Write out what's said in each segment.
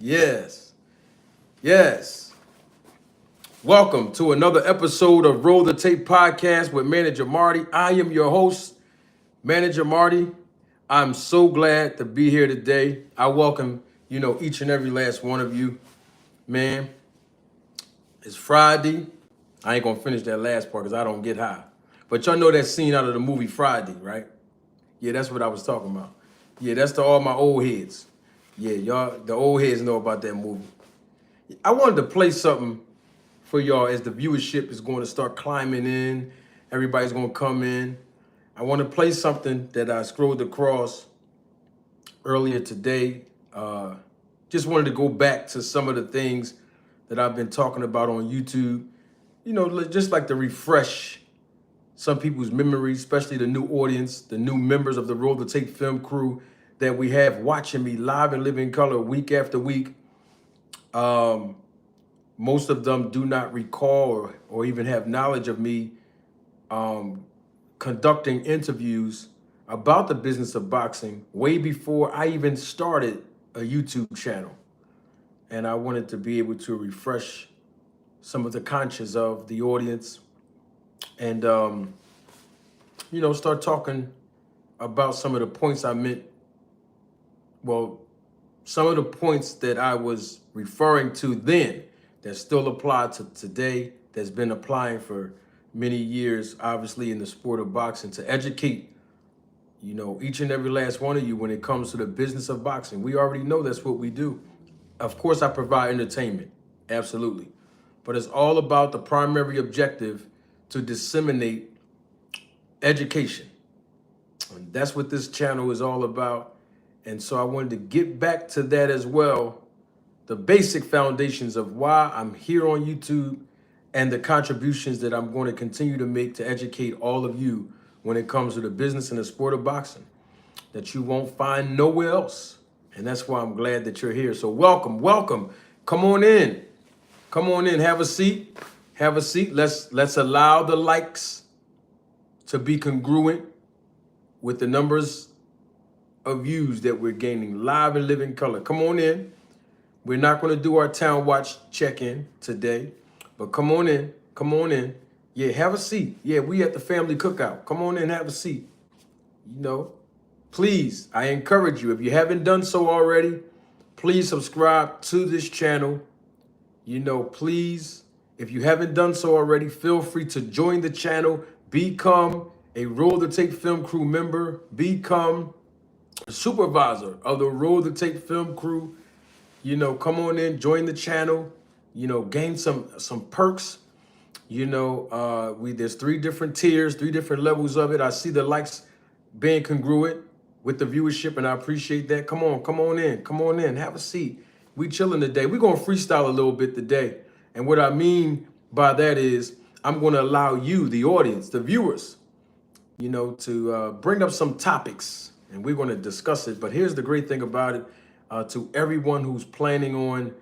Yes. Yes. Welcome to another episode of Roll the Tape Podcast with Manager Marty. I am your host, Manager Marty. I'm so glad to be here today. I welcome, each and every last one of you. Man, it's Friday. I ain't gonna finish that last part because I don't get high. But y'all know that scene out of the movie Friday, right? Yeah, that's what I was talking about. Yeah, that's to all my old heads. Yeah, y'all, the old heads know about that movie. I wanted to play something for y'all as the viewership is going to start climbing in. Everybody's going to come in. I want to play something that I scrolled across earlier today. Just wanted to go back to some of the things that I've been talking about on YouTube. Just like to refresh some people's memories, especially the new audience, the new members of the Roll the Tape film crew that we have watching me live and live in color week after week. Most of them do not recall or even have knowledge of me conducting interviews about the business of boxing way before I even started a YouTube channel. And I wanted to be able to refresh some of the conscience of the audience and, start talking about some of the points I meant. Well, some of the points that I was referring to then that still apply to today, that's been applying for many years, obviously in the sport of boxing, to educate, each and every last one of you when it comes to the business of boxing. We already know that's what we do. Of course, I provide entertainment, absolutely. But it's all about the primary objective to disseminate education. And that's what this channel is all about. And so I wanted to get back to that as well, the basic foundations of why I'm here on YouTube and the contributions that I'm going to continue to make to educate all of you when it comes to the business and the sport of boxing that you won't find nowhere else. And that's why I'm glad that you're here. So welcome. Come on in. Come on in. Have a seat. Have a seat. Let's allow the likes to be congruent with the numbers of views that we're gaining live and live in color. Come on in. We're not going to do our town watch check-in today, but come on in. Come on in. Yeah, have a seat. Yeah, we at the family cookout. Come on in, have a seat. Please, I encourage you, if you haven't done so already, please subscribe to this channel. Please, if you haven't done so already, feel free to join the channel, become a Roll the Tape Film Crew member, become a supervisor of the Roll the Tape Film Crew. Come on in, join the channel, gain some perks. There's 3 different tiers, 3 different levels of it. I see the likes being congruent with the viewership, and I appreciate that. Come on in, have a seat. We chilling today. We're gonna freestyle a little bit today. And what I mean by that is I'm gonna allow you, the audience, the viewers, to bring up some topics, and we're gonna discuss it. But here's the great thing about it. To everyone who's planning on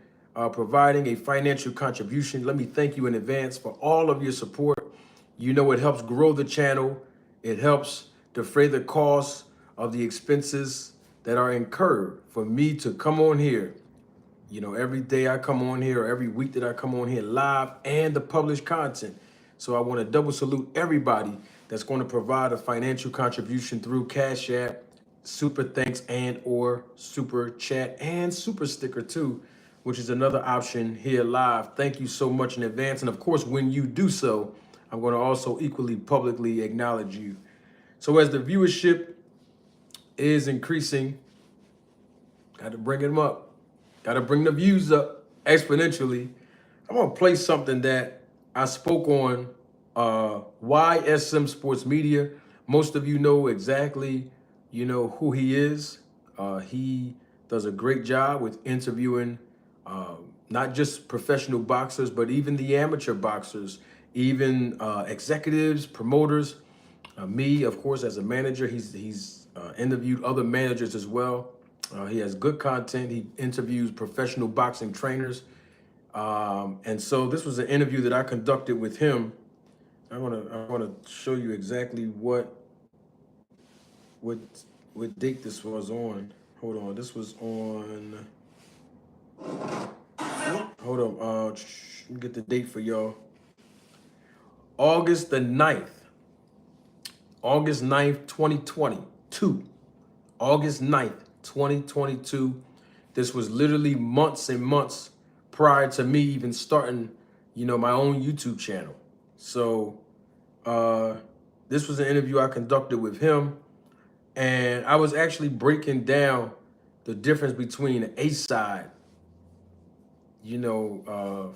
providing a financial contribution, let me thank you in advance for all of your support. It helps grow the channel. It helps defray the costs of the expenses that are incurred for me to come on here. Every day I come on here, or every week that I come on here live, and the published content. So I want to double salute everybody that's going to provide a financial contribution through Cash App, Super Thanks, and or Super Chat, and Super Sticker too, which is another option here live. Thank you so much in advance. And of course, when you do so, I'm going to also equally publicly acknowledge you. So as the viewership is increasing, got to bring them up. Got to bring the views up exponentially. I'm going to play something that I spoke on YSM Sports Media. Most of you know exactly, who he is. He does a great job with interviewing not just professional boxers, but even the amateur boxers, even executives, promoters. Me, of course, as a manager, he's interviewed other managers as well. He has good content. He interviews professional boxing trainers. And so this was an interview that I conducted with him. I want to show you exactly what date this was on. Hold on, this was on Hold on. Let me get the date for y'all. August the 9th. August 9th, 2022. August 9th, 2022. This was literally months and months prior to me even starting, my own YouTube channel. So this was an interview I conducted with him, and I was actually breaking down the difference between an A side,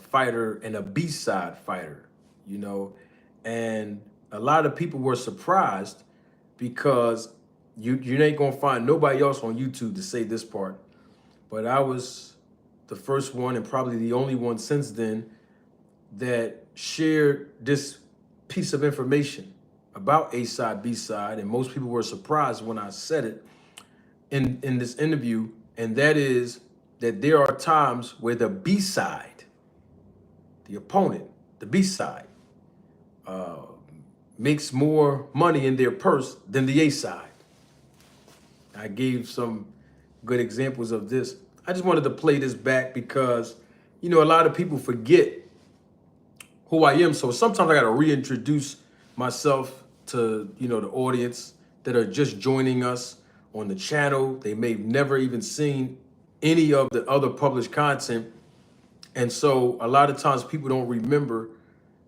fighter and a B side fighter, you know, and a lot of people were surprised because you ain't gonna find nobody else on YouTube to say this part, but I was the first one and probably the only one since then that shared this piece of information about A side, B side, and most people were surprised when I said it in this interview, and that is that there are times where the B side, the opponent, the B side, makes more money in their purse than the A side. I gave some good examples of this. I just wanted to play this back because, a lot of people forget who I am. So sometimes I got to reintroduce myself to, the audience that are just joining us on the channel. They may have never even seen any of the other published content. And so a lot of times people don't remember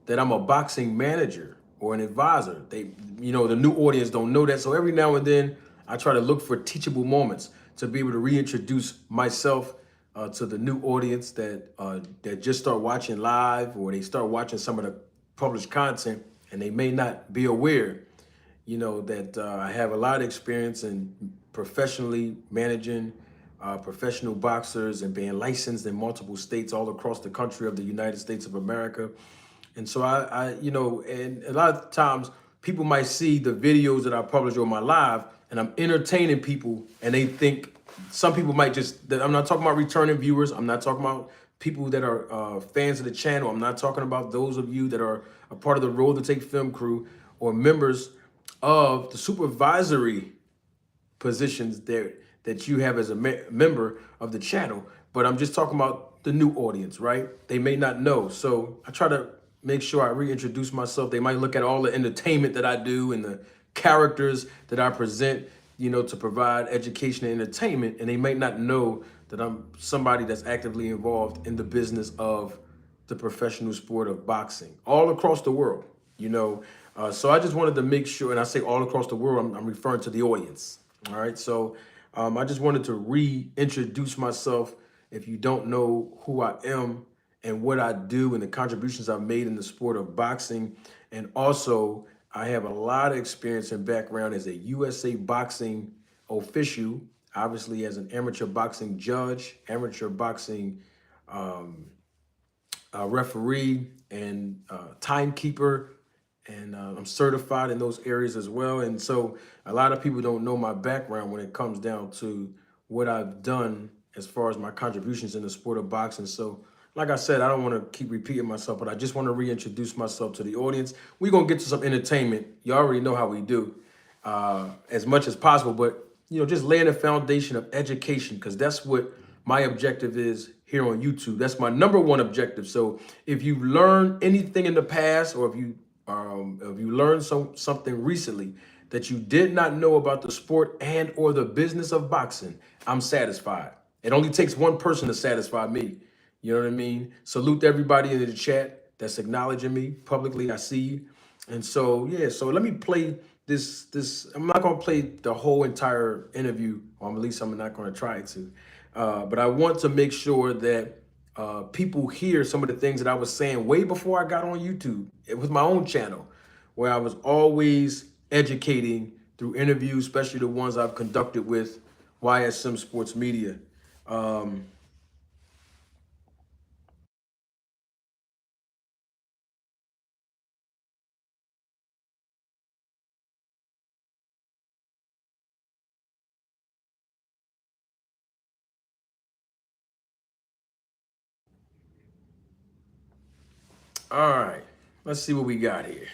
that I'm a boxing manager or an advisor. The new audience don't know that. So every now and then I try to look for teachable moments to be able to reintroduce myself to the new audience that just start watching live, or they start watching some of the published content and they may not be aware, that I have a lot of experience in professionally managing professional boxers and being licensed in multiple states all across the country of the United States of America. And so and a lot of times people might see the videos that I publish on my live and I'm entertaining people, and they think, some people might I'm not talking about returning viewers. I'm not talking about people that are fans of the channel. I'm not talking about those of you that are a part of the Roll to Take film crew or members of the supervisory positions that you have as a member of the channel. But I'm just talking about the new audience, right? They may not know. So I try to make sure I reintroduce myself. They might look at all the entertainment that I do and the characters that I present, to provide education and entertainment. And they might not know that I'm somebody that's actively involved in the business of the professional sport of boxing all across the world, So I just wanted to make sure, and I say all across the world, I'm referring to the audience. All right. So I just wanted to reintroduce myself if you don't know who I am and what I do and the contributions I've made in the sport of boxing. And also, I have a lot of experience and background as a USA boxing official, obviously as an amateur boxing judge, amateur boxing referee, and timekeeper, and I'm certified in those areas as well. And so a lot of people don't know my background when it comes down to what I've done as far as my contributions in the sport of boxing. So like I said, I don't want to keep repeating myself, but I just want to reintroduce myself to the audience. We're going to get to some entertainment. You already know how we do, as much as possible, but just laying a foundation of education, because that's what my objective is here on YouTube. That's my number one objective. So if you learned anything in the past, or if you learned something recently that you did not know about the sport and or the business of boxing, I'm satisfied. It only takes one person to satisfy me. You know what I mean? Salute to everybody in the chat that's acknowledging me publicly. I see you. And so, yeah, so let me play this. I'm not going to play the whole entire interview, or at least I'm not going to try to. But I want to make sure that people hear some of the things that I was saying way before I got on YouTube. It was my own channel where I was always educating through interviews, especially the ones I've conducted with YSM Sports Media. All right, let's see what we got here.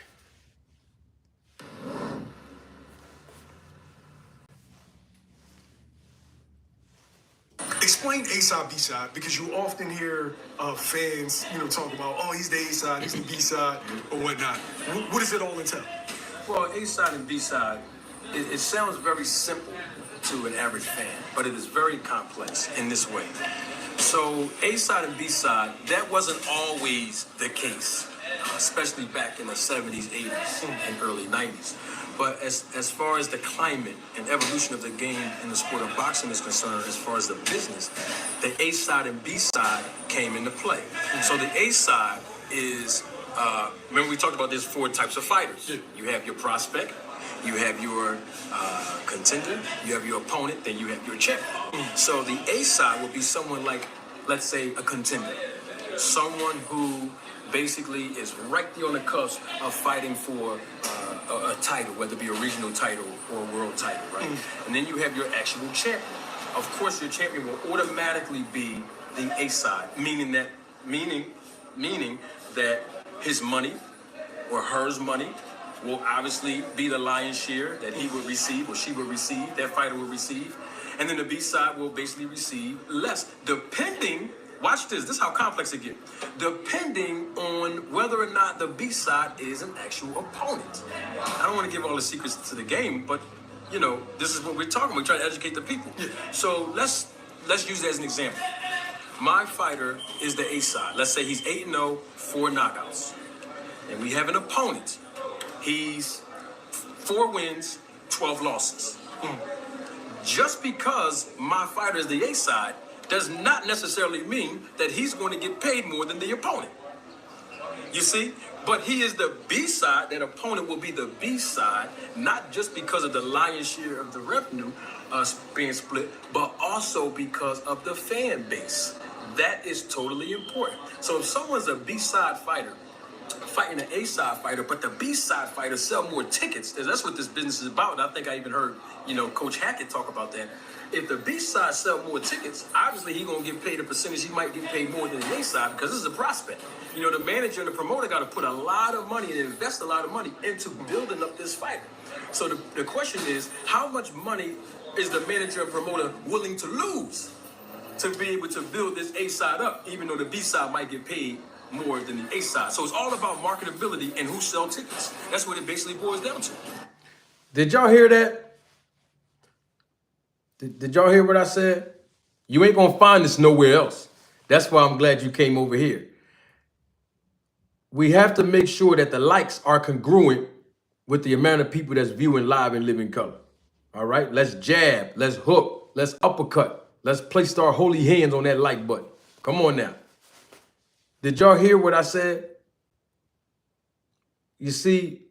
Explain A-side, B-side, because you often hear fans, talk about, oh, he's the A-side, he's the B-side, or whatnot. What does it all entail? Well, A-side and B-side, it sounds very simple to an average fan, but it is very complex in this way. So A-side and B-side, that wasn't always the case, especially back in the 70s, 80s, and early 90s. But as far as the climate and evolution of the game in the sport of boxing is concerned, as far as the business, the A-side and B-side came into play. So the A-side is, remember we talked about there's 4 types of fighters. You have your prospect, you have your contender, you have your opponent, then you have your champion. So the A-side would be someone like, let's say, a contender. Someone who basically is right there on the cusp of fighting for a title, whether it be a regional title or a world title, right? And then you have your actual champion. Of course, your champion will automatically be the A-side, meaning that his money or hers money will obviously be the lion's share that he would receive or she would receive, that fighter will receive. And then the B-side will basically receive less, depending, watch this is how complex it gets, depending on whether or not the B-side is an actual opponent. I don't want to give all the secrets to the game, but this is what we're talking about. We're trying to educate the people. So let's use that as an example. My fighter is the A-side. Let's say he's 8-0, 4 knockouts. And we have an opponent. He's 4 wins, 12 losses. Just because my fighter is the A-side does not necessarily mean that he's going to get paid more than the opponent. You see? But he is the B-side. That opponent will be the B-side, not just because of the lion's share of the revenue being split, but also because of the fan base. That is totally important. So if someone's a B-side fighter, fighting an A-side fighter, but the B-side fighter sell more tickets. That's what this business is about. And I think I even heard, Coach Hackett talk about that. If the B-side sell more tickets, obviously he's going to get paid a percentage. He might get paid more than the A-side because this is a prospect. The manager and the promoter got to put a lot of money and invest a lot of money into building up this fighter. So the question is, how much money is the manager and promoter willing to lose to be able to build this A-side up, even though the B-side might get paid more than the A-side? So it's all about marketability and who sell tickets. That's what it basically boils down to. Did y'all hear that? Did y'all hear what I said? You ain't gonna find this nowhere else. That's why I'm glad you came over here. We have to make sure that the likes are congruent with the amount of people that's viewing live in living color. All right, let's jab, let's hook, let's uppercut. Let's place our holy hands on that like button. Come on now. Did y'all hear what I said? You see,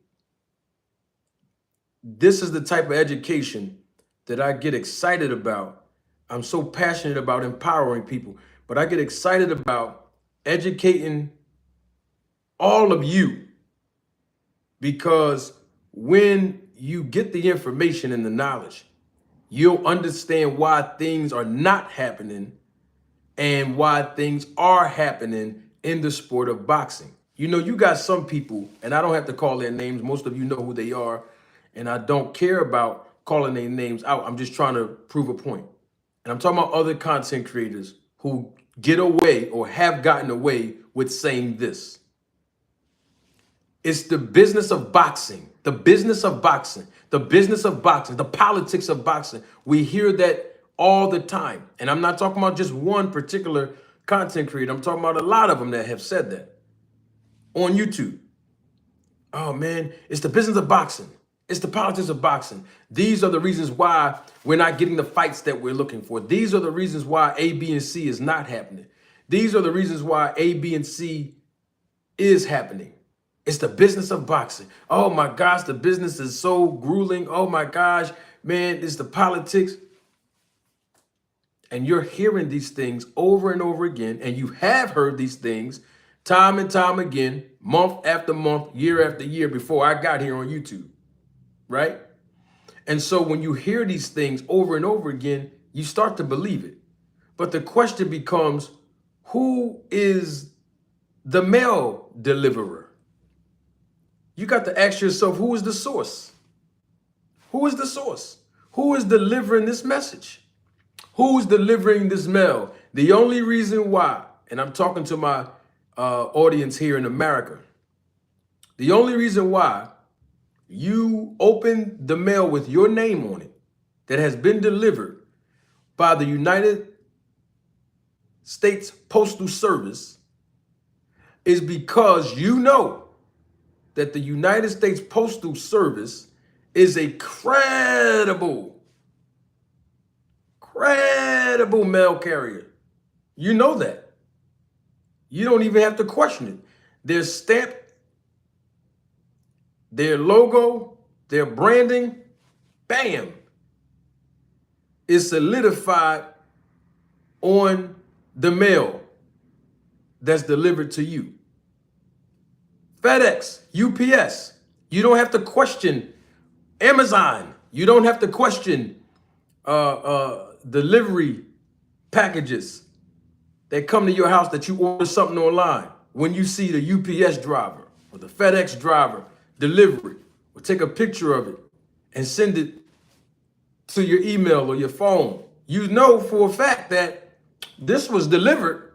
this is the type of education that I get excited about. I'm so passionate about empowering people, but I get excited about educating all of you, because when you get the information and the knowledge, you'll understand why things are not happening and why things are happening in the sport of boxing. You got some people, and I don't have to call their names. Most of you know who they are, and I don't care about calling their names out. I'm just trying to prove a point. And I'm talking about other content creators who get away or have gotten away with saying this. It's the business of boxing, the business of boxing, the business of boxing, the politics of boxing. We hear that all the time. And I'm not talking about just one particular content creator. I'm talking about a lot of them that have said that on YouTube. Oh man, it's the business of boxing. It's the politics of boxing. These are the reasons why we're not getting the fights that we're looking for. These are the reasons why A, B, and C is not happening. These are the reasons why A, B, and C is happening. It's the business of boxing. Oh my gosh, the business is so grueling. Oh my gosh, man, it's the politics. And you're hearing these things over and over again, and you have heard these things time and time again, month after month, year after year before I got here on YouTube, right? And so when you hear these things over and over again, you start to believe it. But the question becomes, who is the mail deliverer? You got to ask yourself, who is the source? Who is the source? Who is delivering this message? Who's delivering this mail? The only reason why, and I'm talking to my audience here in America, the only reason why you open the mail with your name on it that has been delivered by the United States Postal Service is because you know that the United States Postal Service is a credible mail carrier. You know that. You don't even have to question it. Their stamp, their logo, their branding, bam, is solidified on the mail that's delivered to you. FedEx, UPS, you don't have to question Amazon. You don't have to question delivery packages that come to your house that you order something online. When you see the UPS driver or the FedEx driver delivery, or take a picture of it and send it to your email or your phone, you know for a fact that this was delivered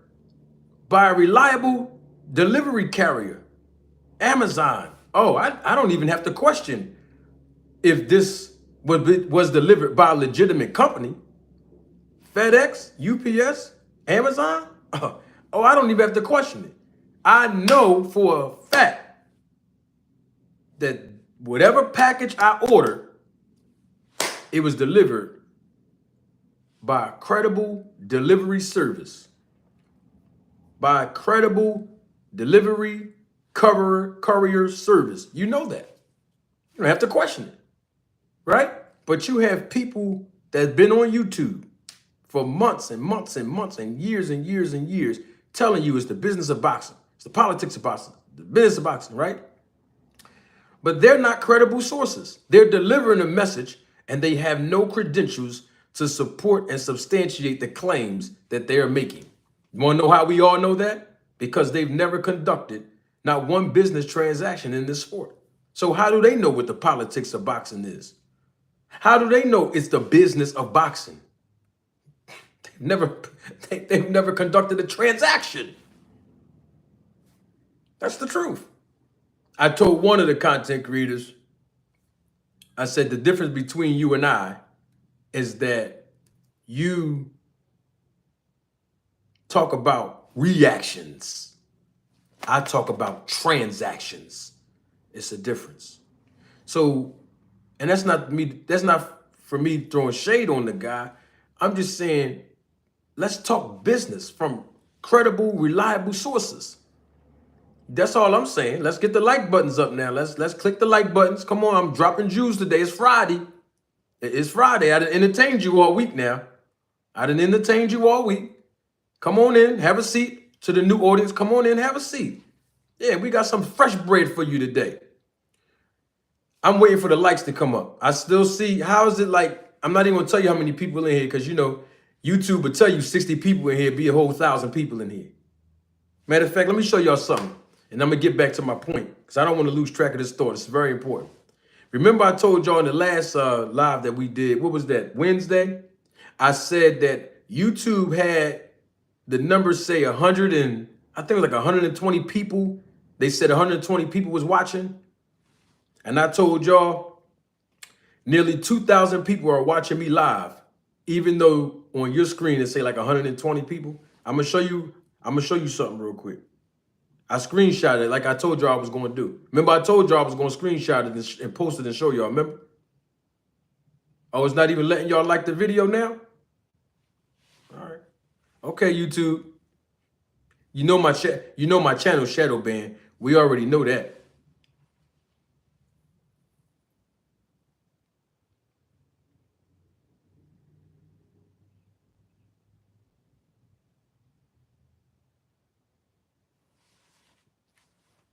by a reliable delivery carrier. Amazon. Oh, I don't even have to question if this was delivered by a legitimate company. FedEx, UPS, Amazon. Oh, I don't even have to question it. I know for a fact that whatever package I ordered, it was delivered by a credible delivery service, by a credible delivery courier service. You know that. You don't have to question it, right? But you have people that's been on YouTube for months and months and months and years and years and years telling you it's the business of boxing. It's the politics of boxing, the business of boxing, right? But they're not credible sources. They're delivering a message and they have no credentials to support and substantiate the claims that they're making. You want to know how we all know that? Because they've never conducted not one business transaction in this sport. So how do they know what the politics of boxing is? How do they know it's the business of boxing? They've never conducted a transaction. That's the truth. I told one of the content creators, I said, the difference between you and I is that you talk about reactions. I talk about transactions. It's a difference. So, and that's not for me throwing shade on the guy. I'm just saying, let's talk business from credible, reliable sources. That's all I'm saying. Let's get the like buttons up now. Let's click the like buttons. Come on, I'm dropping Jews today. It's Friday. It's Friday. I done entertained you all week now. I done entertained you all week. Come on in, have a seat. To the new audience, come on in, have a seat. Yeah, we got some fresh bread for you today. I'm waiting for the likes to come up. I still see, how is it like, I'm not even gonna tell you how many people in here, because you know, YouTube will tell you 60 people in here, be a whole 1,000 people in here. Matter of fact, let me show y'all something. And I'm gonna get back to my point, because I don't want to lose track of this thought. It's very important. Remember I told y'all in the last live that we did, what was that, Wednesday? I said that YouTube had the numbers say 100 and, I think it was like 120 people. They said 120 people was watching. And I told y'all nearly 2,000 people are watching me live, even though on your screen it say like 120 people. I'm gonna show you something real quick. I screenshot it like I told y'all I was gonna do. Remember I told y'all I was gonna screenshot it and post it and show y'all, remember? Oh, it's not even letting y'all like the video now? All right. Okay, YouTube. You know my channel shadow banned. We already know that.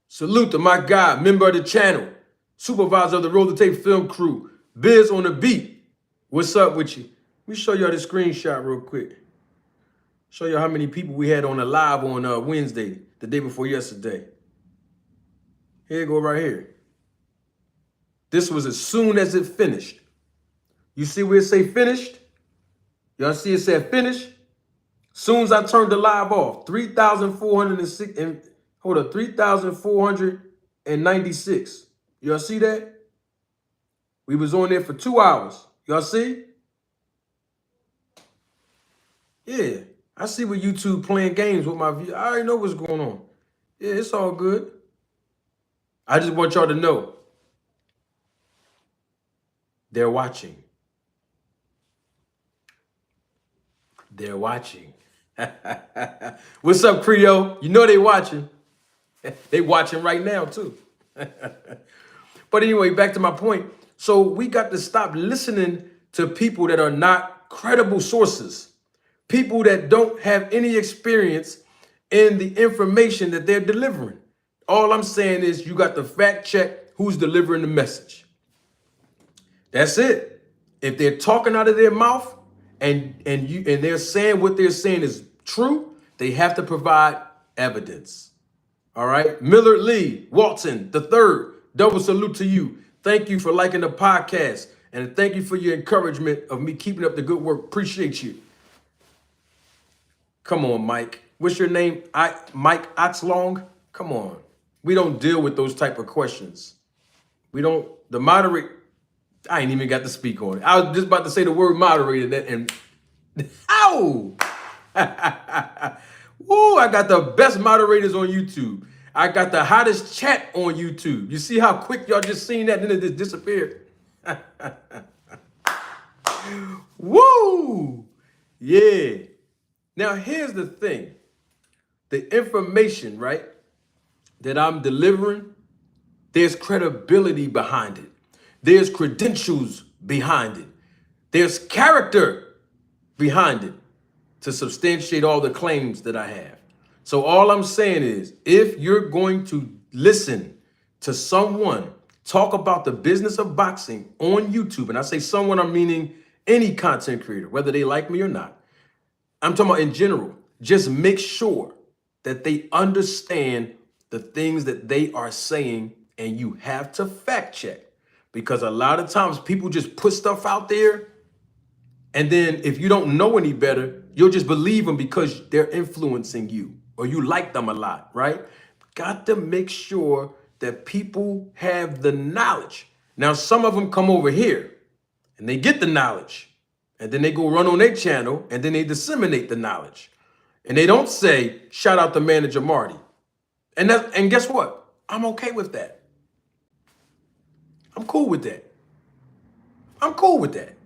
Salute to my guy, member of the channel, supervisor of the Roll the Tape film crew, Biz on the beat. What's up with you? Let me show y'all the screenshot real quick. Show you how many people we had on the live on Wednesday, the day before yesterday. Here you go right here. This was as soon as it finished. You see where it say finished? Y'all see it said finish? Soon as I turned the live off, 3,406 and hold up, 3,496. Y'all see that? We was on there for 2 hours. Y'all see? Yeah. I see what YouTube playing games with my view. I already know what's going on. Yeah, it's all good. I just want y'all to know they're watching. They're watching. What's up, Creole? You know they watching. They watching right now, too. But anyway, back to my point. So we got to stop listening to people that are not credible sources. People that don't have any experience in the information that they're delivering. All I'm saying is you got to fact check who's delivering the message. That's it. If they're talking out of their mouth and they're saying what they're saying is true, they have to provide evidence. All right. Millard Lee Walton III, double salute to you. Thank you for liking the podcast. And thank you for your encouragement of me keeping up the good work. Appreciate you. Come on, Mike. What's your name? Mike Oxlong? Come on. We don't deal with those type of questions. We don't, the moderate, I ain't even got to speak on it. I was just about to say the word moderator and ow! Woo, I got the best moderators on YouTube. I got the hottest chat on YouTube. You see how quick y'all just seen that and then it just disappeared? Woo! Yeah. Now, here's the thing. The information, right, that I'm delivering, there's credibility behind it. There's credentials behind it. There's character behind it to substantiate all the claims that I have. So all I'm saying is, if you're going to listen to someone talk about the business of boxing on YouTube, and I say someone, I'm meaning any content creator, whether they like me or not, I'm talking about in general, just make sure that they understand the things that they are saying, and you have to fact check, because a lot of times people just put stuff out there, and then if you don't know any better, you'll just believe them because they're influencing you or you like them a lot, right? Got to make sure that people have the knowledge. Now, some of them come over here and they get the knowledge, and then they go run on their channel and then they disseminate the knowledge. And they don't say, shout out to Manager Marty. And guess what? I'm okay with that. I'm cool with that. I'm cool with that.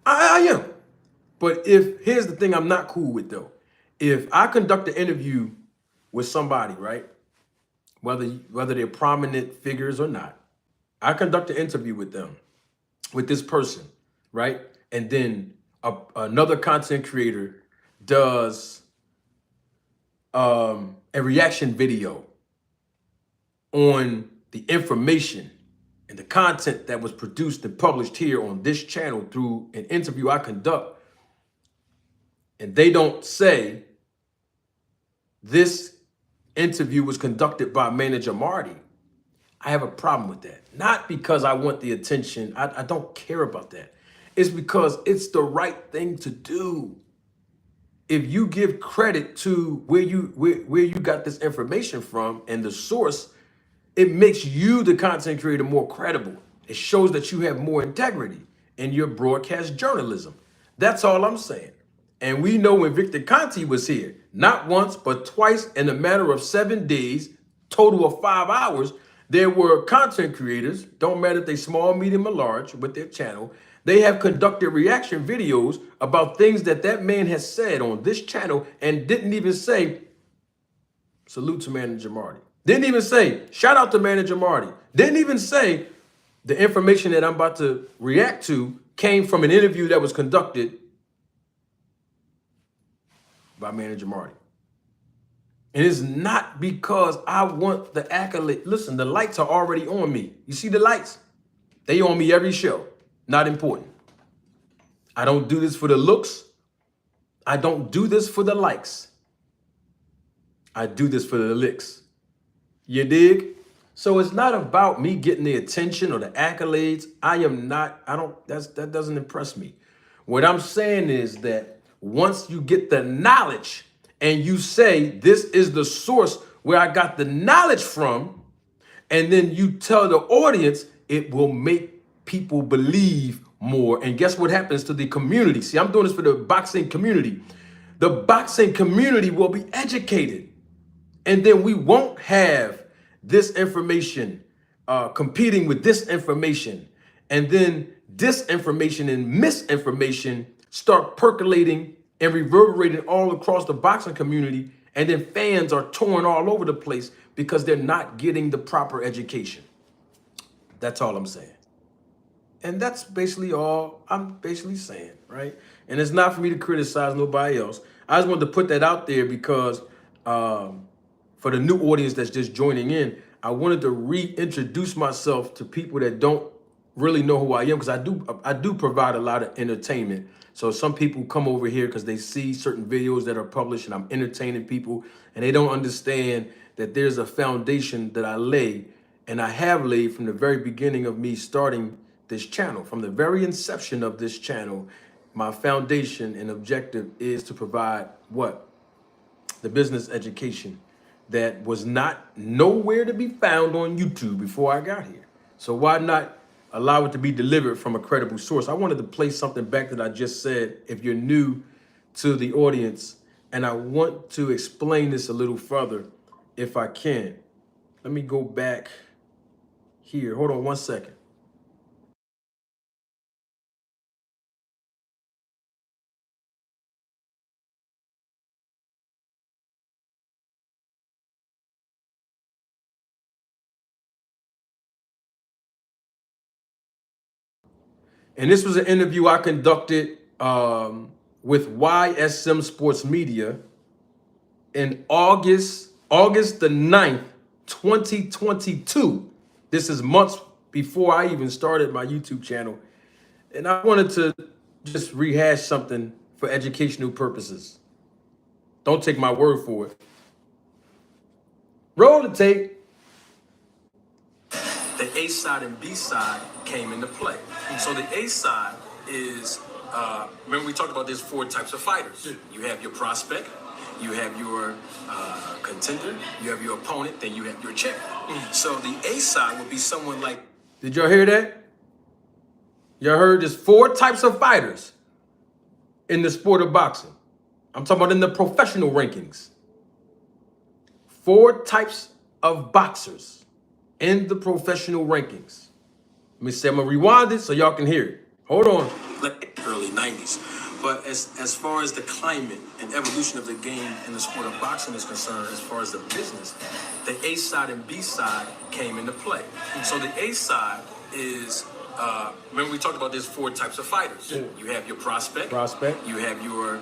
I am. But here's the thing I'm not cool with though. If I conduct an interview with somebody, right? Whether they're prominent figures or not, I conduct an interview with them, with this person, right? And then another content creator does a reaction video on the information and the content that was produced and published here on this channel through an interview I conduct, and they don't say this interview was conducted by Manager Marty, I have a problem with that. Not because I want the attention. I don't care about that. It's because it's the right thing to do. If you give credit to where you got this information from and the source, it makes you, the content creator, more credible. It shows that you have more integrity in your broadcast journalism. That's all I'm saying. And we know when Victor Conti was here, not once, but twice in a matter of 7 days, total of 5 hours, there were content creators, don't matter if they small, medium, or large, with their channel, they have conducted reaction videos about things that that man has said on this channel and didn't even say, salute to Manager Marty. Didn't even say, shout out to Manager Marty. Didn't even say the information that I'm about to react to came from an interview that was conducted by Manager Marty. And it's not because I want the accolade. Listen, the lights are already on me. You see the lights? They on me every show. Not important. I don't do this for the looks. I don't do this for the likes. I do this for the licks. You dig? So it's not about me getting the attention or the accolades. That doesn't impress me. What I'm saying is that once you get the knowledge and you say, this is the source where I got the knowledge from, and then you tell the audience, it will make people believe more. And guess what happens to the community? See, I'm doing this for the boxing community. The boxing community will be educated. And then we won't have this information competing with this information. And then disinformation and misinformation start percolating and reverberating all across the boxing community. And then fans are torn all over the place because they're not getting the proper education. That's all I'm saying. And that's basically all I'm basically saying, right? And it's not for me to criticize nobody else. I just wanted to put that out there because for the new audience that's just joining in, I wanted to reintroduce myself to people that don't really know who I am, because I do provide a lot of entertainment. So some people come over here because they see certain videos that are published and I'm entertaining people, and they don't understand that there's a foundation that I lay and I have laid from the very beginning of me starting this channel. From the very inception of this channel, my foundation and objective is to provide what? The business education that was not nowhere to be found on YouTube before I got here. So why not allow it to be delivered from a credible source? I wanted to play something back that I just said, if you're new to the audience, and I want to explain this a little further if I can. Let me go back here. Hold on one second. And this was an interview I conducted with YSM Sports Media in August the 9th, 2022. This is months before I even started my YouTube channel. And I wanted to just rehash something for educational purposes. Don't take my word for it. Roll the tape. The A side and B side came into play. So the A side is, remember we talked about there's 4 types of fighters. You have your prospect, you have your contender, you have your opponent, then you have your champion. So the A side would be someone like... Did y'all hear that? Y'all heard there's 4 types of fighters in the sport of boxing. I'm talking about in the professional rankings. 4 types of boxers in the professional rankings. Let me say, I'm gonna rewind it so y'all can hear it. Hold on. Early 90s. But as far as the climate and evolution of the game in the sport of boxing is concerned, as far as the business, the A side and B side came into play. So the A side is, remember we talked about there's 4 types of fighters. You have your prospect, you have your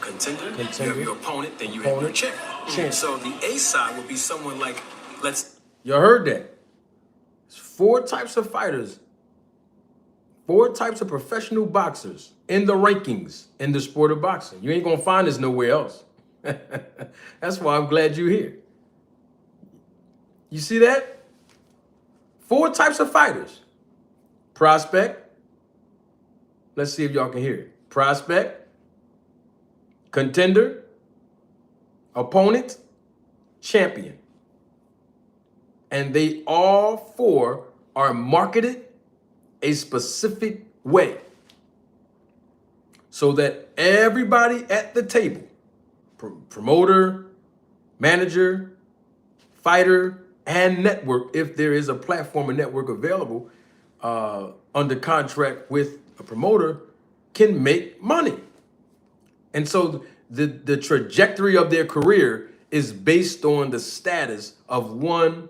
contender, you have your opponent, then you have your champion. So the A side would be someone like, y'all heard that? It's 4 types of fighters, 4 types of professional boxers in the rankings in the sport of boxing. You ain't gonna find this nowhere else. That's why I'm glad you're here. You see that? 4 types of fighters. Prospect. Let's see if y'all can hear it. Prospect, contender, opponent, champion. And they all 4 are marketed a specific way so that everybody at the table, promoter, manager, fighter, and network, if there is a platform or network available under contract with a promoter, can make money. And so the trajectory of their career is based on the status of one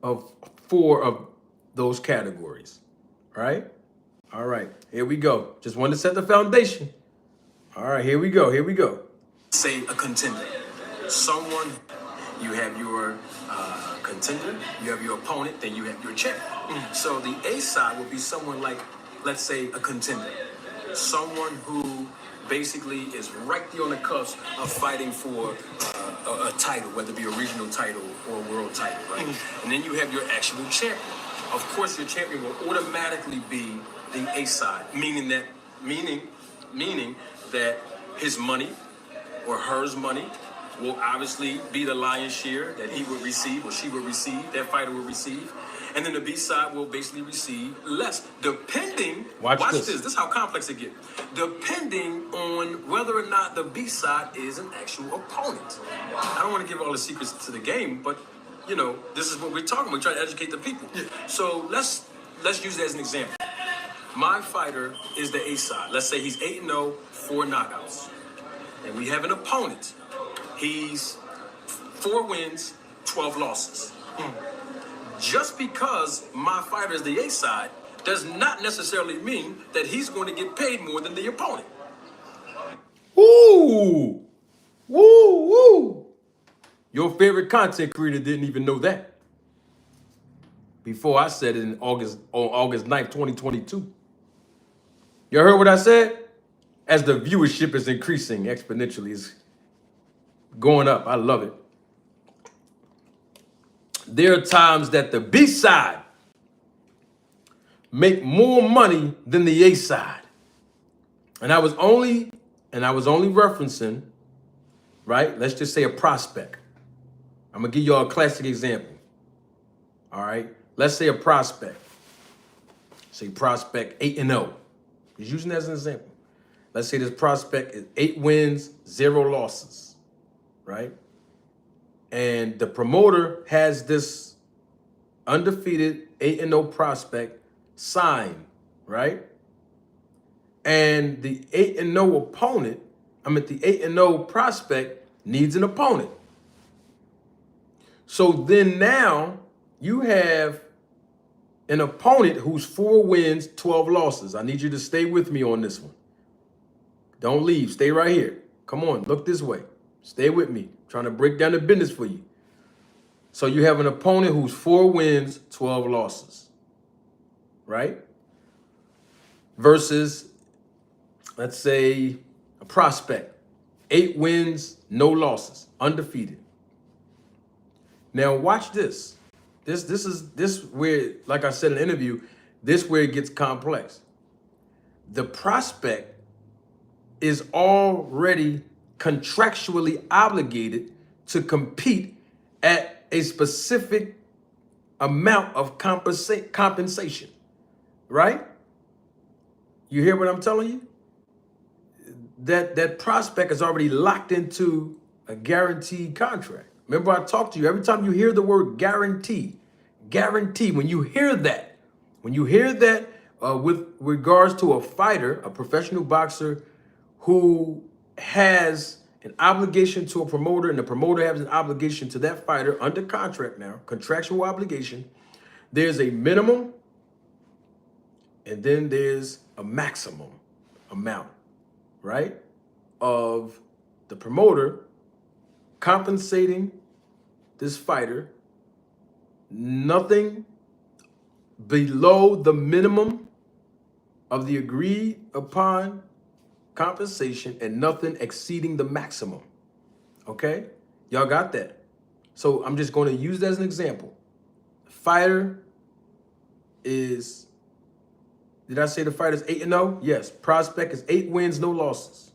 of 4 of those categories. All right, here we go. Just wanted to set the foundation. All right, here we go. Say a contender. Someone, you have your contender, you have your opponent, then you have your champion. So the A side would be someone like, let's say, a contender. Someone who basically is right there on the cusp of fighting for a title, whether it be a regional title or a world title, right? And then you have your actual champion. of course your champion will automatically be the A side, meaning that his money or hers money will obviously be the lion's share that he would receive or she would receive, that fighter will receive. And then the B side will basically receive less, depending. Watch this. This is how complex it gets. Depending on whether or not the B side is an actual opponent. I don't want to give all the secrets to the game, but you know, this is what we're talking about. We're trying to educate the people. So let's use that as an example. My fighter is the A side. Let's say he's 8-0, 4 knockouts. And we have an opponent. He's 4 wins, 12 losses. Just because my fighter is the A side does not necessarily mean that he's going to get paid more than the opponent. Woo! Woo! Woo! Your favorite content creator didn't even know that before I said it on August 9th, 2022. You heard what I said? As the viewership is increasing exponentially, it's going up. I love it. There are times that the B side make more money than the A side. And I was only referencing, right? Let's just say a prospect. I'm gonna give y'all a classic example. All right. Let's say a prospect. Say prospect 8-0. Just using that as an example. Let's say this prospect is 8 wins, 0 losses, right? And the promoter has this undefeated 8-0 prospect signed, right? And the 8-0 opponent, the 8-0 prospect needs an opponent. So then now you have an opponent who's 4 wins, 12 losses. I need you to stay with me on this one. Don't leave. Stay right here. Come on, look this way. Stay with me. I'm trying to break down the business for you. So you have an opponent who's 4 wins, 12 losses, right? Versus, let's say, a prospect, 8 wins, no losses, undefeated. Now watch this. This where, like I said in the interview, this where it gets complex. The prospect is already contractually obligated to compete at a specific amount of compensation, right? You hear what I'm telling you? That prospect is already locked into a guaranteed contract. Remember I talked to you, every time you hear the word guarantee, when you hear that with regards to a fighter, a professional boxer who has an obligation to a promoter and the promoter has an obligation to that fighter under contract now, contractual obligation, there's a minimum and then there's a maximum amount, right, of the promoter compensating this fighter, nothing below the minimum of the agreed upon compensation and nothing exceeding the maximum. Okay? Y'all got that? So I'm just going to use that as an example. Fighter is, did I say the fighter's 8-0? Yes. Prospect is 8 wins, no losses.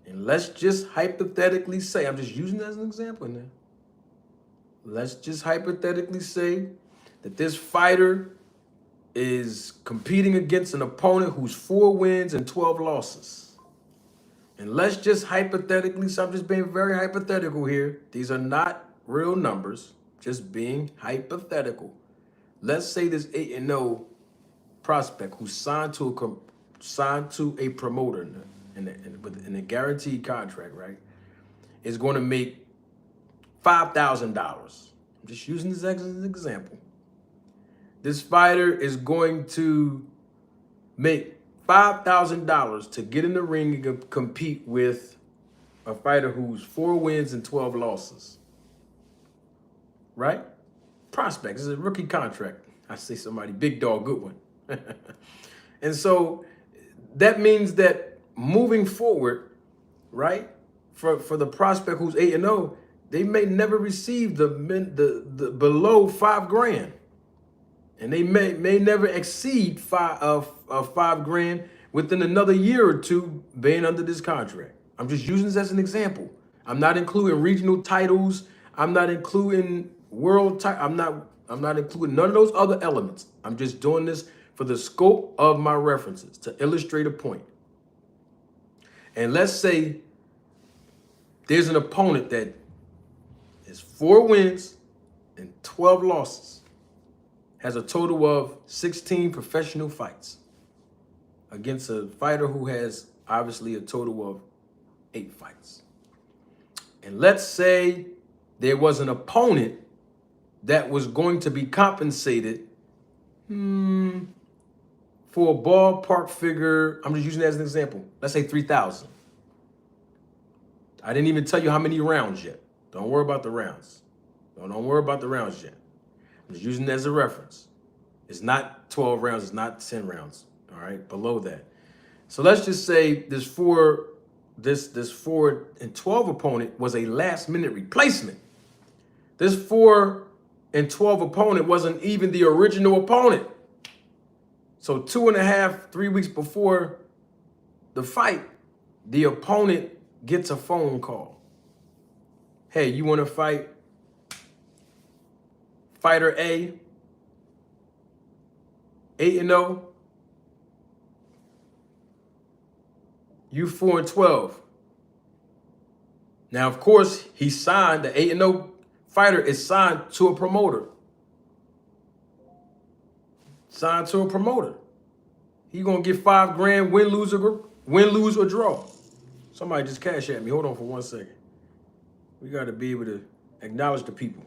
And let's just hypothetically say, I'm just using that as an example now. Let's just hypothetically say that this fighter is competing against an opponent who's 4 wins and 12 losses. And let's just hypothetically, so I'm just being very hypothetical here. These are not real numbers, just being hypothetical. Let's say this 8-0 prospect who's signed to a promoter in a guaranteed contract, right, is going to make $5,000. I'm just using this as an example. This fighter is going to make $5,000 to get in the ring and compete with a fighter who's 4 wins and 12 losses. Right? Prospect. This is a rookie contract. I say somebody, big dog, good one. And so that means that moving forward, right, for the prospect who's 8-0, they may never receive the below $5,000. and they may never exceed five grand within another year or two being under this contract. I'm just using this as an example. I'm not including regional titles. I'm not including world title. I'm not including none of those other elements. I'm just doing this for the scope of my references to illustrate a point. And let's say there's an opponent that is 4 wins and 12 losses, has a total of 16 professional fights against a fighter who has obviously a total of 8 fights. And let's say there was an opponent that was going to be compensated for a ballpark figure. I'm just using that as an example. Let's say 3,000. I didn't even tell you how many rounds yet. Don't worry about the rounds. Don't worry about the rounds yet. I'm just using it as a reference. It's not 12 rounds. It's not 10 rounds. All right, below that. So let's just say this 4 and 12 opponent was a last minute replacement. This 4 and 12 opponent wasn't even the original opponent. So 2.5, 3 weeks before the fight, the opponent gets a phone call. Hey, you want to fight fighter A, 8-0? You 4 and 12. Now, of course, he signed, the 8-0 fighter is signed to a promoter. Signed to a promoter. He gonna get 5 grand, win, lose, or draw. Somebody just cash at me. Hold on for 1 second. We gotta be able to acknowledge the people.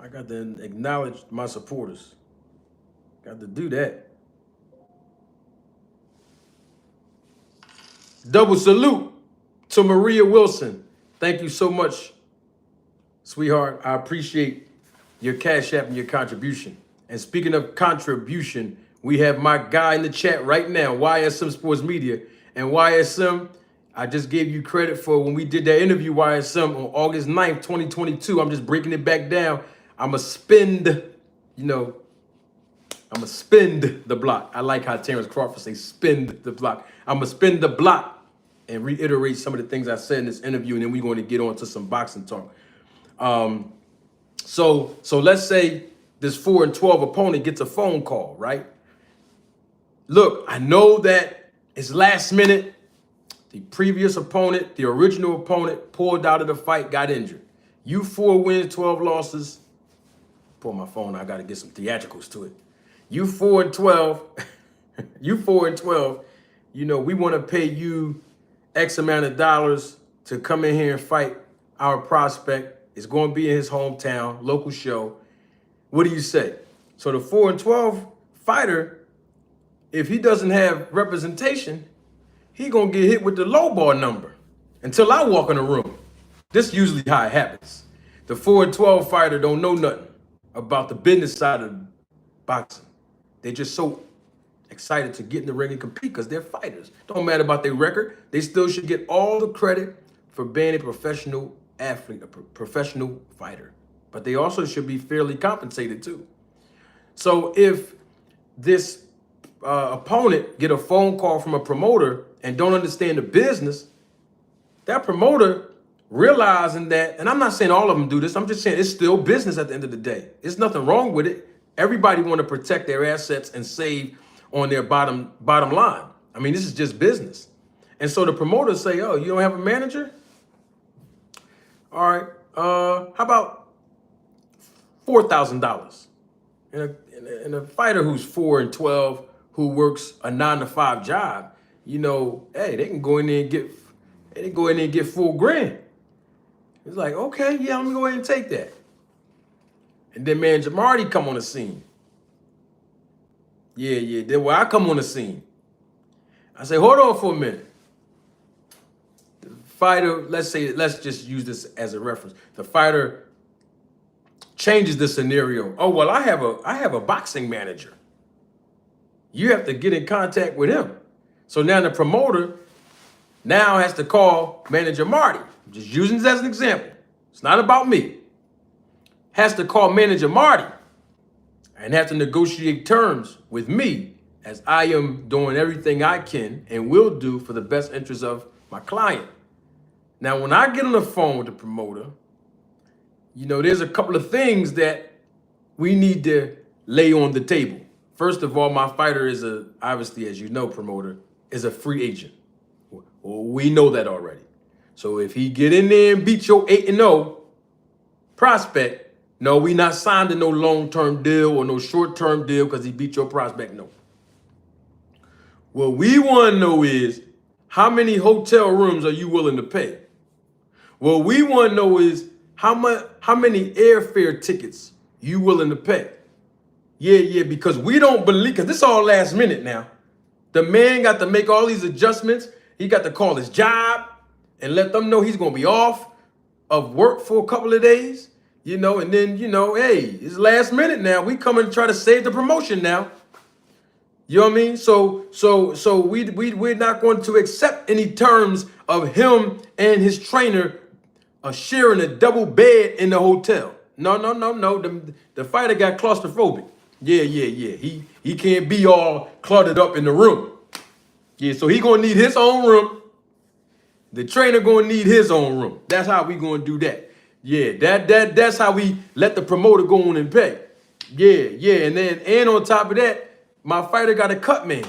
I got to acknowledge my supporters. Got to do that. Double salute to Maria Wilson. Thank you so much, sweetheart. I appreciate your cash app and your contribution. And speaking of contribution, we have my guy in the chat right now, YSM Sports Media. And YSM, I just gave you credit for when we did that interview, YSM, on August 9th, 2022. I'm just breaking it back down. I'm going to spend the block. I like how Terrence Crawford says spend the block. I'm going to spend the block and reiterate some of the things I said in this interview, and then we're going to get on to some boxing talk. So let's say this 4 and 12 opponent gets a phone call, right? Look, I know that it's last minute. The previous opponent, the original opponent, pulled out of the fight, got injured. You 4 wins, 12 losses. Pull my phone, I got to get some theatricals to it. You 4 and 12. You 4 and 12. You know, we want to pay you X amount of dollars to come in here and fight our prospect. It's going to be in his hometown, local show. What do you say? So the 4 and 12 fighter, if he doesn't have representation, he going to get hit with the low ball number until I walk in the room. This is usually how it happens. The 4 and 12 fighter don't know nothing about the business side of boxing. They're just so excited to get in the ring and compete because they're fighters. Don't matter about their record. They still should get all the credit for being a professional athlete, a professional fighter. But they also should be fairly compensated too. So if this opponent get a phone call from a promoter and don't understand the business, that promoter realizing that, and I'm not saying all of them do this, I'm just saying it's still business at the end of the day. There's nothing wrong with it. Everybody want to protect their assets and save on their bottom line. I mean, this is just business. And so the promoters say, oh, you don't have a manager? All right, how about $4,000? And a fighter who's 4 and 12, who works a 9-to-5 job, you know, hey, they can go in there and get $4 grand. It's like, okay, yeah, let me go ahead and take that. And then Manager Marty come on the scene. Yeah. Then when I come on the scene, I say, hold on for a minute. The fighter, let's just use this as a reference. The fighter changes the scenario. Oh, well, I have a boxing manager. You have to get in contact with him. So now the promoter now has to call Manager Marty. I'm just using this as an example. It's not about me. Has to call Manager Marty and have to negotiate terms with me, as I am doing everything I can and will do for the best interest of my client. Now, when I get on the phone with the promoter, there's a couple of things that we need to lay on the table. First of all, my fighter is obviously, as you know, promoter, is a free agent. Well, we know that already. So if he get in there and beat your 8-0 prospect, no, we not signed to no long-term deal or no short-term deal because he beat your prospect, no. What we want to know is, how many hotel rooms are you willing to pay? What we want to know is, how many airfare tickets you willing to pay? Yeah, because we don't believe, because this all last minute now. The man got to make all these adjustments. He got to call his job and let them know he's going to be off of work for a couple of days, and then, hey, it's last minute now. We coming to try to save the promotion now. You know what I mean? So we're not going to accept any terms of him and his trainer sharing a double bed in the hotel. No. The fighter got claustrophobic. Yeah. He can't be all cluttered up in the room. Yeah, so he gonna need his own room. The trainer gonna need his own room. That's how we gonna do that. Yeah, that's how we let the promoter go on and pay. Yeah, and on top of that, my fighter got a cut man.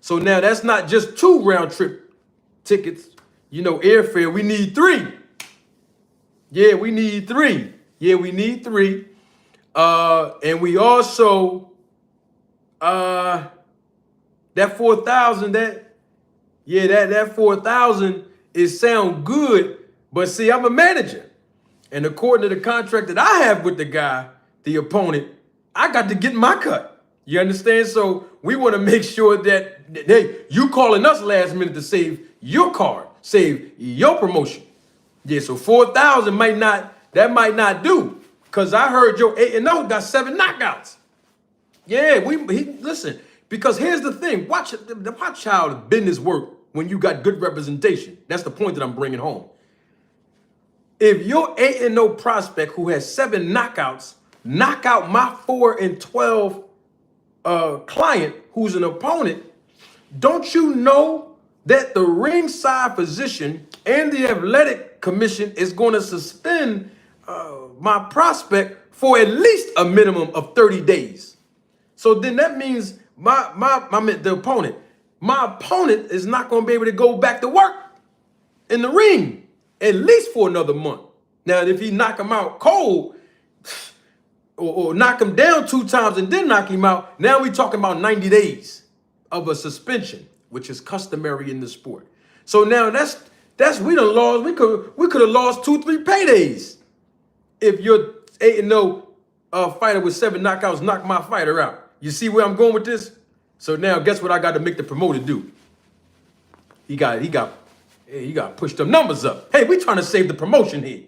So now that's not just 2 round trip tickets, airfare. We need 3. Yeah, we need 3. And we also that 4,000, that 4,000 is sound good, but see, I'm a manager. And according to the contract that I have with the guy, the opponent, I got to get my cut. You understand? So we want to make sure that, hey, you calling us last minute to save your card, save your promotion. Yeah, so 4,000 might not do. Because I heard your 8-0 got 7 knockouts. Yeah, listen, because here's the thing. Watch how the business work when you got good representation. That's the point that I'm bringing home. If your 8-0 prospect who has 7 knockouts knock out my 4-12 client who's an opponent, don't you know that the ringside physician and the athletic commission is going to suspend my prospect for at least a minimum of 30 days? So then that means the opponent is not going to be able to go back to work in the ring at least for another month. Now, if he knock him out cold, or knock him down 2 times and then knock him out, now we're talking about 90 days of a suspension, which is customary in the sport. So now that's we done lost. We could have lost 2-3 paydays if your 8-0 fighter with 7 knockouts knocked my fighter out. You see where I'm going with this? So now guess what I got to make the promoter do? He got to push them numbers up. Hey, we trying to save the promotion here.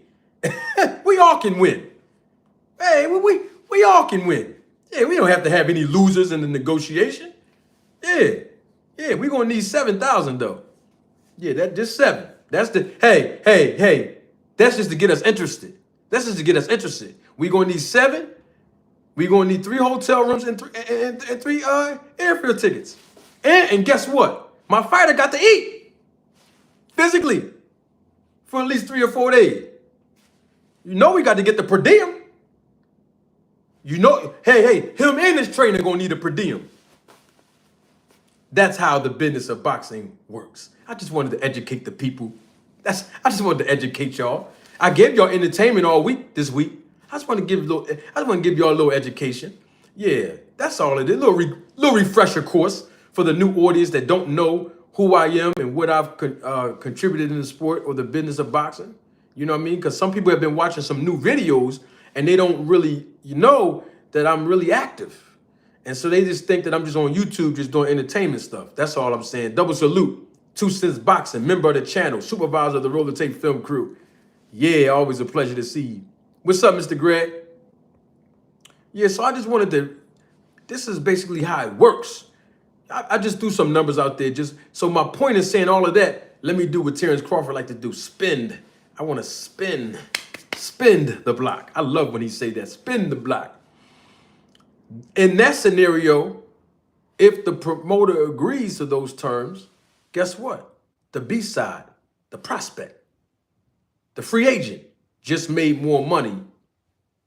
We all can win. Hey, we all can win. Yeah, we don't have to have any losers in the negotiation. Yeah, we're gonna need 7,000 though. Yeah, that just 7. That's the hey. That's just to get us interested. We're gonna need 7. We're gonna need 3 hotel rooms and 3 airfield tickets. And guess what? My fighter got to eat physically for at least 3 or 4 days. We got to get the per diem. Hey, him and his trainer gonna need a per diem. That's how the business of boxing works. I just wanted to educate the people. I just wanted to educate y'all. I gave y'all entertainment all week this week. I just want to give y'all a little education. Yeah, that's all it is. A little refresher course for the new audience that don't know who I am and what I've contributed in the sport or the business of boxing. You know what I mean? Because some people have been watching some new videos and they don't really know that I'm really active. And so they just think that I'm just on YouTube just doing entertainment stuff. That's all I'm saying. Double salute. 2 Cents Boxing, member of the channel, supervisor of the Roller Tape Film crew. Yeah, always a pleasure to see you. What's up, Mr. Greg? Yeah, so I just wanted to, this is basically how it works. I just threw some numbers out there. So my point is saying all of that, let me do what Terrence Crawford like to do, spend. I want to spend the block. I love when he say that, spin the block. In that scenario, if the promoter agrees to those terms, guess what? The B side, the prospect, the free agent just made more money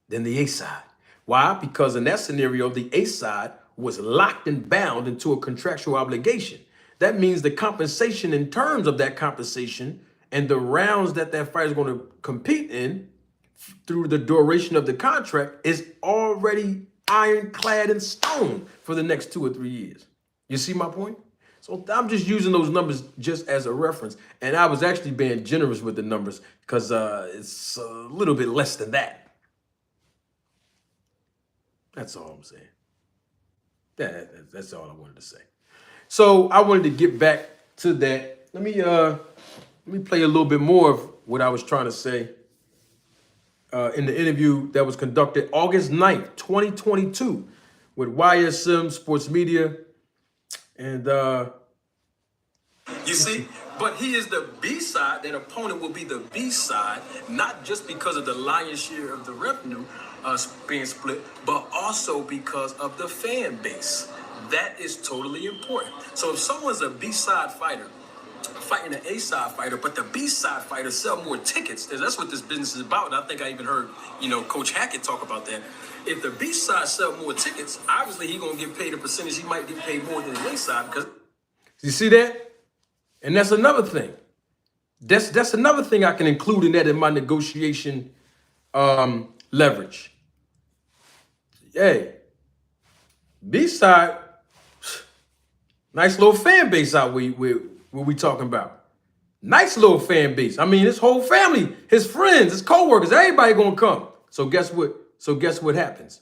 than the A side. Why? Because in that scenario, the A side was locked and bound into a contractual obligation. That means the compensation in terms of that compensation and the rounds that that fighter is going to compete in through the duration of the contract is already ironclad in stone for the next 2 or 3 years. You see my point? So I'm just using those numbers just as a reference. And I was actually being generous with the numbers because it's a little bit less than that. That's all I'm saying. That's all I wanted to say. So I wanted to get back to that. Let me play a little bit more of what I was trying to say in the interview that was conducted August 9th, 2022 with YSM Sports Media. And you see, but he is the B side. That opponent will be the B side, not just because of the lion's share of the revenue being split, but also because of the fan base. That is totally important. So if someone's a B side fighter fighting an A side fighter, but the B side fighter sell more tickets, that's what this business is about. And I think I even heard, Coach Hackett talk about that. If the B side sell more tickets, obviously he's gonna get paid a percentage. He might get paid more than the A side because you see that. And that's another thing. That's another thing I can include in that in my negotiation leverage. Hey, B side, nice little fan base out where we talking about. Nice little fan base. I mean, his whole family, his friends, his co-workers, everybody gonna come. So guess what? Guess what happens?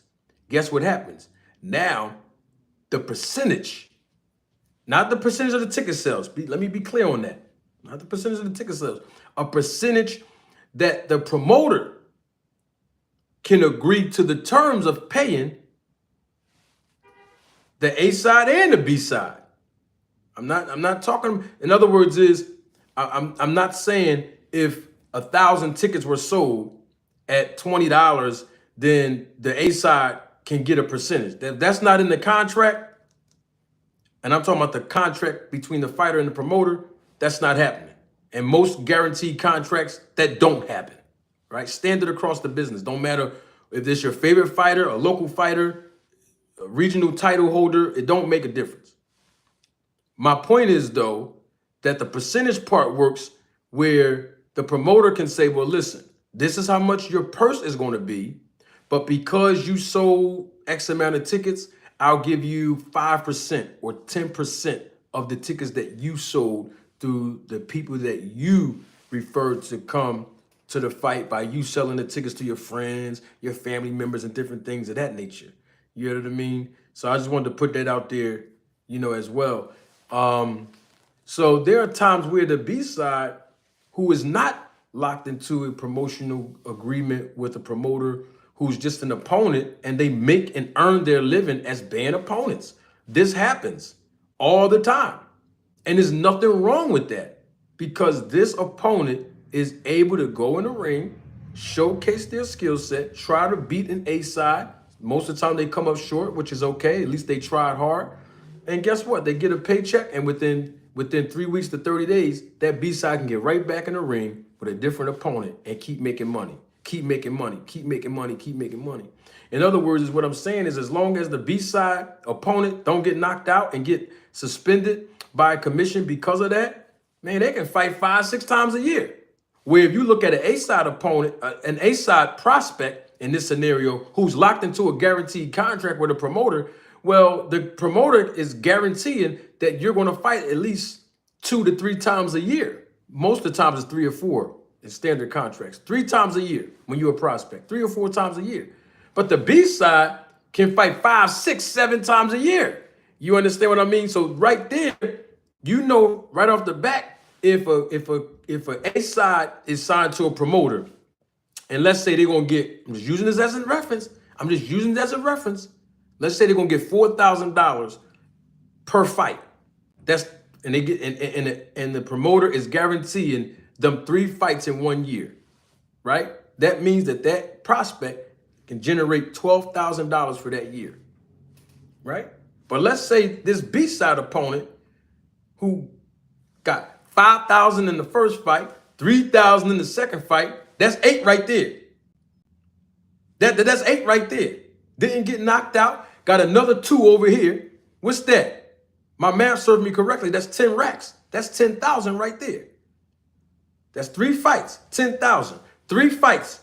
Guess what happens? Now, the percentage, not the percentage of the ticket sales. Let me be clear on that. Not the percentage of the ticket sales. A percentage that the promoter can agree to the terms of paying the A side and the B side. I'm not talking, in other words, I'm not saying if 1,000 tickets were sold at $20, then the A side can get a percentage. That's not in the contract. And I'm talking about the contract between the fighter and the promoter. That's not happening. And most guaranteed contracts, that don't happen, right? Standard across the business. Don't matter if it's your favorite fighter, a local fighter, a regional title holder, it don't make a difference. My point is, though, that the percentage part works where the promoter can say, well, listen, this is how much your purse is going to be, but because you sold X amount of tickets, I'll give you 5% or 10% of the tickets that you sold through the people that you referred to come to the fight by you selling the tickets to your friends, your family members, and different things of that nature. You know what I mean? So I just wanted to put that out there, as well. So there are times where the B side, who is not locked into a promotional agreement with a promoter who's just an opponent, and they make and earn their living as being opponents. This happens all the time. And there's nothing wrong with that, because this opponent is able to go in the ring, showcase their skill set, try to beat an A side. Most of the time they come up short, which is okay. At least they tried hard. And guess what? They get a paycheck, and within 3 weeks to 30 days, that B side can get right back in the ring with a different opponent and keep making money, keep making money, keep making money, keep making money. In other words, is what I'm saying is, as long as the B side opponent don't get knocked out and get suspended by a commission because of that, man, they can fight 5, 6 times a year. Where if you look at an A side opponent, an A side prospect in this scenario, who's locked into a guaranteed contract with a promoter, well, the promoter is guaranteeing that you're going to fight at least 2 to 3 times a year. Most of the times it's 3 or 4 in standard contracts. 3 times a year when you're a prospect, 3 or 4 times a year. But the B side can fight 5, 6, 7 times a year. You understand what I mean? So right there, right off the bat, if a A side is signed to a promoter, and let's say they're gonna get, I'm just using this as a reference. Let's say they're gonna get $4,000 per fight. And they get and the promoter is guaranteeing them 3 fights in 1 year, right? That means that prospect can generate $12,000 for that year. right? But let's say this B-side opponent who got 5,000 in the first fight, 3,000 in the second fight, that's 8 right there. That's 8 right there. Didn't get knocked out, got another 2 over here. What's that? My math served me correctly. That's 10 racks. That's 10,000 right there. That's 3 fights, 10,000. 3 fights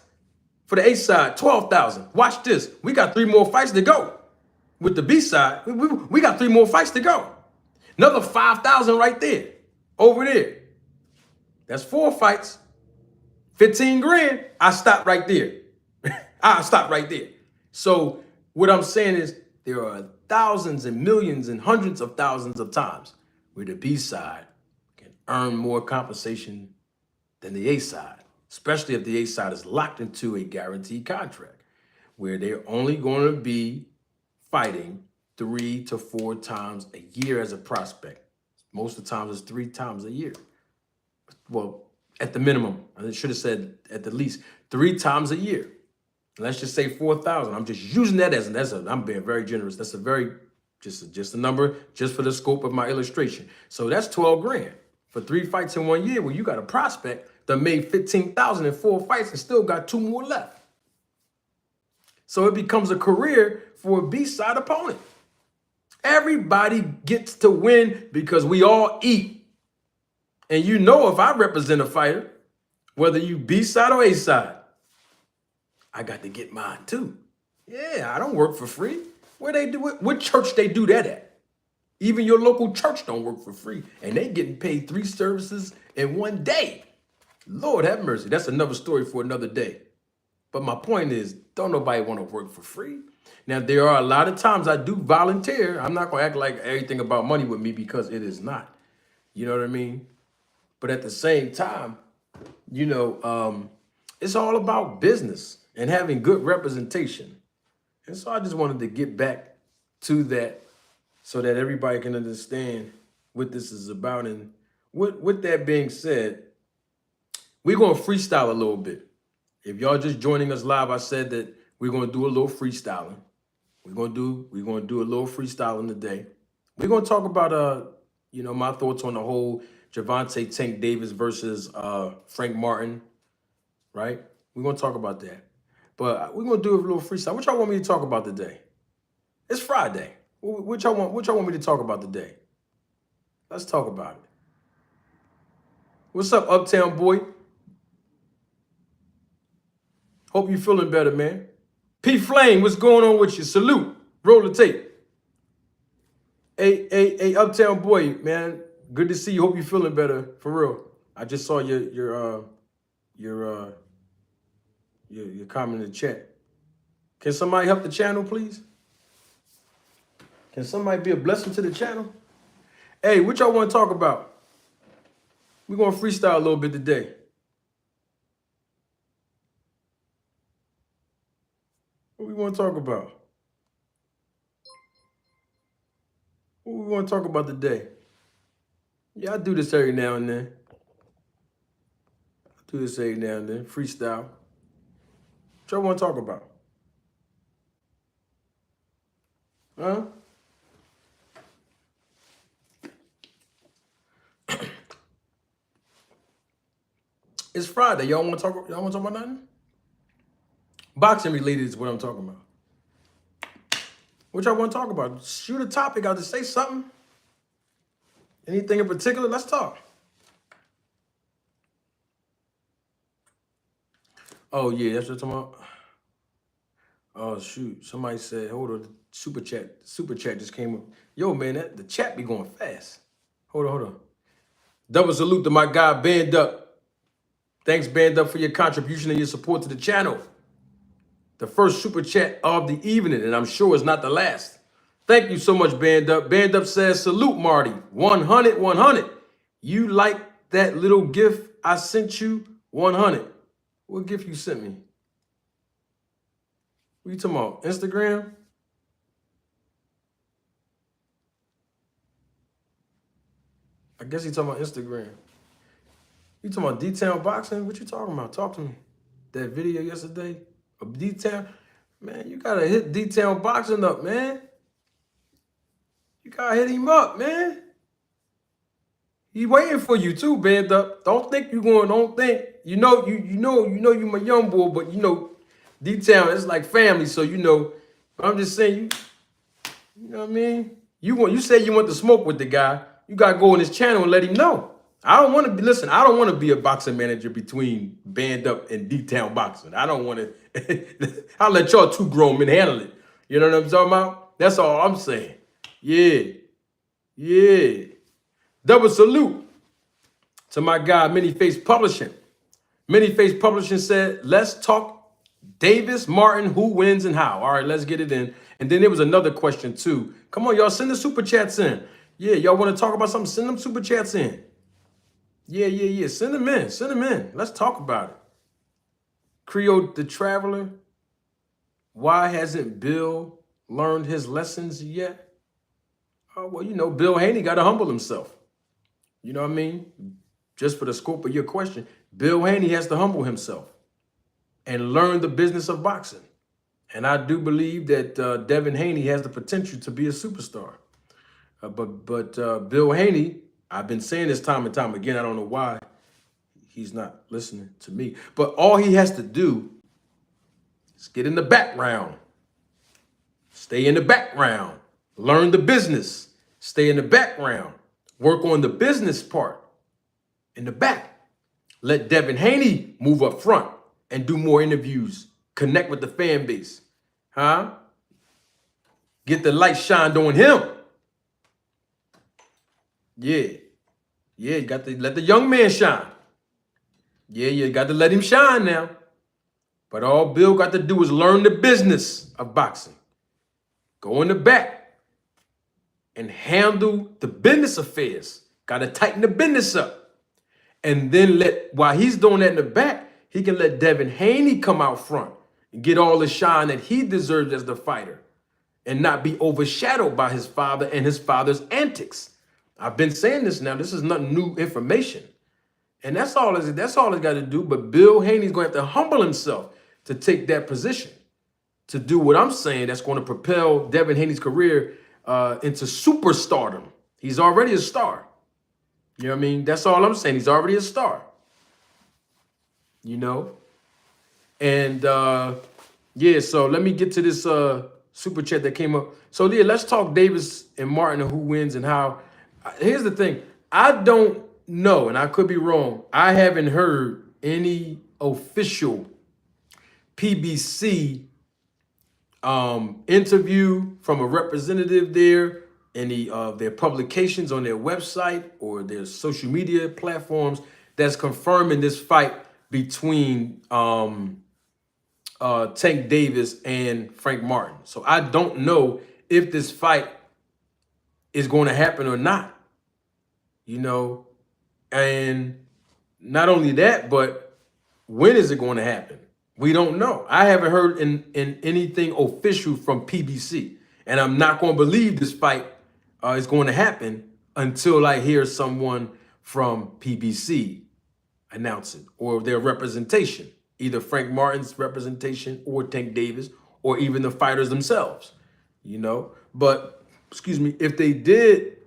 for the A side, 12,000. Watch this. We got 3 more fights to go. With the B side, we got 3 more fights to go. Another 5,000 right there, over there. That's 4 fights, 15 grand. I stop right there. I stop right there. So what I'm saying is there are thousands and millions and hundreds of thousands of times where the B side can earn more compensation than the A side, especially if the A side is locked into a guaranteed contract where they're only going to be fighting 3 to 4 times a year as a prospect. Most of the times it's 3 times a year. Well, at the minimum, I should have said at the least 3 times a year. Let's just say 4,000. I'm just using that I'm being very generous. That's a very, just a number, just for the scope of my illustration. So that's 12 grand for 3 fights in 1 year where you got a prospect that made 15,000 in 4 fights and still got 2 more left. So it becomes a career for a B-side opponent. Everybody gets to win because we all eat. And you know, if I represent a fighter, whether you B-side or A-side, I got to get mine too. Yeah, I don't work for free. Where they do it? What church they do that at? Even your local church don't work for free. And they getting paid 3 services in 1 day. Lord have mercy. That's another story for another day. But my point is, don't nobody want to work for free. Now, there are a lot of times I do volunteer. I'm not going to act like everything about money with me because it is not. You know what I mean? But at the same time, you know, it's all about business and having good representation. And so I just wanted to get back to that so that everybody can understand what this is about. And with that being said, we're going to freestyle a little bit. If y'all just joining us live, I said that we're going to do a little freestyling. We're going to do a little freestyling today. We're going to talk about, you know, my thoughts on the whole Gervonta Tank Davis versus Frank Martin, right? We're going to talk about that. But we're going to do a little freestyle. What y'all want me to talk about today? It's Friday. What y'all want me to talk about today? Let's talk about it. What's up, Uptown boy? Hope you feeling better, man. P Flame, what's going on with you? Salute. Roll the tape. Hey, Uptown boy, man. Good to see you. Hope you feeling better, for real. I just saw your comment in the chat. Can somebody help the channel, please? Can somebody be a blessing to the channel? Hey, what y'all want to talk about? We're going to freestyle a little bit today. What we want to talk about? What we want to talk about today? Yeah, I do this every now and then. Freestyle. What y'all want to talk about? Huh? It's Friday. Y'all want to talk about nothing? Boxing related is what I'm talking about. What y'all want to talk about? Shoot a topic out to say something. Anything in particular? Let's talk. Oh, yeah, that's what I'm talking about. Oh, shoot. Somebody said, hold on, the super chat just came up. Yo, man, the chat be going fast. Hold on. Double salute to my guy, Band Up. Thanks, Band Up, for your contribution and your support to the channel. The first super chat of the evening, and I'm sure it's not the last. Thank you so much, Band Up. Band Up says, salute, Marty. 100, 100. You like that little gift I sent you? 100. What gift you sent me? What you talking about? Instagram? I guess you talking about Instagram. You talking about detailed boxing? What you talking about? Talk to me. That video yesterday of detail? Man, you gotta hit detailed boxing up, man. You gotta hit him up, man. He waiting for you too, band up. Don't think you going. Don't think you my young boy, but D-Town it's like family. So I'm just saying you know what I mean. You say you want to smoke with the guy. You gotta go on his channel and let him know. I don't want to be. Listen, I don't want to be a boxing manager between Band Up and D-Town Boxing. I don't want to. I'll let y'all two grown men handle it. You know what I'm talking about? That's all I'm saying. Yeah, yeah. Double salute to my guy, Many Face Publishing. Many Face Publishing said, let's talk Davis, Martin, who wins and how. All right, let's get it in. And then there was another question too. Come on, y'all, send the super chats in. Yeah, y'all want to talk about something? Send them super chats in. Yeah. Send them in. Send them in. Let's talk about it. Creole the Traveler. Why hasn't Bill learned his lessons yet? Oh, well, Bill Haney got to humble himself. You know what I mean? Just for the scope of your question, Bill Haney has to humble himself and learn the business of boxing. And I do believe that Devin Haney has the potential to be a superstar. But Bill Haney, I've been saying this time and time again, I don't know why he's not listening to me, but all he has to do is get in the background, stay in the background, learn the business, stay in the background, work on the business part in the back. Let Devin Haney move up front and do more interviews, connect with the fan base, huh? Get the light shined on him. Yeah, you got to let the young man shine. Yeah, you got to let him shine now. But all Bill got to do is learn the business of boxing. Go in the back and handle the business affairs. Got to tighten the business up. And then while he's doing that in the back, he can let Devin Haney come out front and get all the shine that he deserves as the fighter and not be overshadowed by his father and his father's antics. I've been saying this now. This is not new information. And that's all he's got to do. But Bill Haney's going to have to humble himself to take that position, to do what I'm saying that's going to propel Devin Haney's career into superstardom. He's already a star. You know what I mean? That's all I'm saying. He's already a star. And yeah, so let me get to this super chat that came up. So yeah, let's talk Davis and Martin and who wins and how. Here's the thing. I don't know, and I could be wrong. I haven't heard any official PBC interview from a representative there, any of their publications on their website or their social media platforms that's confirming this fight between Tank Davis and Frank Martin. So I don't know if this fight is going to happen or not. And not only that, but when is it going to happen? We don't know. I haven't heard in anything official from PBC, and I'm not going to believe this fight is going to happen until I hear someone from PBC announce it or their representation, either Frank Martin's representation or Tank Davis or even the fighters themselves, But, excuse me, if they did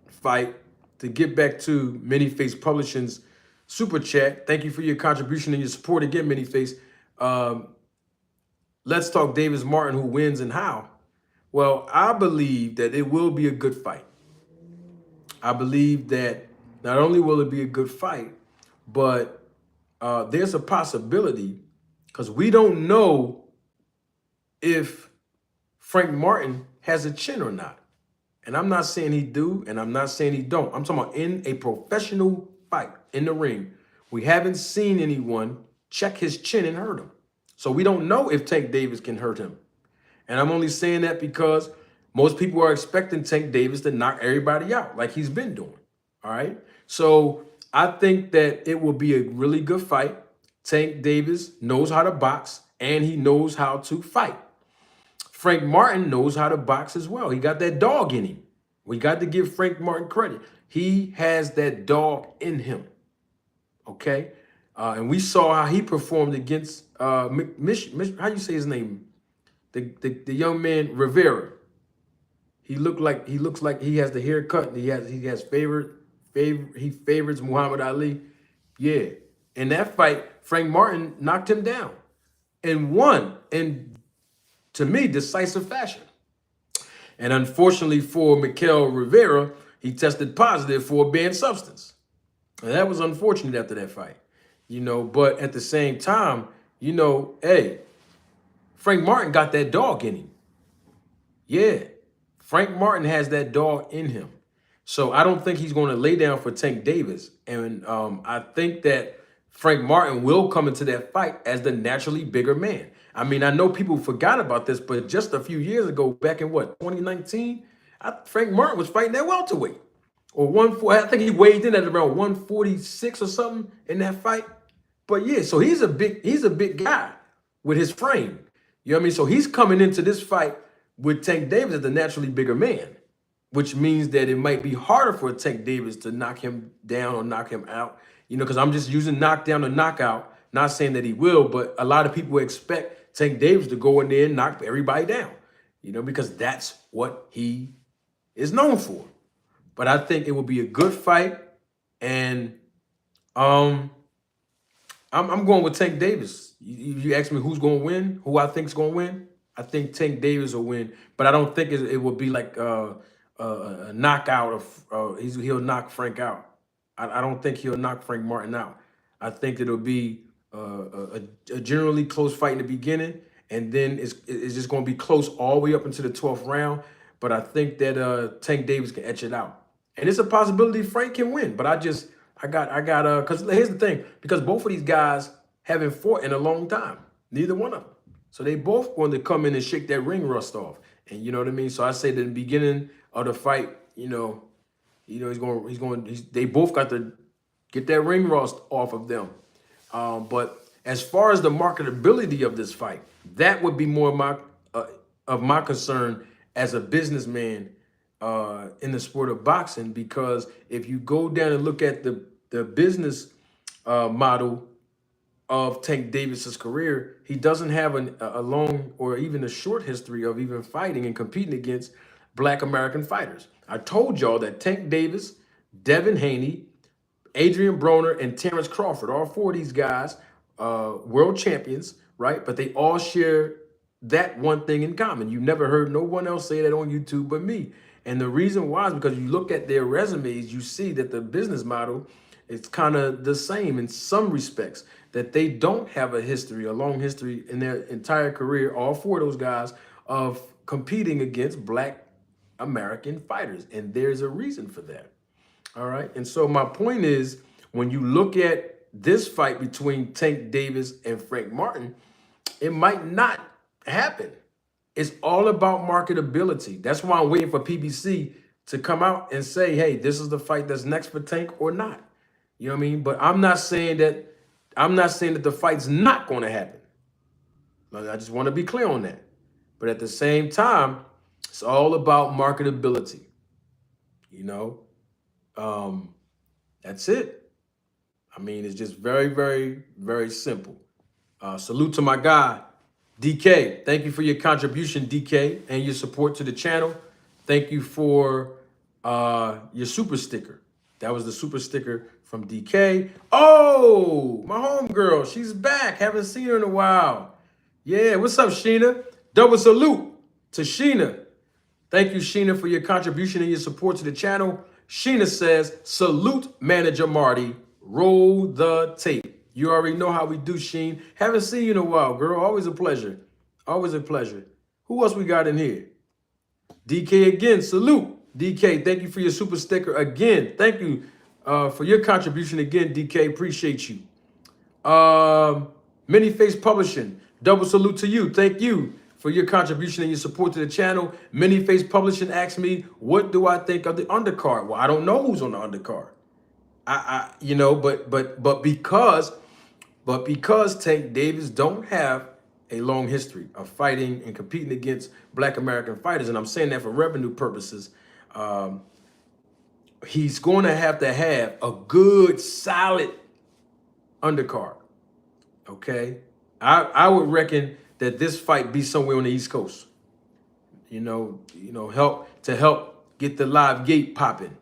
fight, to get back to Many Face Publishing's super chat, thank you for your contribution and your support again, Many Face. Let's talk Davis Martin, who wins and how. Well, I believe that it will be a good fight. I believe that not only will it be a good fight, but there's a possibility, because we don't know if Frank Martin has a chin or not. And I'm not saying he do, and I'm not saying he don't. I'm talking about in a professional fight, in the ring. We haven't seen anyone check his chin and hurt him. So we don't know if Tank Davis can hurt him. And I'm only saying that because most people are expecting Tank Davis to knock everybody out like he's been doing. All right. So I think that it will be a really good fight. Tank Davis knows how to box and he knows how to fight. Frank Martin knows how to box as well. He got that dog in him. We got to give Frank Martin credit. He has that dog in him. Okay. And we saw how he performed against how you say his name? The young man Rivera. He looks like he has the haircut. He favors Muhammad Ali. Yeah. In that fight, Frank Martin knocked him down and won in, to me, decisive fashion. And unfortunately for Mikel Rivera, he tested positive for a banned substance. And that was unfortunate after that fight. But at the same time, hey, Frank Martin got that dog in him. Yeah. Frank Martin has that dog in him. So I don't think he's going to lay down for Tank Davis. And I think that Frank Martin will come into that fight as the naturally bigger man. I mean, I know people forgot about this, but just a few years ago, back in 2019, Frank Martin was fighting that welterweight. I think he weighed in at around 146 or something in that fight. But yeah, so he's a big guy with his frame. You know what I mean? So he's coming into this fight with Tank Davis as the naturally bigger man, which means that it might be harder for Tank Davis to knock him down or knock him out, because I'm just using knockdown or knockout, not saying that he will, but a lot of people expect Tank Davis to go in there and knock everybody down, because that's what he is known for. But I think it will be a good fight, and I'm going with Tank Davis. You ask me who's going to win, who I think is going to win. I think Tank Davis will win, but I don't think it will be like a knockout of he'll knock Frank out. I don't think he'll knock Frank Martin out. I think it'll be a generally close fight in the beginning, and then it's just going to be close all the way up into the 12th round. But I think that Tank Davis can etch it out, and it's a possibility Frank can win. But because here's the thing, because both of these guys haven't fought in a long time, neither one of them. So they both going to come in and shake that ring rust off. And you know what I mean? So I say that in the beginning of the fight, they both got to get that ring rust off of them. But as far as the marketability of this fight, that would be more of my concern as a businessman in the sport of boxing, because if you go down and look at the business model of Tank Davis's career, he doesn't have a long or even a short history of even fighting and competing against Black American fighters. I told y'all that Tank Davis, Devin Haney, Adrian Broner, and Terrence Crawford, all four of these guys, world champions, right? But they all share that one thing in common. You never heard no one else say that on YouTube but me. And the reason why is because you look at their resumes, you see that the business model is kind of the same in some respects, that they don't have a long history in their entire career, all four of those guys, of competing against Black American fighters. And there's a reason for that. All right. And so my point is, when you look at this fight between Tank Davis and Frank Martin, it might not happen. It's all about marketability. That's why I'm waiting for PBC to come out and say, hey, this is the fight that's next for Tank or not. You know what I mean? But I'm not saying that the fight's not going to happen. I just want to be clear on that. But at the same time, it's all about marketability. That's it. I mean, it's just very, very, very simple. Salute to my guy, DK. Thank you for your contribution, DK, and your support to the channel. Thank you for your super sticker. That was the super sticker from DK. Oh, my homegirl, she's back. Haven't seen her in a while. Yeah, what's up, Sheena? Double salute to Sheena. Thank you, Sheena, for your contribution and your support to the channel. Sheena says, salute Manager Marty. Roll the tape. You already know how we do, Sheen. Haven't seen you in a while, girl. Always a pleasure. Always a pleasure. Who else we got in here? DK again. Salute. DK, thank you for your super sticker again. Thank you for your contribution again, DK. Appreciate you. Many Face Publishing. Double salute to you. Thank you for your contribution and your support to the channel. Many Face Publishing asked me, what do I think of the undercard? Well, I don't know who's on the undercard. But because Tank Davis don't have a long history of fighting and competing against Black American fighters, and I'm saying that for revenue purposes, he's going to have a good, solid undercard. Okay, I would reckon that this fight be somewhere on the East Coast. help get the live gate popping.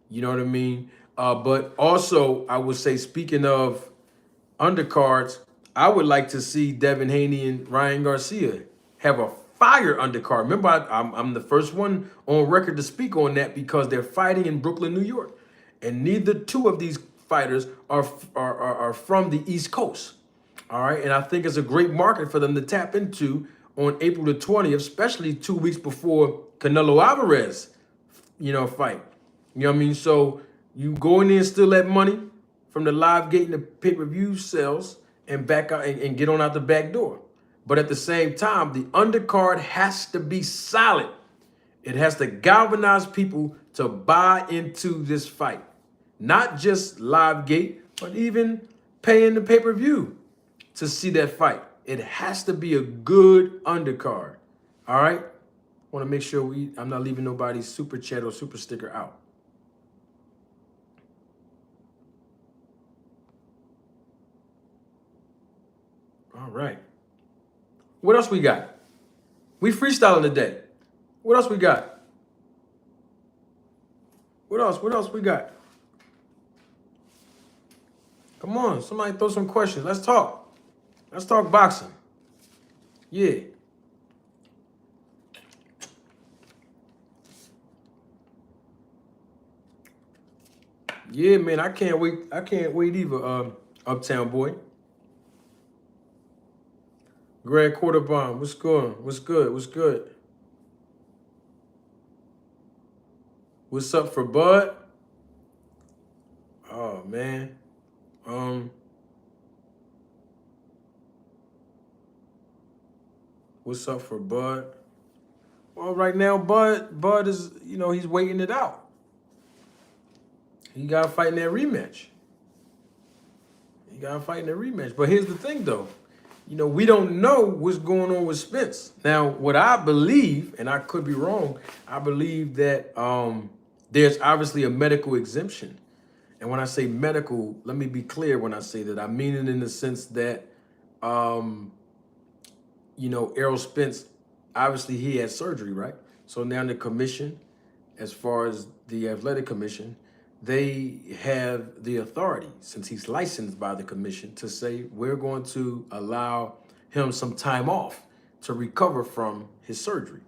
You know what I mean? But also, I would say, speaking of undercards, I would like to see Devin Haney and Ryan Garcia have a fire undercard. Remember, I'm the first one on record to speak on that because they're fighting in Brooklyn, New York, and neither two of these fighters are from the East Coast. All right, and I think it's a great market for them to tap into on April the 20th, especially 2 weeks before Canelo Alvarez, fight. You know what I mean? So you go in there and steal that money from the live gate and the pay-per-view sales and back out and get on out the back door. But at the same time, the undercard has to be solid. It has to galvanize people to buy into this fight. Not just live gate, but even paying the pay-per-view to see that fight. It has to be a good undercard. All right? Want to make sure I'm not leaving nobody's super chat or super sticker out. All right. What else we got? We freestyling today. What else we got? What else we got? Come on, somebody throw some questions. Let's talk. Let's talk boxing. Yeah. Yeah, man, I can't wait. I can't wait either, Uptown Boy. Greg Quarterbomb, what's good? What's good? What's good? What's up for Bud? Oh man. What's up for Bud? Well, right now, Bud is, he's waiting it out. He got to fight in that rematch. But here's the thing, though. We don't know what's going on with Spence. Now, what I believe, and I could be wrong, I believe that there's obviously a medical exemption. And when I say medical, let me be clear when I say that. I mean it in the sense that, Errol Spence, obviously he had surgery, right? So now the commission, as far as the athletic commission, they have the authority, since he's licensed by the commission, to say we're going to allow him some time off to recover from his surgery,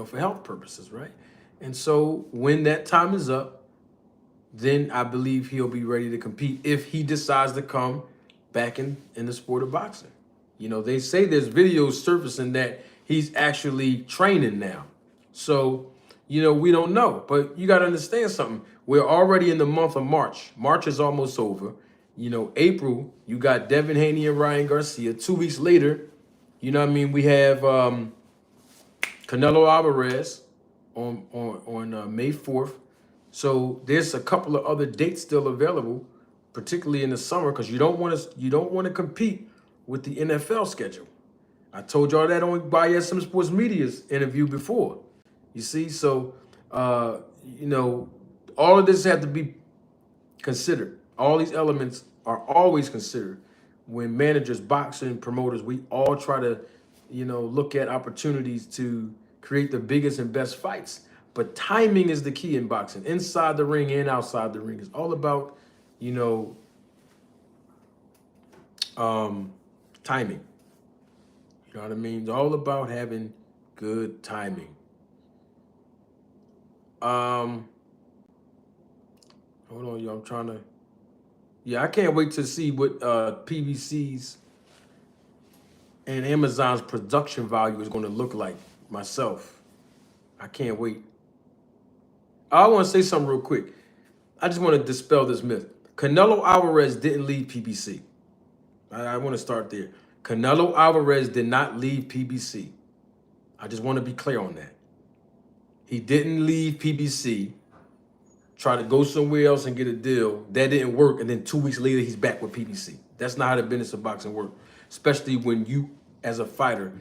for health purposes, right? And so when that time is up, then I believe he'll be ready to compete if he decides to come back in the sport of boxing. They say there's videos surfacing that he's actually training now. So, we don't know. But you got to understand something. We're already in the month of March. March is almost over. April, you got Devin Haney and Ryan Garcia. 2 weeks later, we have Canelo Alvarez on May 4th. So there's a couple of other dates still available, particularly in the summer, because you don't want to compete with the NFL schedule. I told y'all that on YSM Sports Media's interview before. You see, so all of this had to be considered. All these elements are always considered when managers, boxing promoters, we all try to, look at opportunities to create the biggest and best fights. But timing is the key in boxing, inside the ring and outside the ring. It's all about, timing. You know what I mean? It's all about having good timing. Hold on, y'all. I'm trying to. Yeah, I can't wait to see what PBC's and Amazon's production value is going to look like myself. I can't wait. I want to say something real quick. I just want to dispel this myth. Canelo Alvarez didn't leave PBC. I want to start there. Canelo Alvarez did not leave PBC. I just want to be clear on that. He didn't leave PBC, try to go somewhere else and get a deal. That didn't work, and then 2 weeks later, he's back with PBC. That's not how the business of boxing works, especially when you, as a fighter,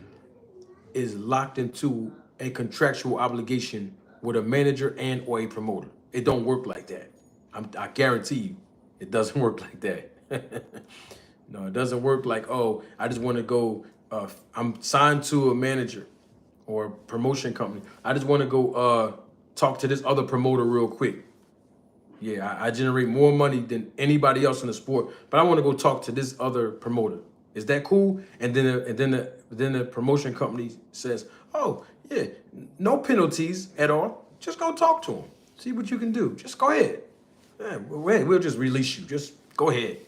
is locked into a contractual obligation with a manager and or a promoter. It don't work like that. I guarantee you, it doesn't work like that. No, it doesn't work like, oh, I just want to go, I'm signed to a manager or promotion company. I just want to go talk to this other promoter real quick. Yeah, I generate more money than anybody else in the sport, but I want to go talk to this other promoter. Is that cool? And then the promotion company says, "Oh, yeah, no penalties at all. Just go talk to him. See what you can do. Just go ahead. Yeah, we'll just release you. Just go ahead."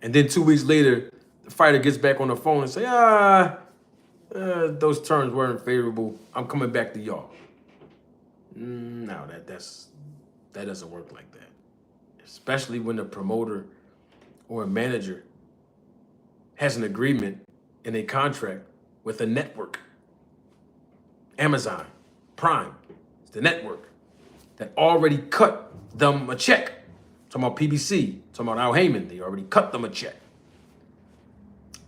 And then 2 weeks later, the fighter gets back on the phone and say, those terms weren't favorable. I'm coming back to y'all. No, that doesn't work like that. Especially when the promoter or a manager has an agreement in a contract with a network. Amazon, Prime, it's the network that already cut them a check. Talking about PBC, talking about Al Heyman, they already cut them a check.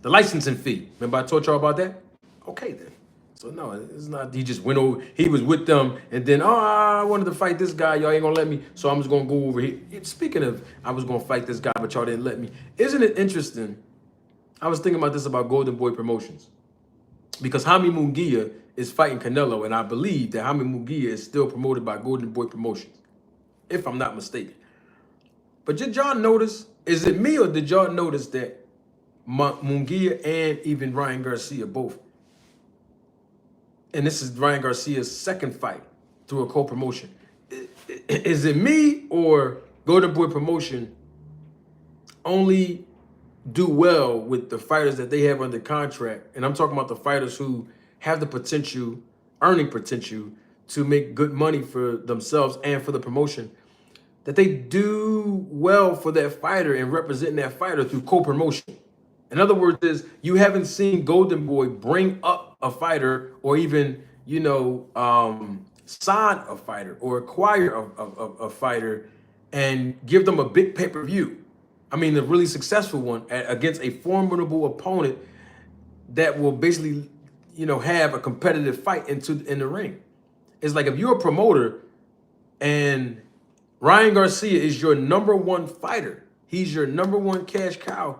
The licensing fee, remember I told y'all about that? Okay then. So no, it's not, he just went over, he was with them, and then, I wanted to fight this guy, y'all ain't gonna let me, so I'm just gonna go over here. Speaking of, I was gonna fight this guy, but y'all didn't let me. Isn't it interesting? I was thinking about this about Golden Boy Promotions. Because Jaime Munguia is fighting Canelo, and I believe that Jaime Munguia is still promoted by Golden Boy Promotions, if I'm not mistaken. But did y'all notice, is it me or did y'all notice that Munguia and even Ryan Garcia both, and this is Ryan Garcia's second fight through a co-promotion, is it me or Golden Boy Promotion only do well with the fighters that they have under contract? And I'm talking about the fighters who have the potential, earning potential, to make good money for themselves and for the promotion, that they do well for that fighter and representing that fighter through co-promotion. In other words, is you haven't seen Golden Boy bring up a fighter or even, sign a fighter or acquire a fighter and give them a big pay-per-view. I mean, a really successful one against a formidable opponent that will basically, have a competitive fight in the ring. It's like if you're a promoter and Ryan Garcia is your number one fighter, he's your number one cash cow,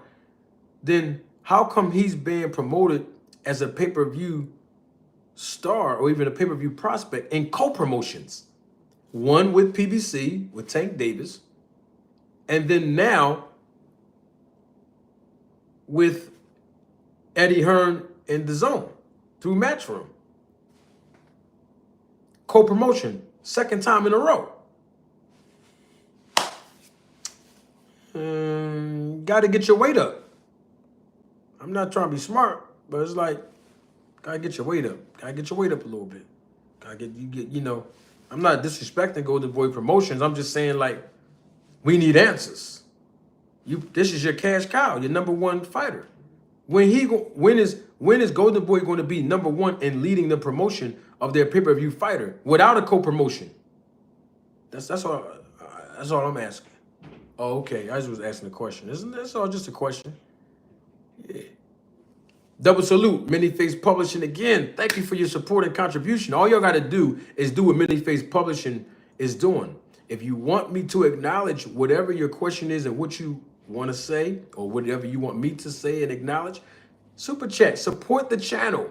then how come he's being promoted as a pay-per-view star or even a pay-per-view prospect in co-promotions? One with PBC, with Tank Davis, and then now with Eddie Hearn in the Zone through Matchroom. Co-promotion, second time in a row. Got to get your weight up. I'm not trying to be smart, but it's like, gotta get your weight up. Gotta get your weight up a little bit. I'm not disrespecting Golden Boy Promotions. I'm just saying, like, we need answers. This is your cash cow, your number one fighter. When is Golden Boy going to be number one in leading the promotion of their pay-per-view fighter without a co-promotion? That's all I'm asking. Oh, okay. I just was asking a question. That's all just a question. Yeah. Double salute, Manyface Publishing again. Thank you for your support and contribution. All y'all got to do is do what Manyface Publishing is doing. If you want me to acknowledge whatever your question is and what you want to say, or whatever you want me to say and acknowledge, super chat, support the channel.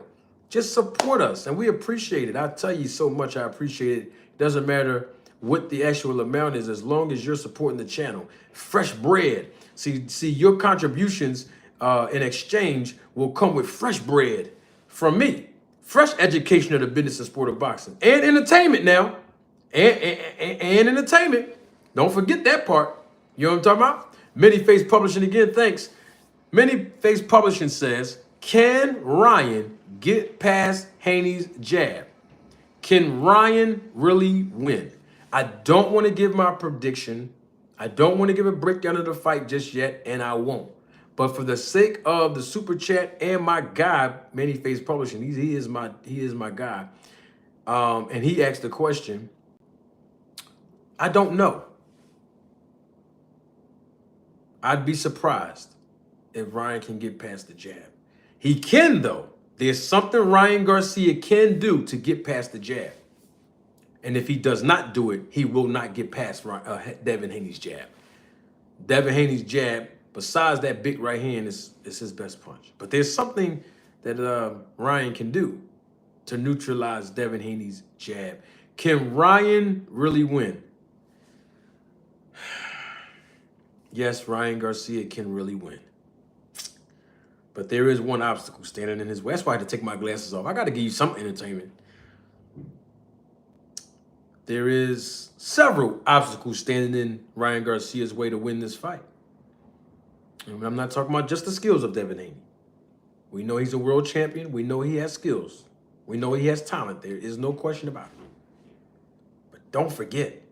Just support us, and we appreciate it. I tell you so much, I appreciate it. Doesn't matter what the actual amount is, as long as you're supporting the channel. Fresh bread. See, your contributions in exchange will come with fresh bread from me. Fresh education of the business and sport of boxing. And entertainment now. And entertainment. Don't forget that part. You know what I'm talking about? Manyface Publishing again, thanks. Manyface Publishing says, can Ryan get past Haney's jab? Can Ryan really win? I don't want to give my prediction. I don't want to give a breakdown of the fight just yet, and I won't. But for the sake of the super chat and my guy, Manyface Publishing, he is my guy. And he asked the question. I don't know. I'd be surprised if Ryan can get past the jab. He can, though. There's something Ryan Garcia can do to get past the jab. And if he does not do it, he will not get past Devin Haney's jab. Devin Haney's jab, besides that big right hand, is his best punch. But there's something that Ryan can do. to neutralize Devin Haney's jab. Can Ryan really win? Yes, Ryan Garcia can really win. But there is one obstacle standing in his way. That's why I had to take my glasses off. I got to give you some entertainment. There is several obstacles standing in Ryan Garcia's way to win this fight. And I'm not talking about just the skills of Devin Haney. We know he's a world champion. We know he has skills. We know he has talent. There is no question about it. But don't forget,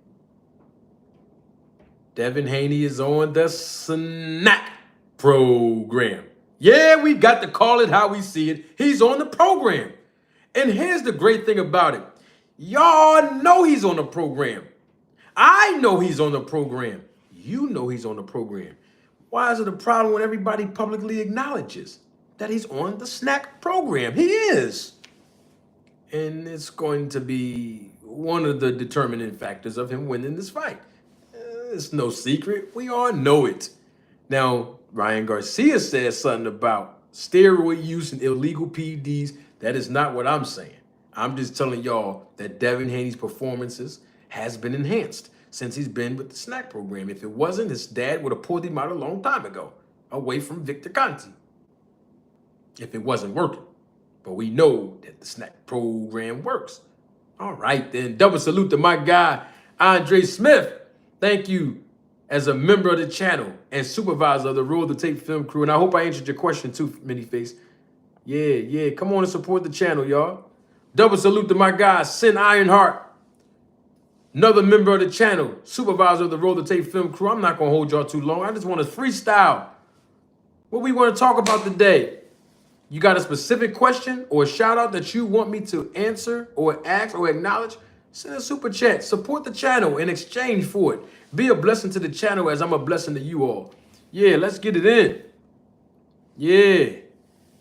Devin Haney is on the snack program. Yeah, we got to call it how we see it. He's on the program. And here's the great thing about it. Y'all know he's on the program. I know he's on the program. You know he's on the program. Why is it a problem when everybody publicly acknowledges that he's on the snack program? He is. And it's going to be one of the determining factors of him winning this fight. It's no secret. We all know it. Now, Ryan Garcia says something about steroid use and illegal PEDs. That is not what I'm saying. I'm just telling y'all that Devin Haney's performances has been enhanced since he's been with the snack program. If it wasn't, his dad would have pulled him out a long time ago, away from Victor Conti, if it wasn't working. But we know that the snack program works. All right, then. Double salute to my guy, Andre Smith. Thank you as a member of the channel and supervisor of the Roll the Tape film crew. And I hope I answered your question too, Manyface. Yeah. Come on and support the channel, y'all. Double salute to my guy, Sin Ironheart. Another member of the channel, supervisor of the Roll the Tape film crew. I'm not going to hold y'all too long. I just want to freestyle what we want to talk about today. You got a specific question or a shout out that you want me to answer or ask or acknowledge? Send a super chat. Support the channel in exchange for it. Be a blessing to the channel as I'm a blessing to you all. Yeah, let's get it in. Yeah,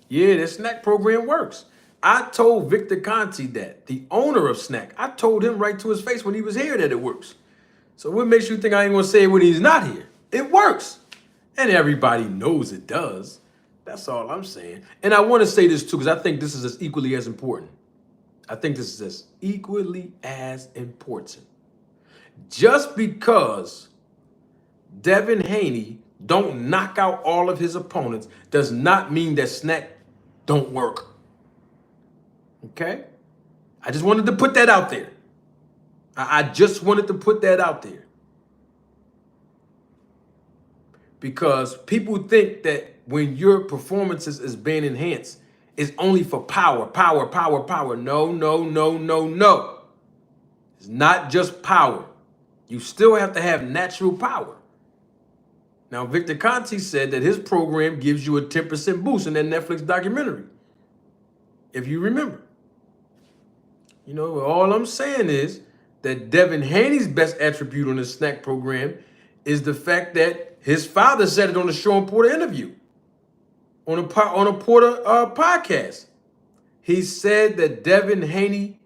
that snack program works. I told Victor Conti that, the owner of Snack. I told him right to his face when he was here that it works. So what makes you think I ain't gonna say it when he's not here? It works. And everybody knows it does. That's all I'm saying. And I want to say this too, because I think this is as equally as important. Just because Devin Haney don't knock out all of his opponents does not mean that Snack don't work. Okay? I just wanted to put that out there. I just wanted to put that out there. Because people think that when your performances is being enhanced, it's only for power. No. It's not just power. You still have to have natural power. Now, Victor Conti said that his program gives you a 10% boost in that Netflix documentary, if you remember. You know, all I'm saying is that Devin Haney's best attribute on the snack program is the fact that his father said it on the Sean Porter interview, on a Porter podcast. He said that Devin Haney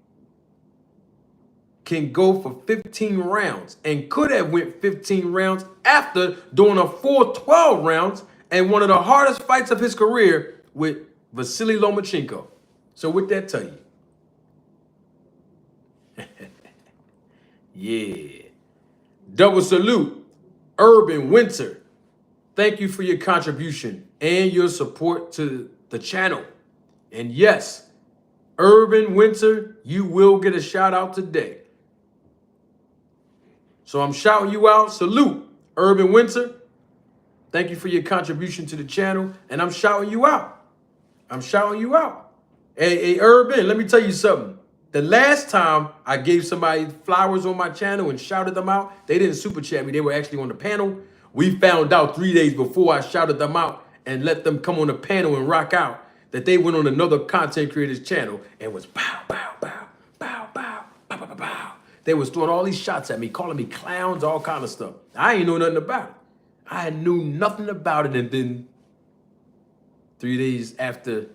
can go for 15 rounds and could have went 15 rounds after doing a full 12 rounds and one of the hardest fights of his career with Vasily Lomachenko. So what that tell you? Yeah. Double salute, Urban Winter. Thank you for your contribution and your support to the channel. And yes, Urban Winter, you will get a shout out today. So I'm shouting you out. Salute, Urban Winter. Thank you for your contribution to the channel. And I'm shouting you out. Hey, Urban, let me tell you something. The last time I gave somebody flowers on my channel and shouted them out, they didn't super chat me. They were actually on the panel. We found out 3 days before I shouted them out and let them come on the panel and rock out that they went on another content creator's channel and was bow, bow, bow, bow, bow, bow, bow, bow, bow. They was throwing all these shots at me, calling me clowns, all kind of stuff. I ain't know nothing about it. I knew nothing about it. And then 3 days after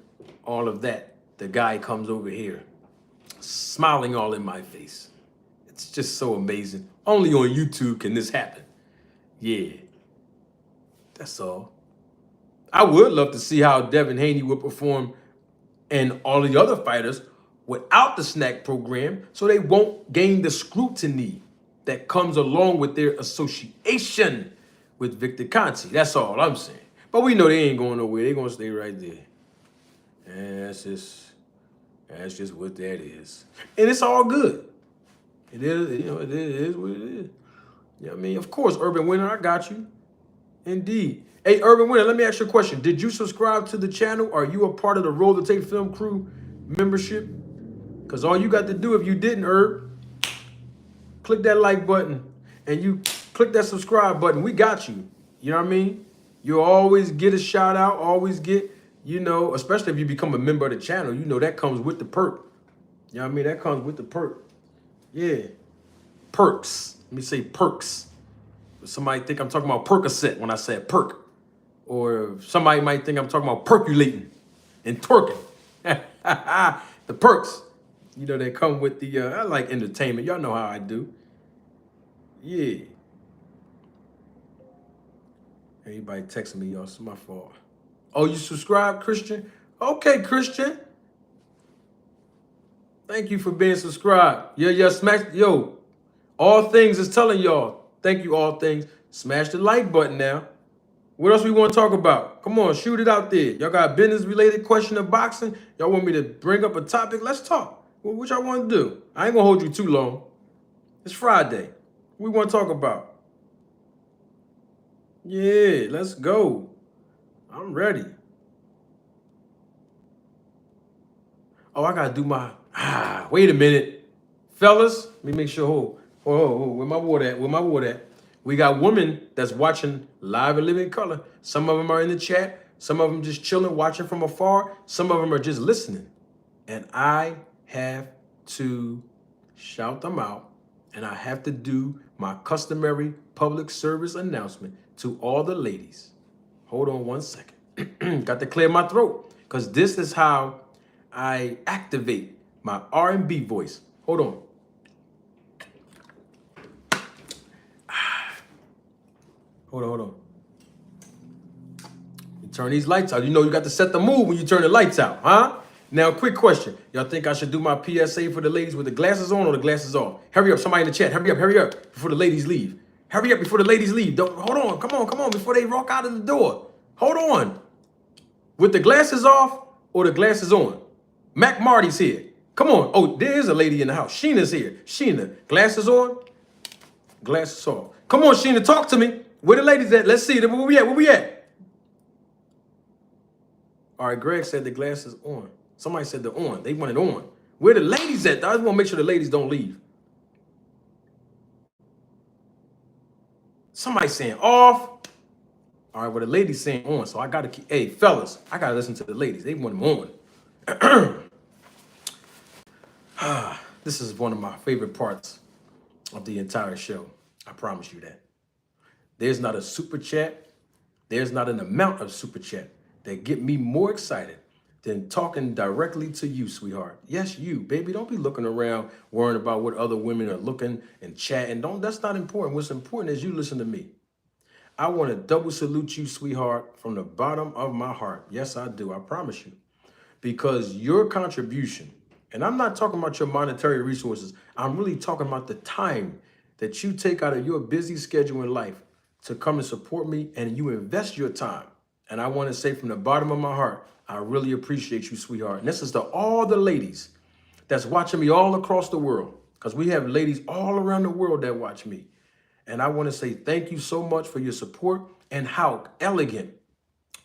all of that, the guy comes over here, smiling all in my face. It's just so amazing. Only on YouTube can this happen. Yeah, that's all. I would love to see how Devin Haney would perform and all the other fighters without the snack program so they won't gain the scrutiny that comes along with their association with Victor Conti. That's all I'm saying. But we know they ain't going nowhere. They're going to stay right there. And that's just what that is. And it's all good. It is, it is what it is. You know what I mean? Of course, Urban Winter, I got you. Indeed. Hey, Urban Winter, let me ask you a question. Did you subscribe to the channel? Are you a part of the Roll the Tape Film Crew membership? Because all you got to do if you didn't, Herb, click that like button and you click that subscribe button. We got you. You know what I mean? You'll always get a shout out, always get, especially if you become a member of the channel, that comes with the perk. You know what I mean? That comes with the perk. Yeah. Perks. Let me say perks. Somebody think I'm talking about Percocet when I said perk. Or somebody might think I'm talking about percolating and twerking. The perks. They come with the, I like entertainment. Y'all know how I do. Yeah. Anybody texting me, y'all, it's my fault. Oh, you subscribe, Christian? Okay, Christian. Thank you for being subscribed. Yeah, smash, all things is telling y'all. Thank you, all things. Smash the like button now. What else we want to talk about? Come on, shoot it out there. Y'all got business-related question of boxing? Y'all want me to bring up a topic? Let's talk. Well, what y'all want to do? I ain't going to hold you too long. It's Friday. What we want to talk about? Yeah, let's go. I'm ready. Oh, I got to do my... wait a minute. Fellas, let me make sure. Hold. Where my water at? We got women that's watching live and living color. Some of them are in the chat. Some of them just chilling, watching from afar. Some of them are just listening. And I have to shout them out. And I have to do my customary public service announcement to all the ladies. Hold on one second. Got to clear my throat. Because this is how I activate my R&B voice. Hold on. Hold on. You turn these lights out. You got to set the mood when you turn the lights out, huh? Now, quick question. Y'all think I should do my PSA for the ladies with the glasses on or the glasses off? Hurry up, somebody in the chat. Hurry up before the ladies leave. Hurry up before the ladies leave. Hold on, come on, before they walk out of the door. Hold on. With the glasses off or the glasses on? Mac Marty's here. Come on. Oh, there is a lady in the house. Sheena's here. Sheena, glasses on, glasses off. Come on, Sheena, talk to me. Where the ladies at? Let's see. Where we at? All right, Greg said the glasses on. Somebody said the on. They want it on. Where the ladies at? I just want to make sure the ladies don't leave. Somebody saying off. All right, well, the ladies saying on, so I got to keep, hey, fellas, I got to listen to the ladies. They want them on. This is one of my favorite parts of the entire show. I promise you that. There's not a super chat. There's not an amount of super chat that get me more excited than talking directly to you, sweetheart. Yes, you, baby. Don't be looking around worrying about what other women are looking and chatting. That's not important. What's important is you listen to me. I want to double salute you, sweetheart, from the bottom of my heart. Yes, I do. I promise you. Because your contribution, and I'm not talking about your monetary resources. I'm really talking about the time that you take out of your busy schedule in life to come and support me, and you invest your time. And I want to say from the bottom of my heart, I really appreciate you, sweetheart. And this is to all the ladies that's watching me all across the world, because we have ladies all around the world that watch me. And I want to say thank you so much for your support and how elegant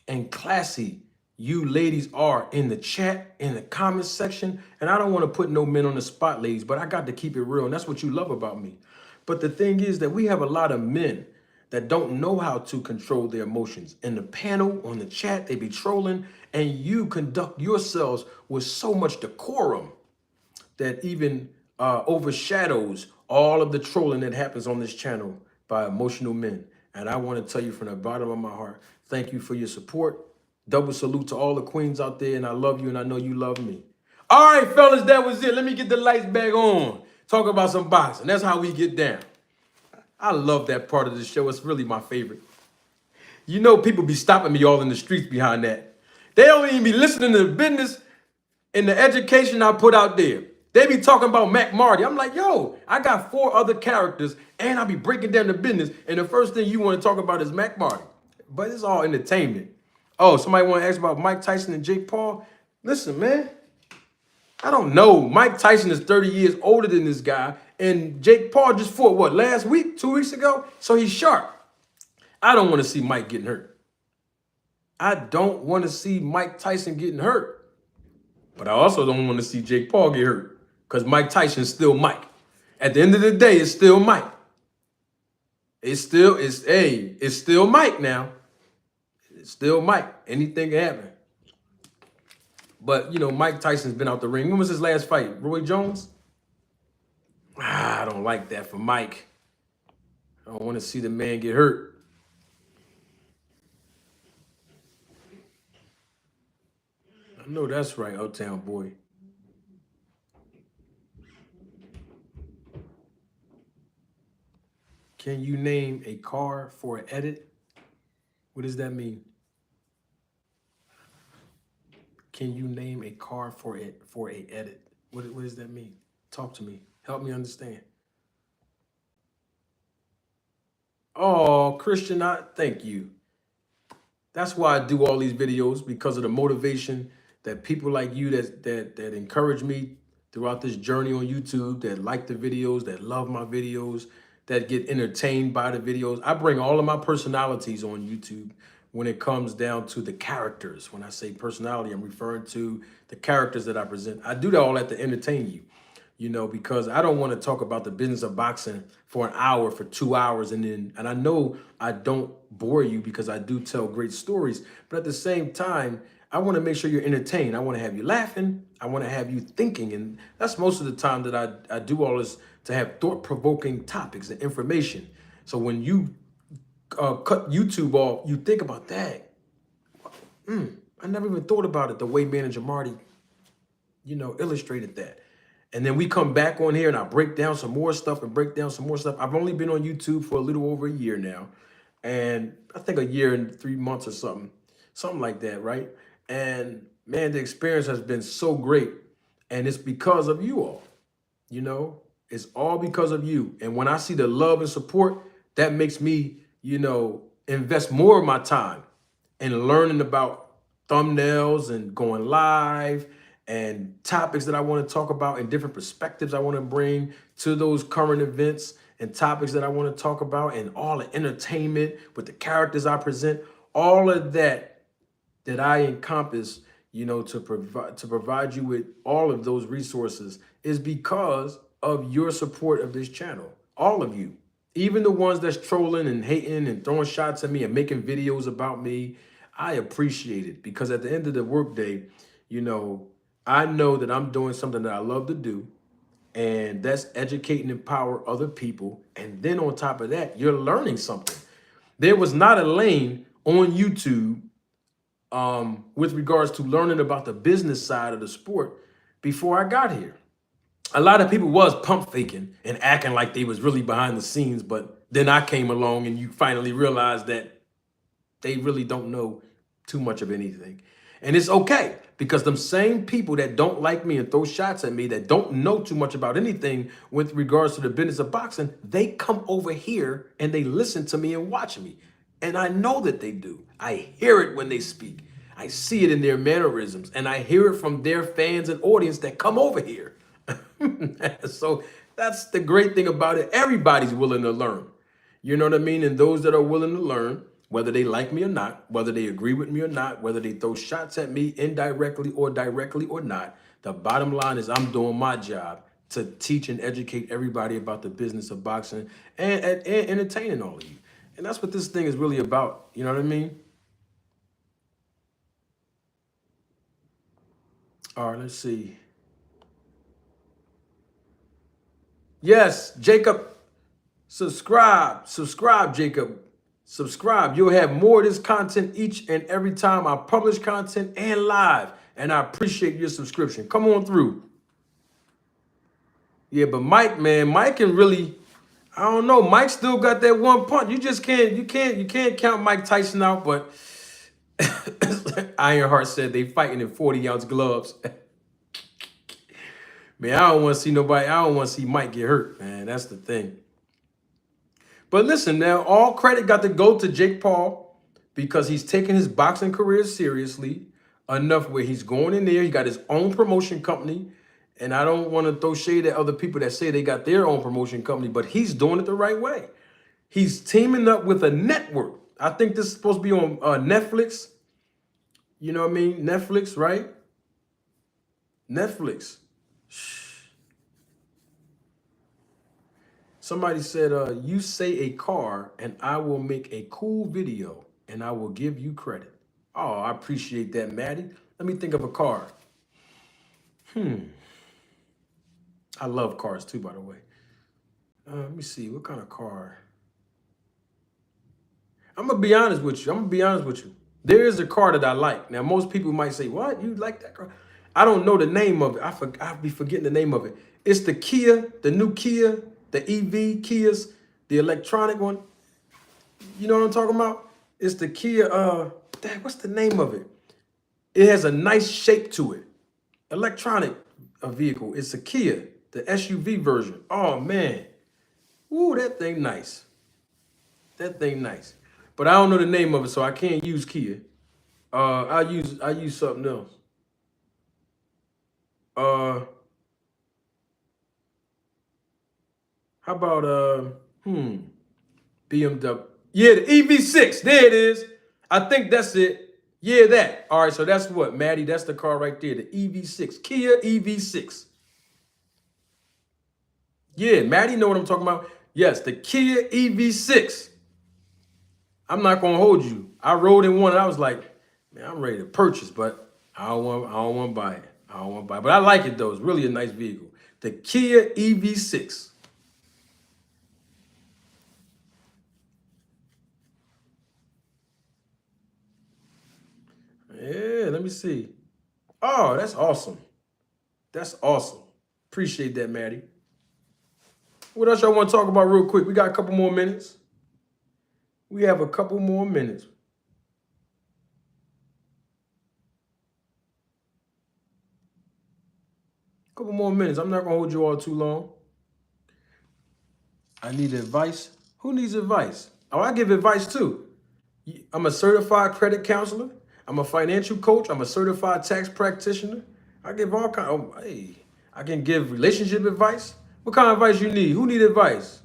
and classy you ladies are in the chat, in the comments section. And I don't want to put no men on the spot, ladies, but I got to keep it real. And that's what you love about me. But the thing is that we have a lot of men that don't know how to control their emotions. In the panel, on the chat, they be trolling, and you conduct yourselves with so much decorum that even overshadows all of the trolling that happens on this channel by emotional men. And I want to tell you from the bottom of my heart, thank you for your support. Double salute to all the queens out there, and I love you, and I know you love me. All right, fellas, that was it. Let me get the lights back on. Talk about some boxing. That's how we get down. I love that part of the show. It's really my favorite. People be stopping me all in the streets behind that. They don't even be listening to the business in the education I put out there. They be talking about Mac Marty. I'm like, yo, I got 4 other characters and I be breaking down the business. And the first thing you want to talk about is Mac Marty. But it's all entertainment. Oh, somebody want to ask about Mike Tyson and Jake Paul? Listen, man, I don't know. Mike Tyson is 30 years older than this guy. And Jake Paul just fought, what, last week, 2 weeks ago? So he's sharp. I don't want to see Mike getting hurt. I don't want to see Mike Tyson getting hurt. But I also don't want to see Jake Paul get hurt. Because Mike Tyson's still Mike. At the end of the day, it's still Mike. It's still Mike now. It's still Mike. Anything can happen. But, you know, Mike Tyson's been out the ring. When was his last fight? Roy Jones? I don't like that for Mike. I don't want to see the man get hurt. I know that's right, Uptown Boy. Can you name a car for an edit? What does that mean? Can you name a car for a edit? What does that mean? Talk to me. Help me understand. Oh, Christian, thank you. That's why I do all these videos, because of the motivation that people like you that encourage me throughout this journey on YouTube, that like the videos, that love my videos, that get entertained by the videos. I bring all of my personalities on YouTube when it comes down to the characters. When I say personality, I'm referring to the characters that I present. I do that all to entertain you, you know, because I don't want to talk about the business of boxing for an hour, for 2 hours. And I know I don't bore you because I do tell great stories. But at the same time, I want to make sure you're entertained. I want to have you laughing. I want to have you thinking. And that's most of the time that I do all this, to have thought-provoking topics and information. So when you cut YouTube off, you think about that. I never even thought about it the way Manager Marty, you know, illustrated that. And then we come back on here and I break down some more stuff and break down some more stuff. I've only been on YouTube for a little over a year now. And I think a year and 3 months or something like that, right? And man, the experience has been so great. And it's because of you all, you know, it's all because of you. And when I see the love and support, that makes me, you know, invest more of my time in learning about thumbnails and going live and topics that I want to talk about and different perspectives I want to bring to those current events and topics that I want to talk about, and all the entertainment with the characters I present, all of that I encompass, you know, to provide you with all of those resources is because of your support of this channel. All of you, even the ones that's trolling and hating and throwing shots at me and making videos about me, I appreciate it, because at the end of the workday, you know, I know that I'm doing something that I love to do, and that's educate and empower other people. And then on top of that, you're learning something. There was not a lane on YouTube with regards to learning about the business side of the sport before I got here. A lot of people was pump faking and acting like they was really behind the scenes, but then I came along and you finally realize that they really don't know too much of anything. And it's okay, because them same people that don't like me and throw shots at me, that don't know too much about anything with regards to the business of boxing, they come over here and they listen to me and watch me. And I know that they do. I hear it when they speak. I see it in their mannerisms, and I hear it from their fans and audience that come over here. So that's the great thing about it. Everybody's willing to learn. You know what I mean? And those that are willing to learn, whether they like me or not, whether they agree with me or not, whether they throw shots at me indirectly or directly or not, the bottom line is I'm doing my job to teach and educate everybody about the business of boxing and entertaining all of you. And that's what this thing is really about. You know what I mean? All right, let's see. Yes, Jacob, subscribe, Jacob, subscribe. You'll have more of this content each and every time I publish content and live. And I appreciate your subscription. Come on through. Yeah, but Mike, man, Mike can really, I don't know. Mike still got that one punch. You just can't, you can't count Mike Tyson out, but Ironheart said they fighting in 40-ounce gloves. Man, I don't want to see nobody. I don't want to see Mike get hurt, man. That's the thing. But listen, now all credit got to go to Jake Paul because he's taking his boxing career seriously enough where he's going in there. He got his own promotion company. And I don't want to throw shade at other people that say they got their own promotion company, but he's doing it the right way. He's teaming up with a network. I think this is supposed to be on Netflix. You know what I mean? Netflix, right? Netflix. Somebody said, you say a car and I will make a cool video and I will give you credit. Oh, I appreciate that, Maddie. Let me think of a car. I love cars too, by the way. Let me see. What kind of car? I'm going to be honest with you. There is a car that I like. Now, most people might say, what? You like that car? I don't know the name of it. I'll be forgetting the name of it. It's the Kia, the new Kia, the EV Kias, the electronic one. You know what I'm talking about? It's the Kia, what's the name of it? It has a nice shape to it. Electronic vehicle. It's a Kia, the SUV version. Oh, man. Ooh, that thing nice. That thing nice. But I don't know the name of it, so I can't use Kia. I use something else. How about BMW? Yeah, the EV6. There it is. I think that's it. Yeah, that. All right, so that's what, Maddie. That's the car right there. The EV6. Kia EV6. Yeah, Maddie know what I'm talking about. Yes, the Kia EV6. I'm not gonna hold you. I rode in one and I was like, man, I'm ready to purchase, but I don't want to buy it. I don't want to buy it. But I like it though. It's really a nice vehicle. The Kia EV6. Yeah, let me see. Oh, that's awesome. That's awesome. Appreciate that, Maddie. What else y'all want to talk about real quick? We got a couple more minutes. We have a couple more minutes. Couple more minutes. I'm not going to hold you all too long. I need advice. Who needs advice? Oh, I give advice too. I'm a certified credit counselor. I'm a financial coach. I'm a certified tax practitioner. I give all kind. Oh, hey, I can give relationship advice. What kind of advice you need? Who need advice?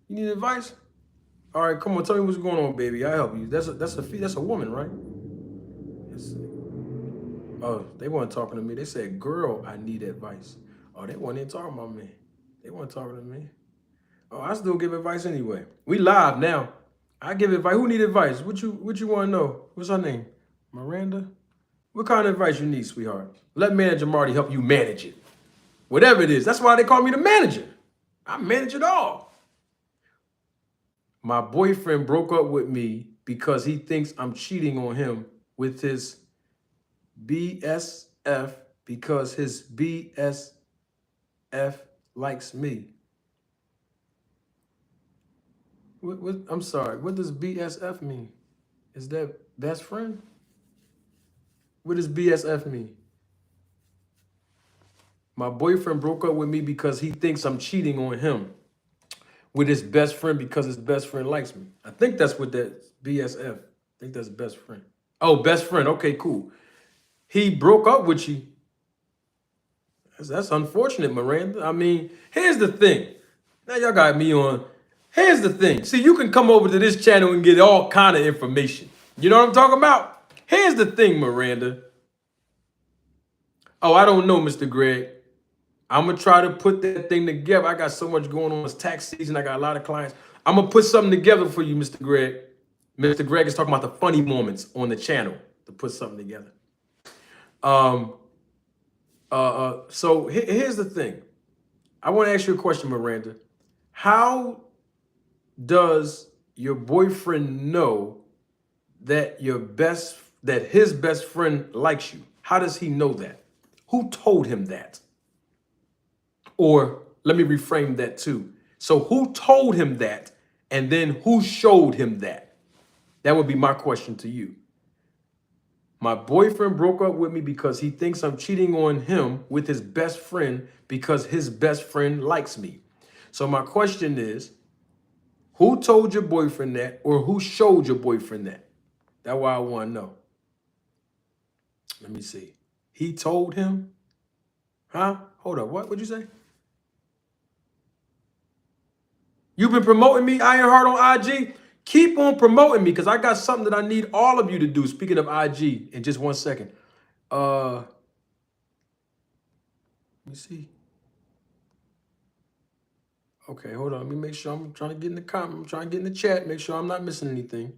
You need advice? All right, come on, tell me what's going on, baby. I help you. That's a woman, right? Oh, they weren't talking to me. They said, "Girl, I need advice." Oh, they weren't even talking about me. They weren't talking to me. Oh, I still give advice anyway. We live now. I give advice. Who need advice? What you want to know? What's her name? Miranda? What kind of advice you need, sweetheart? Let Manager Marty help you manage it. Whatever it is. That's why they call me the manager. I manage it all. My boyfriend broke up with me because he thinks I'm cheating on him with his BSF because his BSF likes me. I'm sorry. What does BSF mean? Is that best friend? What does BSF mean? My boyfriend broke up with me because he thinks I'm cheating on him with his best friend because his best friend likes me. I think that's what that BSF. I think that's best friend. Oh, best friend. Okay, cool. He broke up with you. That's unfortunate, Miranda. I mean, here's the thing. Now y'all got me on. Here's the thing. See, you can come over to this channel and get all kind of information. You know what I'm talking about? Here's the thing, Miranda. Oh, I don't know, Mr. Greg. I'm going to try to put that thing together. I got so much going on. It's tax season. I got a lot of clients. I'm going to put something together for you, Mr. Greg. Mr. Greg is talking about the funny moments on the channel to put something together. So here's the thing. I want to ask you a question, Miranda. How does your boyfriend know that his best friend likes you? How does he know that? Who told him that? Or let me reframe that too. So who told him that? And then who showed him that? That would be my question to you. My boyfriend broke up with me because he thinks I'm cheating on him with his best friend because his best friend likes me. So my question is, who told your boyfriend that, or who showed your boyfriend that? That's why I want to know. Let me see. He told him? Huh? Hold up. What'd you say? You've been promoting me, Ironheart, on IG? Keep on promoting me because I got something that I need all of you to do. Speaking of IG, in just 1 second. Let me see. Okay, hold on. Let me make sure I'm trying to get in the comment. I'm trying to get in the chat. Make sure I'm not missing anything.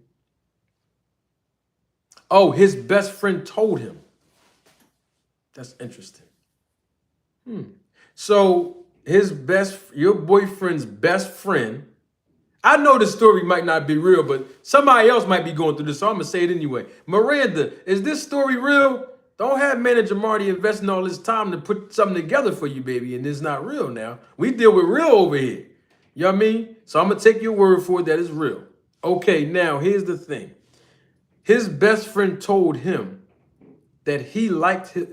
Oh, his best friend told him. That's interesting. So your boyfriend's best friend, I know the story might not be real, but somebody else might be going through this, so I'm gonna say it anyway. Miranda, is this story real? Don't have manager Marty investing all this time to put something together for you, baby, and it's not real now. We deal with real over here. You know what I mean? So I'm gonna take your word for it that it's real. Okay, now here's the thing. His best friend told him that he liked his,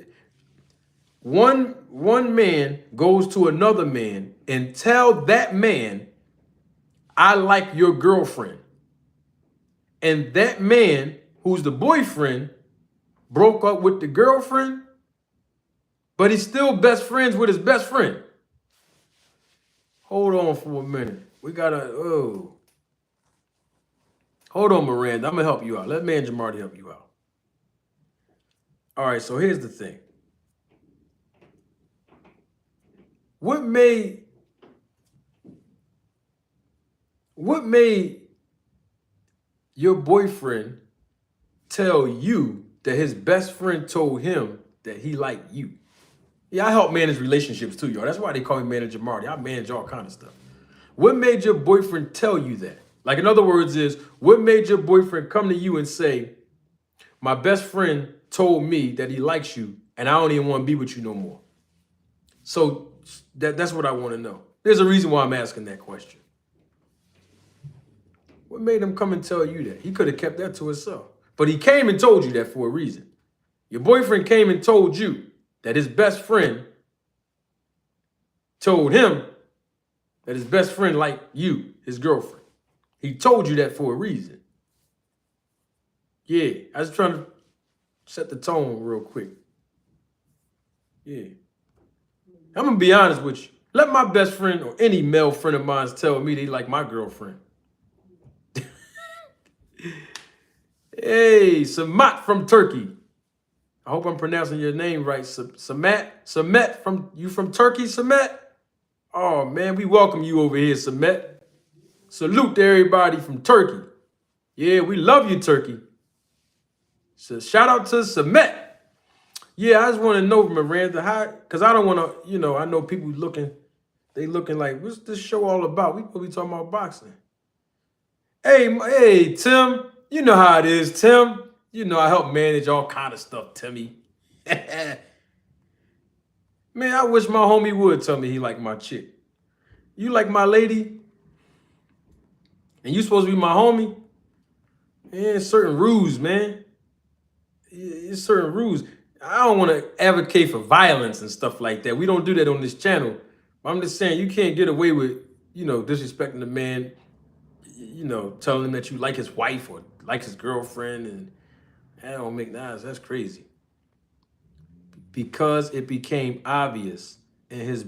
one man goes to another man and tell that man, I like your girlfriend. And that man, who's the boyfriend, broke up with the girlfriend, but he's still best friends with his best friend. Hold on for a minute. We gotta, Hold on, Miranda. I'm gonna help you out. Let man Jamarty help you out. All right, so here's the thing. What made your boyfriend tell you that his best friend told him that he liked you? Yeah, I help manage relationships too, y'all. That's why they call me Manager Marty. I manage all kind of stuff. What made your boyfriend tell you that? Like, in other words, what made your boyfriend come to you and say, my best friend told me that he likes you and I don't even want to be with you no more? So that's what I want to know. There's a reason why I'm asking that question. What made him come and tell you that? He could have kept that to himself. But he came and told you that for a reason. Your boyfriend came and told you that his best friend told him that his best friend liked you, his girlfriend. He told you that for a reason. Yeah, I was trying to set the tone real quick. Yeah. I'm going to be honest with you. Let my best friend or any male friend of mine tell me they like my girlfriend. Hey, Samat from Turkey. I hope I'm pronouncing your name right. Samet from Turkey, Samet? Oh, man, we welcome you over here, Samet. Salute to everybody from Turkey. Yeah, we love you, Turkey. So shout out to Samet. Yeah, I just want to know, Miranda, how, because I don't want to, I know people looking like, what's this show all about? We could be talking about boxing. Hey, Tim, you know how it is, Tim. You know I help manage all kind of stuff, Timmy. Man, I wish my homie would tell me he liked my chick. You like my lady? And you supposed to be my homie? Yeah, certain rules, man. It's certain rules. I don't want to advocate for violence and stuff like that. We don't do that on this channel. I'm just saying you can't get away with, disrespecting the man, telling him that you like his wife or like his girlfriend, and that don't make sense. That's crazy. Because it became obvious and his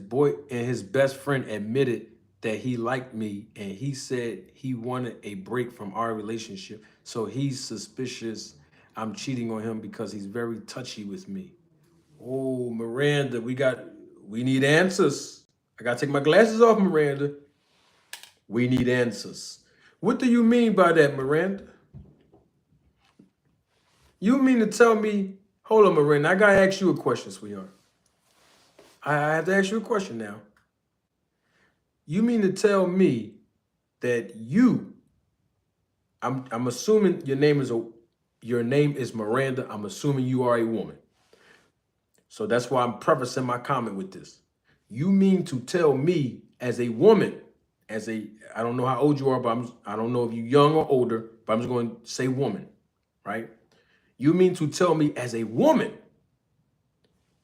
best friend admitted that he liked me and he said he wanted a break from our relationship. So he's suspicious I'm cheating on him because he's very touchy with me. Oh, Miranda, we need answers. I gotta take my glasses off, Miranda. We need answers. What do you mean by that, Miranda? You mean to tell me, hold on, Miranda, I gotta ask you a question, sweetheart. I have to ask you a question now. You mean to tell me that I'm assuming your name is Miranda. I'm assuming you are a woman. So that's why I'm prefacing my comment with this. You mean to tell me as a woman, I don't know how old you are, but I don't know if you're young or older, but I'm just going to say woman, right? You mean to tell me as a woman,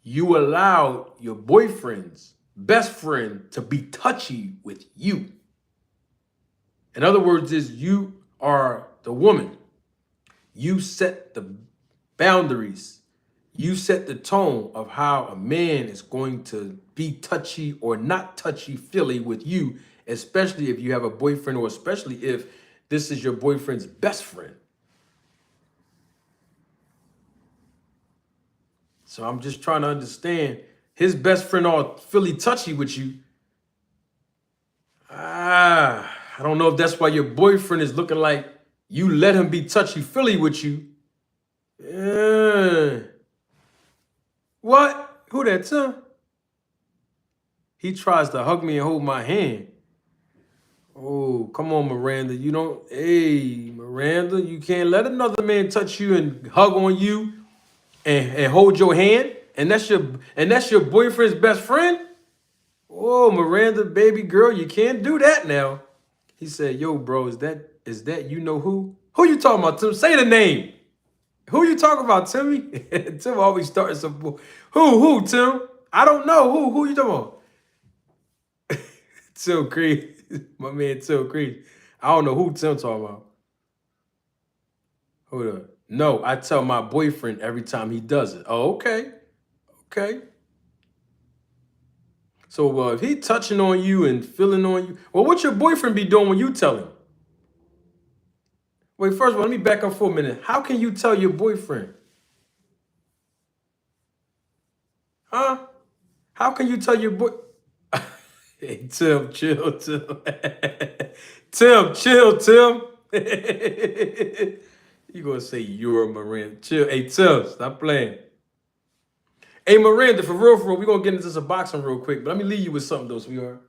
you allowed your boyfriend's best friend to be touchy with you? In other words, is you are the woman. You set the boundaries. You set the tone of how a man is going to be touchy or not touchy-feely with you, especially if you have a boyfriend or especially if this is your boyfriend's best friend. So I'm just trying to understand. His best friend all Philly touchy with you. I don't know if that's why your boyfriend is looking like you let him be touchy-feely with you. What? Who that, Tim? He tries to hug me and hold my hand. Oh, come on, Miranda. You don't, hey, Miranda, you can't let another man touch you and hug on you and hold your hand. And that's your boyfriend's best friend? Oh, Miranda, baby girl, you can't do that now. He said, yo, bro, is that you know who? Who you talking about, Tim? Say the name. Who you talking about, Timmy? Tim always starting some. Who, Tim? I don't know. Who you talking about? Tim crazy. My man Tim crazy. I don't know who Tim talking about. Hold up. No, I tell my boyfriend every time he does it. Oh, okay. Okay. So if he touching on you and feeling on you, well, what your boyfriend be doing when you tell him? Wait, first of all, let me back up for a minute. How can you tell your boyfriend? Huh? How can you tell your boy? Hey, Tim, chill, Tim. Tim, chill, Tim. You gonna say you're Miranda. Chill. Hey, Tim, stop playing. Hey, Miranda, for real, we're gonna get into some boxing real quick, but let me leave you with something though, sweetheart.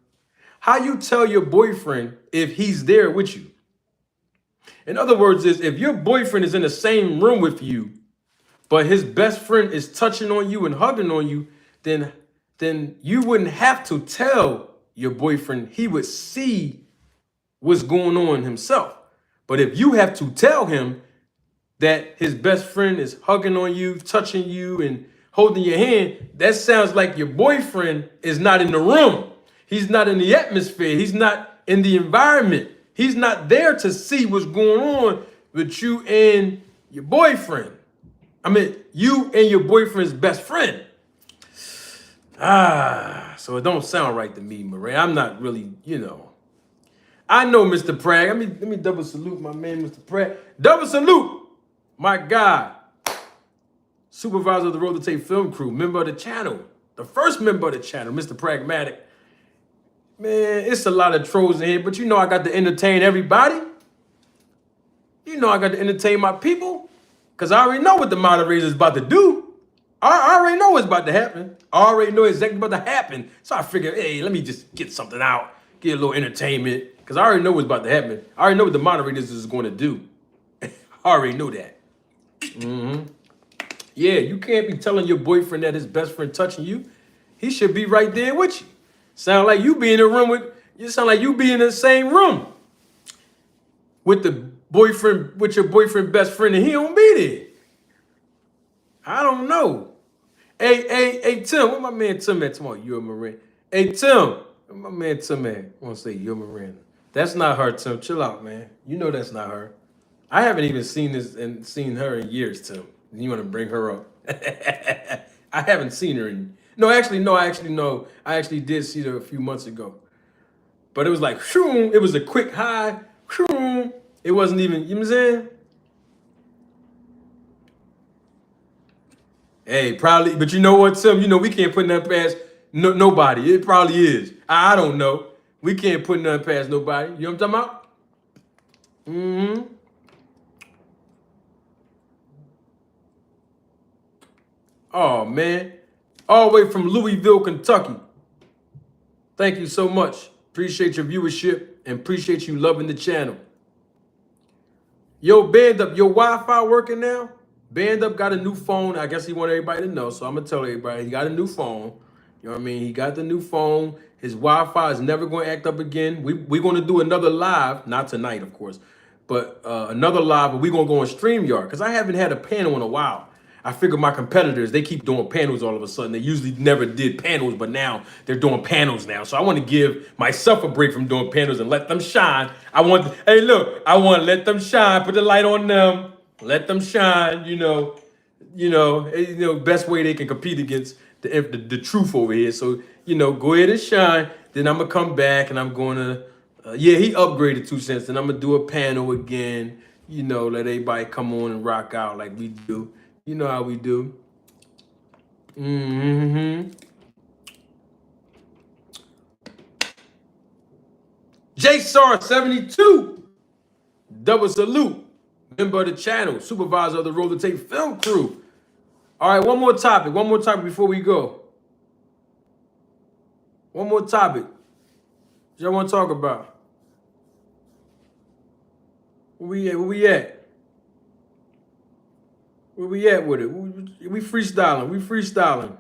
How you tell your boyfriend if he's there with you? In other words, is if your boyfriend is in the same room with you, but his best friend is touching on you and hugging on you, then you wouldn't have to tell your boyfriend. He would see what's going on himself. But if you have to tell him that his best friend is hugging on you, touching you, and holding your hand, that sounds like your boyfriend is not in the room. He's not in the atmosphere. He's not in the environment. He's not there to see what's going on with you and your boyfriend. I mean, you and your boyfriend's best friend. So it don't sound right to me, Miranda. I'm not really, I know Mr. Pratt. Let me double salute my man, Mr. Pratt. Double salute, my guy. Supervisor of the Road to Tape film crew, member of the channel. The first member of the channel, Mr. Pragmatic. Man, it's a lot of trolls in here, but I got to entertain everybody. I got to entertain my people. Because I already know what the moderator is about to do. I already know what's about to happen. I already know exactly what's about to happen. So I figured, hey, let me just get something out. Get a little entertainment. Because I already know what's about to happen. I already know what the moderators is going to do. I already know that. Yeah, you can't be telling your boyfriend that his best friend touching you. He should be right there with you. Sound like you be in the room with, you sound like you be in the same room with your boyfriend best friend, and he don't be there. I don't know. Hey, Tim, what my man Tim at tomorrow? You're Miranda. Hey, Tim, what my man Tim at? I want to say you're Miranda. That's not her, Tim. Chill out, man. You know that's not her. I haven't even seen her in years, Tim. You want to bring her up? I haven't seen her in. No, actually, no. I actually did see her a few months ago. But it was like, shoom, it was a quick high. Shoom. It wasn't even, you know what I'm saying? Hey, probably, but you know what, Tim? We can't put nothing past nobody. It probably is. I don't know. We can't put nothing past nobody. You know what I'm talking about? Oh, man. All the way from Louisville, Kentucky. Thank you so much. Appreciate your viewership and appreciate you loving the channel. Yo, Band Up, your Wi-Fi working now? Band Up got a new phone. I guess he wanted everybody to know, so I'm going to tell everybody he got a new phone. You know what I mean? He got the new phone. His Wi-Fi is never going to act up again. We're going to do another live, not tonight, of course, but another live, but we're gonna go on StreamYard because I haven't had a panel in a while. I figure my competitors, they keep doing panels all of a sudden. They usually never did panels, but now they're doing panels now. So I want to give myself a break from doing panels and let them shine. I want to let them shine. Put the light on them. Let them shine. Best way they can compete against the truth over here. So go ahead and shine. Then I'm gonna come back and I'm gonna, he upgraded 2 cents. Then I'm gonna do a panel again. Let everybody come on and rock out like we do. You know how we do. JStar72, double salute. Member of the channel, supervisor of the Roller Tape Film Crew. All right, one more topic before we go. One more topic. What y'all want to talk about? Where we at? Where we at with it? We freestyling.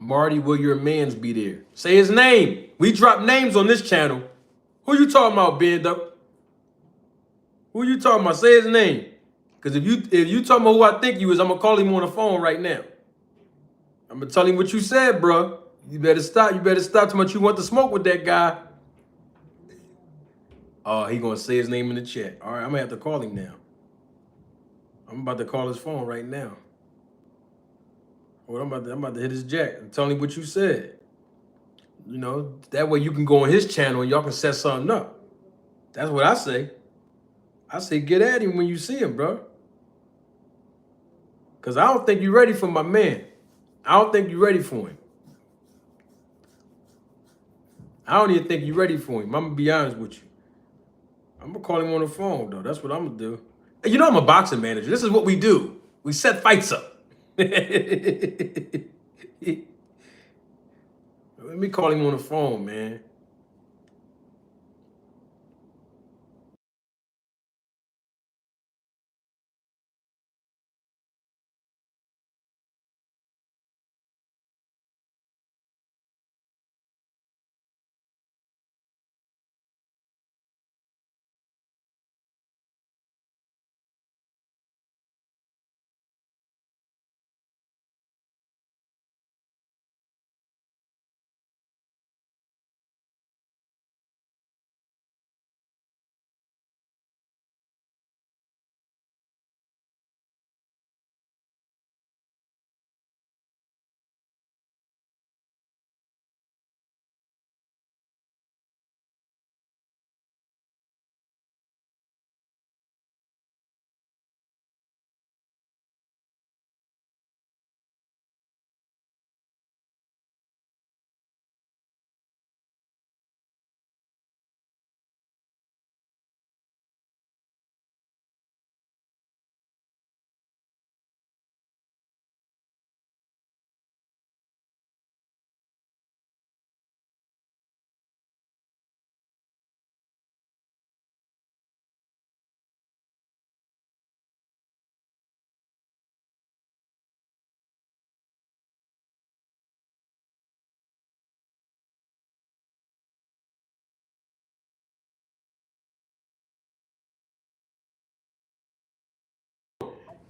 Marty, will your mans be there? Say his name. We drop names on this channel. Who you talking about, Bend Up? Who you talking about? Say his name. Because if you talking about who I think you is, I'm gonna call him on the phone right now. I'm gonna tell him what you said, bro. You better stop. Too much you want to smoke with that guy. Oh, he gonna say his name in the chat. All right, I'm gonna have to call him now. I'm about to call his phone right now. Well, I'm about to hit his jack and tell him what you said. That way you can go on his channel and y'all can set something up. That's what I say. I say get at him when you see him, bro. Because I don't think you're ready for my man. I don't think you're ready for him. I don't even think you're ready for him. I'm going to be honest with you. I'm going to call him on the phone, though. That's what I'm going to do. I'm a boxing manager. This is what we do. We set fights up. Let me call him on the phone, man.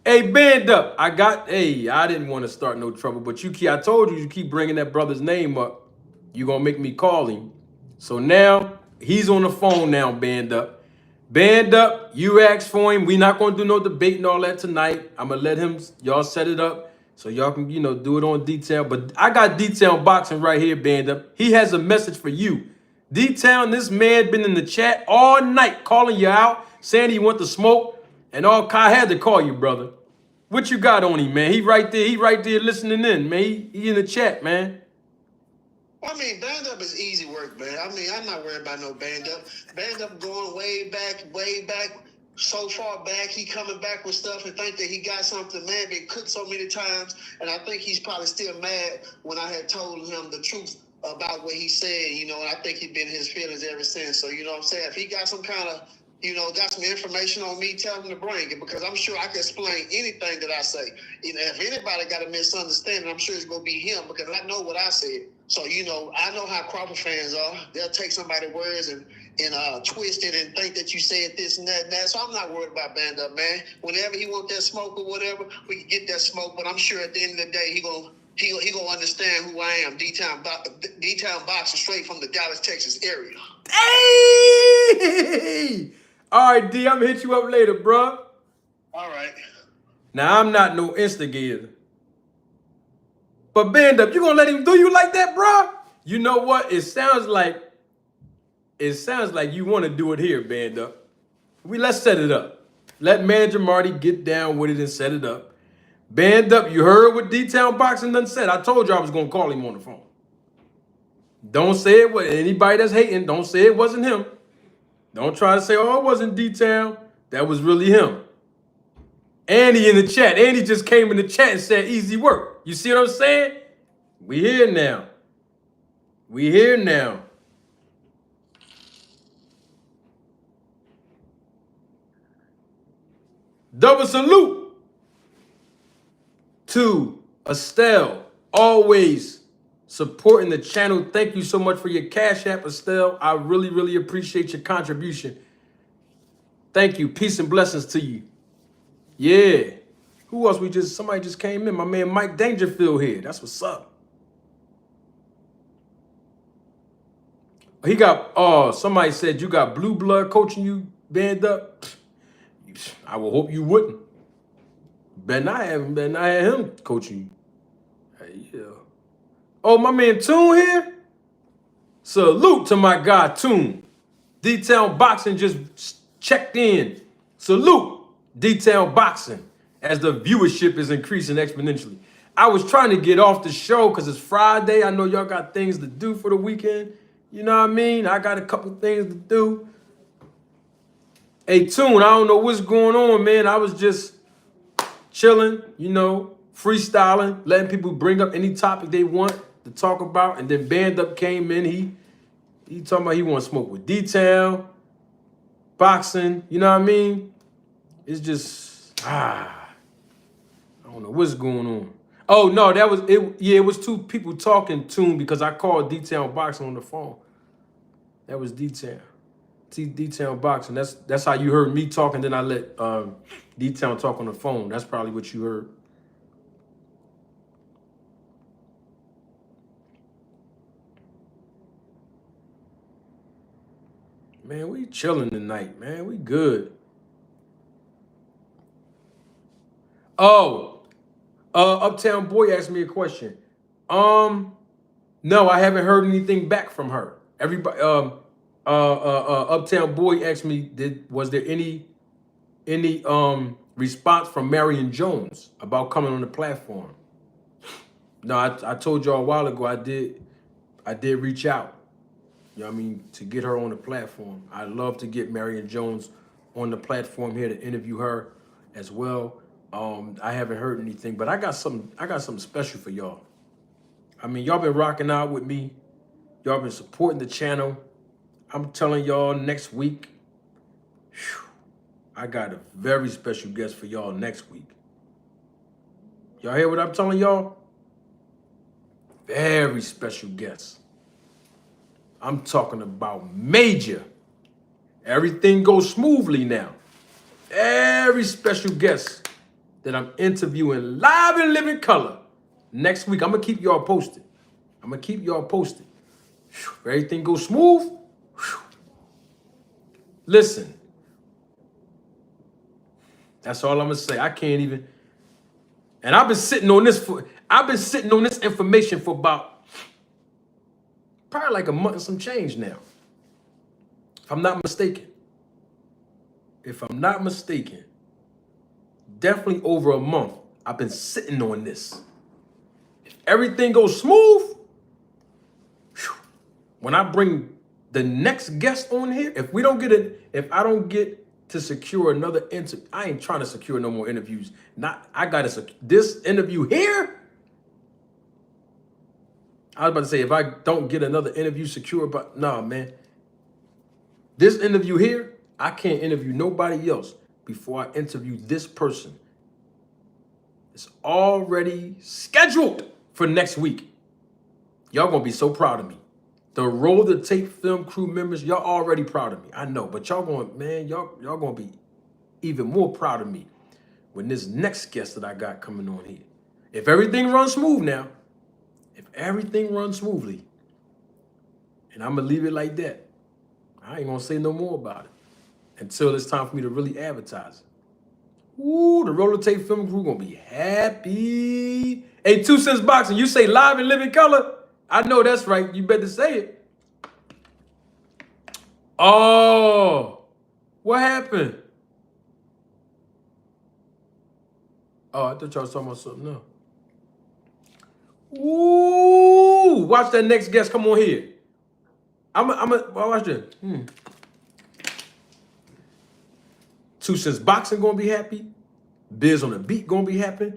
Hey, Band Up. I didn't want to start no trouble, but I told you keep bringing that brother's name up. You going to make me call him. So now he's on the phone now, Band Up. Band Up, you asked for him. We not going to do no debate and all that tonight. I'm going to let y'all set it up so y'all can, do it on Detail. But I got Detail Boxing right here, Band Up. He has a message for you. Detail, this man been in the chat all night calling you out, saying he want to smoke, and all Kai had to call you, brother. What you got on him, man? He right there listening in, man. He in the chat, man. I mean, Band Up is easy work, man. I mean, I'm not worried about no Band Up. Band Up going way back, so far back. He coming back with stuff and think that he got something, man. Been cooked so many times, and I think he's probably still mad when I had told him the truth about what he said, and I think he been in his feelings ever since. So, what I'm saying? If he got some kind of got some information on me, tell them to bring it, because I'm sure I can explain anything that I say. If anybody got a misunderstanding, I'm sure it's going to be him, because I know what I said. So, I know how Crawford fans are. They'll take somebody's words and twist it and think that you said this and that and that. So I'm not worried about Band Up, man. Whenever he want that smoke or whatever, we can get that smoke. But I'm sure at the end of the day, he gonna understand who I am. D-Town boxer, straight from the Dallas, Texas area. Hey! All right, D, I'm gonna hit you up later, bro. All right. Now, I'm not no instigator. But Band Up, you gonna let him do you like that, bro? You know what? It sounds like you want to do it here, Band Up. Let's set it up. Let Manager Marty get down with it and set it up. Band Up, you heard what D-Town Boxing done said. I told you I was gonna call him on the phone. Don't say it was anybody that's hating. Don't say it wasn't him. Don't try to say, oh, it wasn't D-Town. That was really him. And he in the chat. And he just came in the chat and said, easy work. You see what I'm saying? We here now. We here now. Double salute to Estelle. Always supporting the channel. Thank you so much for your Cash App, Estelle. I really, really appreciate your contribution. Thank you. Peace and blessings to you. Yeah. Who else? Somebody just came in. My man Mike Dangerfield here. That's what's up. He got, somebody said you got blue blood coaching you, Band Up. I will hope you wouldn't. Better not have him coaching you. Yeah. Oh, my man Toon here? Salute to my guy Toon. D-Town Boxing just checked in. Salute D-Town Boxing as the viewership is increasing exponentially. I was trying to get off the show because it's Friday. I know y'all got things to do for the weekend. You know what I mean? I got a couple things to do. Hey, Toon, I don't know what's going on, man. I was just chilling, freestyling, letting people bring up any topic they want to talk about. And then Band Up came in. He talking about he want to smoke with D-Town, boxing. You know what I mean? It's just, I don't know what's going on. Oh, no, that was it. Yeah, it was two people talking, Toon, because I called D-Town Boxing on the phone. That was D-Town. D-Town Boxing. That's how you heard me talking. Then I let D-Town talk on the phone. That's probably what you heard. Man, we chilling tonight, man. We good. Oh, Uptown Boy asked me a question. No, I haven't heard anything back from her. Everybody, Uptown Boy asked me, was there any response from Marion Jones about coming on the platform? No, I told y'all a while ago I did reach out. You know what I mean, to get her on the platform. I'd love to get Marion Jones on the platform here to interview her as well. I haven't heard anything, but I got something special for y'all. I mean, y'all been rocking out with me. Y'all been supporting the channel. I'm telling y'all next week, I got a very special guest for y'all next week. Y'all hear what I'm telling y'all? Very special guest. I'm talking about major. Everything goes smoothly now. Very special guest that I'm interviewing live in living color next week. I'm going to keep y'all posted. If everything goes smooth, listen. That's all I'm going to say. I can't even. And I've been sitting on this information for about probably like a month and some change now. If I'm not mistaken. Definitely over a month, I've been sitting on this. If everything goes smooth, when I bring the next guest on here, if I don't get to secure another interview, I ain't trying to secure no more interviews. This interview here. I was about to say, if I don't get another interview secured, but no, man. This interview here, I can't interview nobody else before I interview this person. It's already scheduled for next week. Y'all gonna be so proud of me. The Roll the Tape Film crew members, y'all already proud of me. I know, but y'all gonna be even more proud of me when this next guest that I got coming on here. If everything runs smooth now, if everything runs smoothly, and I'm gonna leave it like that, I ain't gonna say no more about it until it's time for me to really advertise it. Ooh, the Roller Tape Film crew gonna be happy. Hey, 2 Cents Boxing, you say live and living color? I know that's right. You better say it. Oh, what happened? Oh, I thought y'all was talking about something else. Ooh, watch that next guest come on here. Watch this. 2 Cents Boxing gonna be happy. Biz on the Beat gonna be happy.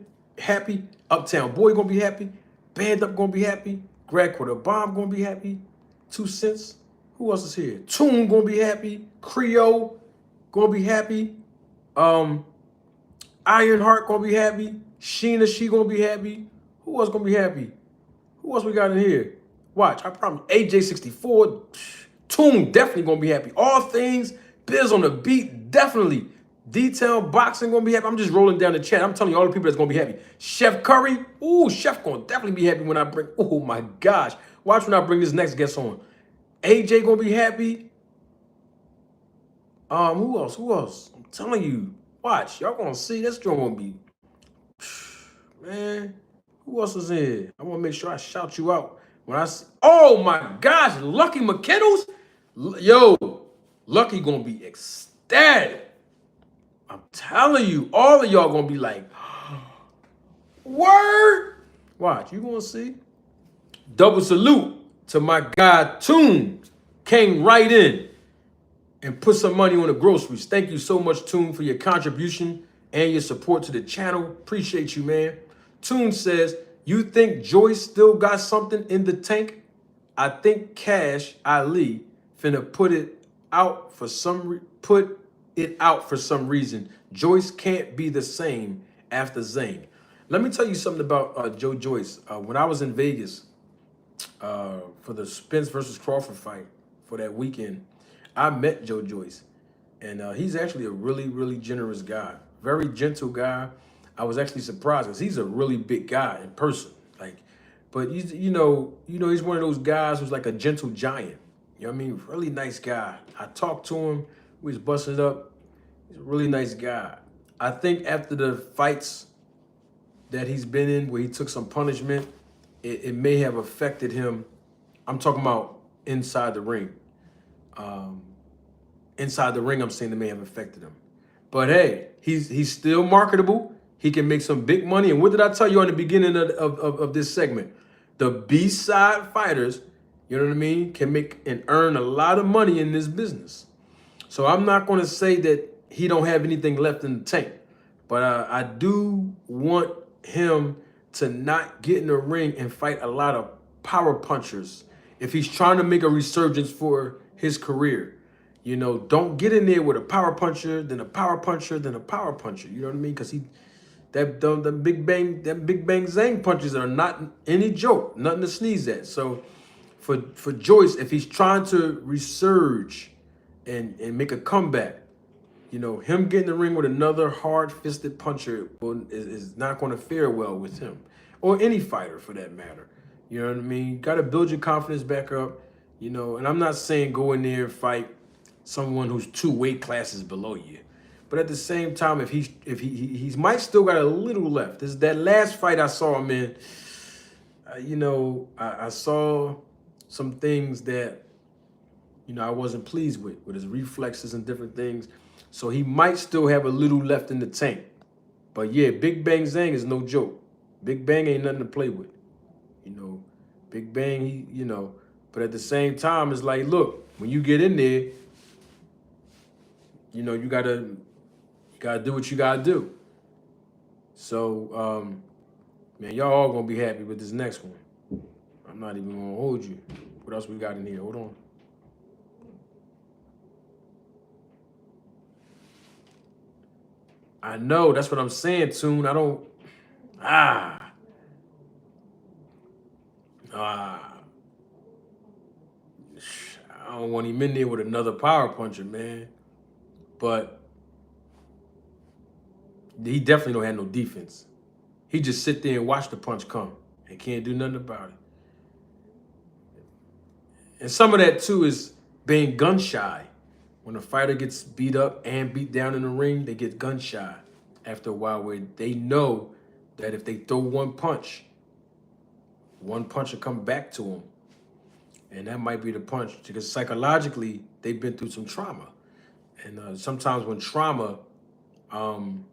Uptown Boy gonna be happy. Band Up gonna be happy. Greg Quarter Bomb gonna be happy. 2 Cents. Who else is here? Tune gonna be happy. Creole gonna be happy. Ironheart gonna be happy. Sheena, she gonna be happy. Who else gonna be happy? Who else we got in here? Watch, I promise. AJ64, Tune definitely gonna be happy. All Things, Biz on the Beat, definitely. Detail Boxing gonna be happy. I'm just rolling down the chat. I'm telling you all the people that's gonna be happy. Chef Curry, ooh, Chef gonna definitely be happy when I bring, oh my gosh. Watch when I bring this next guest on. AJ gonna be happy. Who else? I'm telling you, watch. Y'all gonna see this joint gonna be, man. Who else is in here? I wanna make sure I shout you out when I see, oh my gosh, Lucky McKiddles. Yo, Lucky gonna be ecstatic. I'm telling you, all of y'all gonna be like, word. Watch, you gonna see. Double salute to my guy Toon. Came right in and put some money on the groceries. Thank you so much, Toon, for your contribution and your support to the channel. Appreciate you, man. Toon says, you think Joyce still got something in the tank? I think Cash Ali finna put it out for some reason. Joyce can't be the same after Zane. Let me tell you something about Joe Joyce. When I was in Vegas for the Spence versus Crawford fight for that weekend, I met Joe Joyce, and he's actually a really, really generous guy, very gentle guy. I was actually surprised because he's a really big guy in person, but you know, he's one of those guys who's like a gentle giant. You know what I mean? Really nice guy. I talked to him. We was busting it up. He's a really nice guy. I think after the fights that he's been in, where he took some punishment, it may have affected him. I'm talking about inside the ring. Inside the ring, I'm saying it may have affected him. But hey, he's still marketable. He can make some big money. And what did I tell you in the beginning of this segment? The B-side fighters, you know what I mean, can make and earn a lot of money in this business. So I'm not going to say that he don't have anything left in the tank. But I do want him to not get in the ring and fight a lot of power punchers if he's trying to make a resurgence for his career. You know, don't get in there with a power puncher, then a power puncher, then a power puncher. You know what I mean? Because the Big Bang Zang punches are not any joke, nothing to sneeze at. So for Joyce, if he's trying to resurge and make a comeback, you know, him getting in the ring with another hard-fisted puncher is not going to fare well with him, or any fighter for that matter. You know what I mean? You got to build your confidence back up, you know. And I'm not saying go in there and fight someone who's 2 weight classes below you, but at the same time, if he might still got a little left. This that last fight I saw him in, you know, I saw some things that, you know, I wasn't pleased with his reflexes and different things. So he might still have a little left in the tank. But yeah, Big Bang Zang is no joke. Big Bang ain't nothing to play with. You know, Big Bang, you know, but at the same time, it's like, look, when you get in there, you know, you gotta do what you gotta do. So, man, y'all all gonna be happy with this next one. I'm not even gonna hold you. What else we got in here? Hold on. I know. That's what I'm saying, Tune. I don't. Ah. Ah. I don't want him in there with another power puncher, man. But he definitely don't have no defense. He just sit there and watch the punch come and can't do nothing about it. And some of that too is being gun shy. When a fighter gets beat up and beat down in the ring, they get gun shy after a while, where they know that if they throw one punch will come back to them. And that might be the punch, because psychologically they've been through some trauma. And sometimes when trauma um,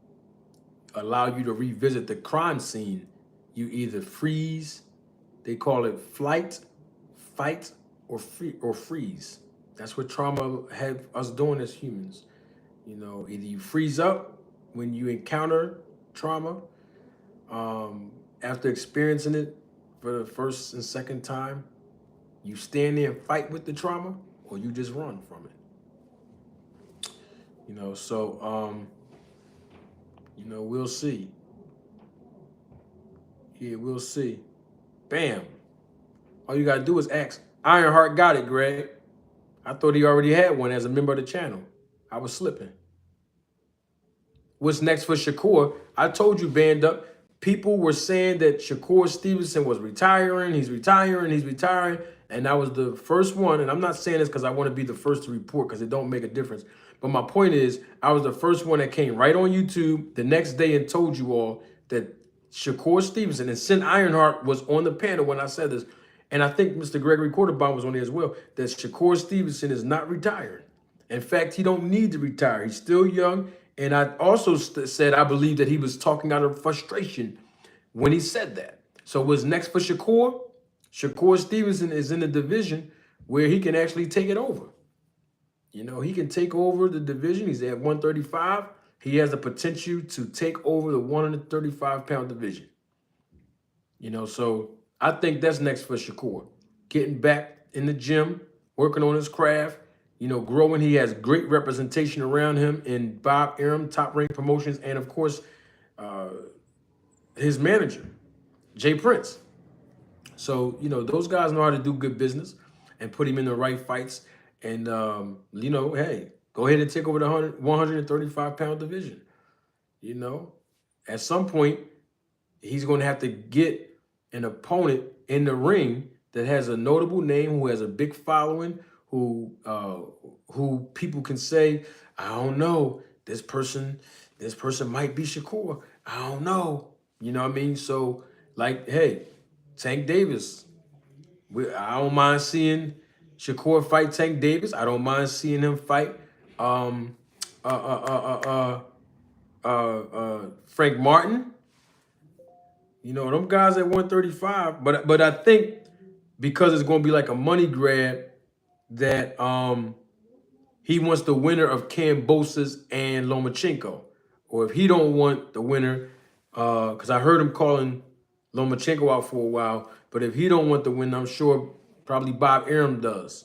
allow you to revisit the crime scene, you either freeze, they call it flight, fight, or freeze. That's what trauma have us doing as humans. You know, either you freeze up when you encounter trauma, after experiencing it for the first and second time, you stand there and fight with the trauma, or you just run from it. You know, so we'll see. Yeah, we'll see. Bam. All you gotta do is ask. Ironheart got it, Greg. I thought he already had one as a member of the channel. I was slipping. What's next for Shakur? I told you, band up. People were saying that Shakur Stevenson was retiring. He's retiring. He's retiring. And I was the first one. And I'm not saying this because I want to be the first to report, because it don't make a difference. But my point is, I was the first one that came right on YouTube the next day and told you all that Shakur Stevenson and Sin Ironheart was on the panel when I said this. And I think Mr. Gregory Quarterbaum was on there as well, that Shakur Stevenson is not retired. In fact, he don't need to retire. He's still young. And I also said I believe that he was talking out of frustration when he said that. So what's next for Shakur? Shakur Stevenson is in a division where he can actually take it over. You know, he can take over the division. He's at 135. He has the potential to take over the 135-pound division. You know, so I think that's next for Shakur. Getting back in the gym, working on his craft, growing. He has great representation around him in Bob Arum, Top Rank Promotions, and of course, his manager, Jay Prince. So, those guys know how to do good business and put him in the right fights. And, hey, go ahead and take over the 135-pound division. At some point, he's going to have to get an opponent in the ring that has a notable name, who has a big following, who people can say, I don't know, this person might be Shakur. I don't know. You know what I mean? So, like, hey, Tank Davis. I don't mind seeing Shakur fight Tank Davis. I don't mind seeing him fight Frank Martin. Them guys at 135. But I think because it's going to be like a money grab, that he wants the winner of Kambosos and Lomachenko. Or if he don't want the winner, because I heard him calling Lomachenko out for a while, but if he don't want the winner, I'm sure probably Bob Arum does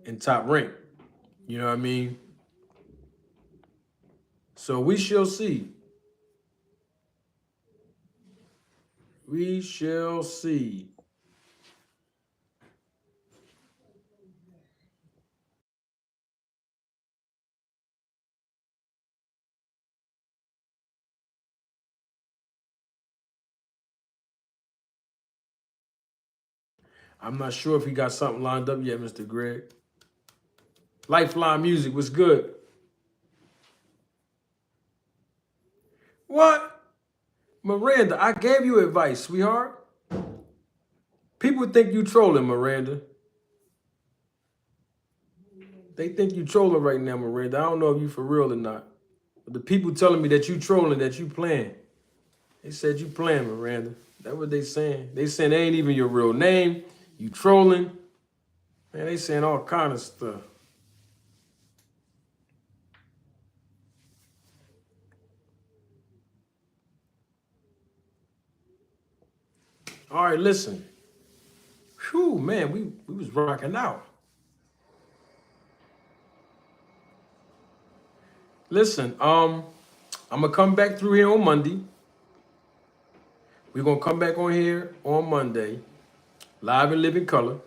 in Top Rank. You know what I mean? So we shall see. We shall see. I'm not sure if he got something lined up yet, Mr. Greg. Lifeline Music was good. What? Miranda, I gave you advice, sweetheart. People think you trolling, Miranda. They think you trolling right now, Miranda. I don't know if you for real or not. But the people telling me that you trolling, that you playing. They said you playing, Miranda. That's what they saying. They saying they ain't even your real name. You trolling. Man, they saying all kind of stuff. All right, listen. Whew, man, we was rocking out. Listen, I'm gonna come back through here on Monday. We're gonna come back on here on Monday, live and living color.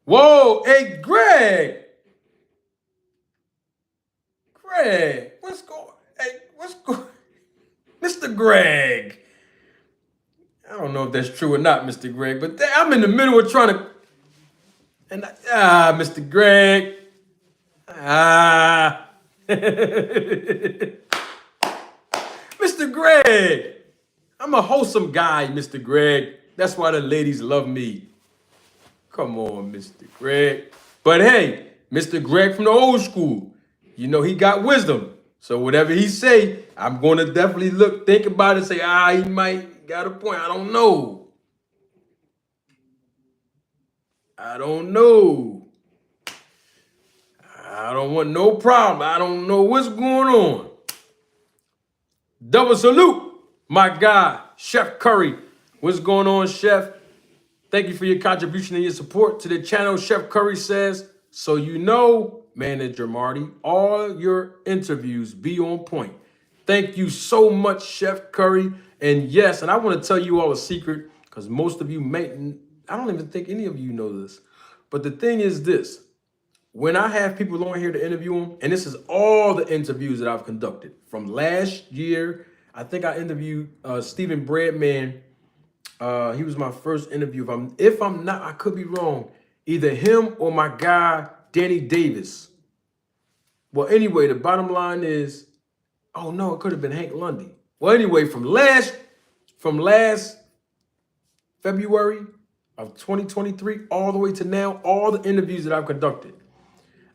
Whoa, hey Greg, what's going? Hey, what's going? Mr. Greg. I don't know if that's true or not, Mr. Greg, but I'm in the middle of trying to. And Mr. Greg. Mr. Greg. I'm a wholesome guy, Mr. Greg. That's why the ladies love me. Come on, Mr. Greg. But hey, Mr. Greg from the old school, you know he got wisdom. So whatever he say, I'm going to definitely think about it and say, he might got a point. I don't know. I don't want no problem. I don't know what's going on. Double salute, my guy, Chef Curry. What's going on, Chef? Thank you for your contribution and your support to the channel. Chef Curry says, so you know, Manager Marty, all your interviews be on point. Thank you so much, Chef Curry. And yes, and I want to tell you all a secret, because most of you I don't even think any of you know this. But the thing is this, when I have people on here to interview them, and this is all the interviews that I've conducted from last year. I think I interviewed Stephen Breadman. He was my first interview. If I'm not, I could be wrong. Either him or my guy, Danny Davis. Well, anyway, the bottom line is, oh no, it could have been Hank Lundy. Well, anyway, from last February of 2023 all the way to now, all the interviews that I've conducted,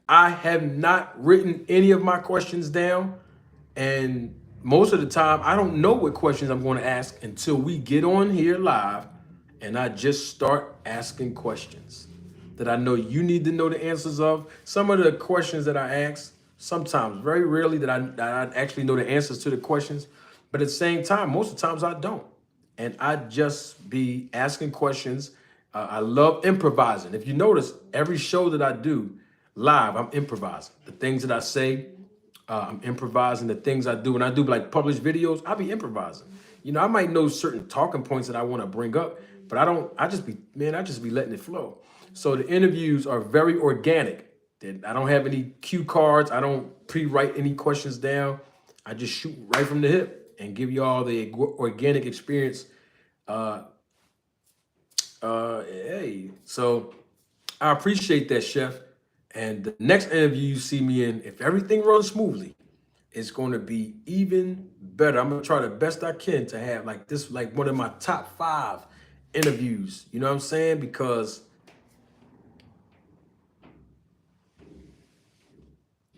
I have not written any of my questions down. And most of the time, I don't know what questions I'm going to ask until we get on here live and I just start asking questions that I know you need to know the answers of. Some of the questions that I ask, sometimes, very rarely that I actually know the answers to the questions. But at the same time, most of the times I don't. And I just be asking questions. I love improvising. If you notice, every show that I do live, I'm improvising. The things that I say, I'm improvising. The things I do. When I do like published videos, I'll be improvising. You know, I might know certain talking points that I want to bring up, but I just be letting it flow. So the interviews are very organic. I don't have any cue cards. I don't pre-write any questions down. I just shoot right from the hip and give you all the organic experience. Hey, so I appreciate that, Chef. And the next interview you see me in, if everything runs smoothly, it's going to be even better. I'm going to try the best I can to have like this, like one of my top 5 interviews. You know what I'm saying? Because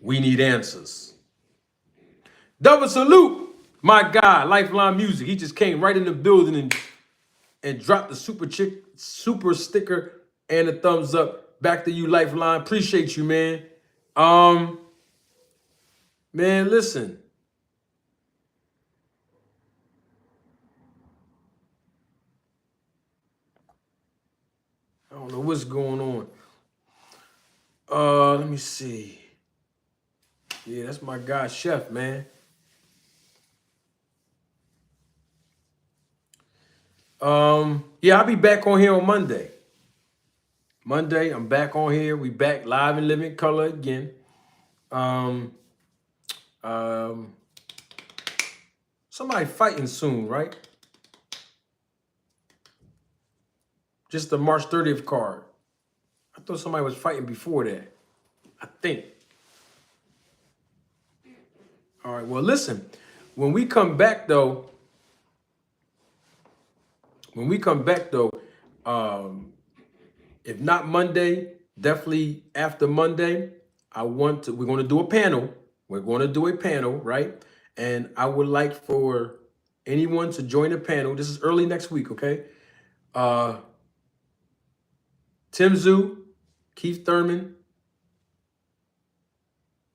we need answers. Double salute, my guy, Lifeline Music. He just came right in the building and dropped the super sticker and a thumbs up. Back to you, Lifeline. Appreciate you, man. Man, listen. I don't know what's going on. Let me see. Yeah, that's my guy, Chef, man. Yeah, I'll be back on here on Monday. Monday, I'm back on here. We back live and living color again. Somebody fighting soon, right? Just the March 30th card. I thought somebody was fighting before that. I think. All right, well, listen. When we come back, though, if not Monday, definitely after Monday, we're going to do a panel. We're going to do a panel, right? And I would like for anyone to join the panel. This is early next week, okay? Tim Zhu, Keith Thurman,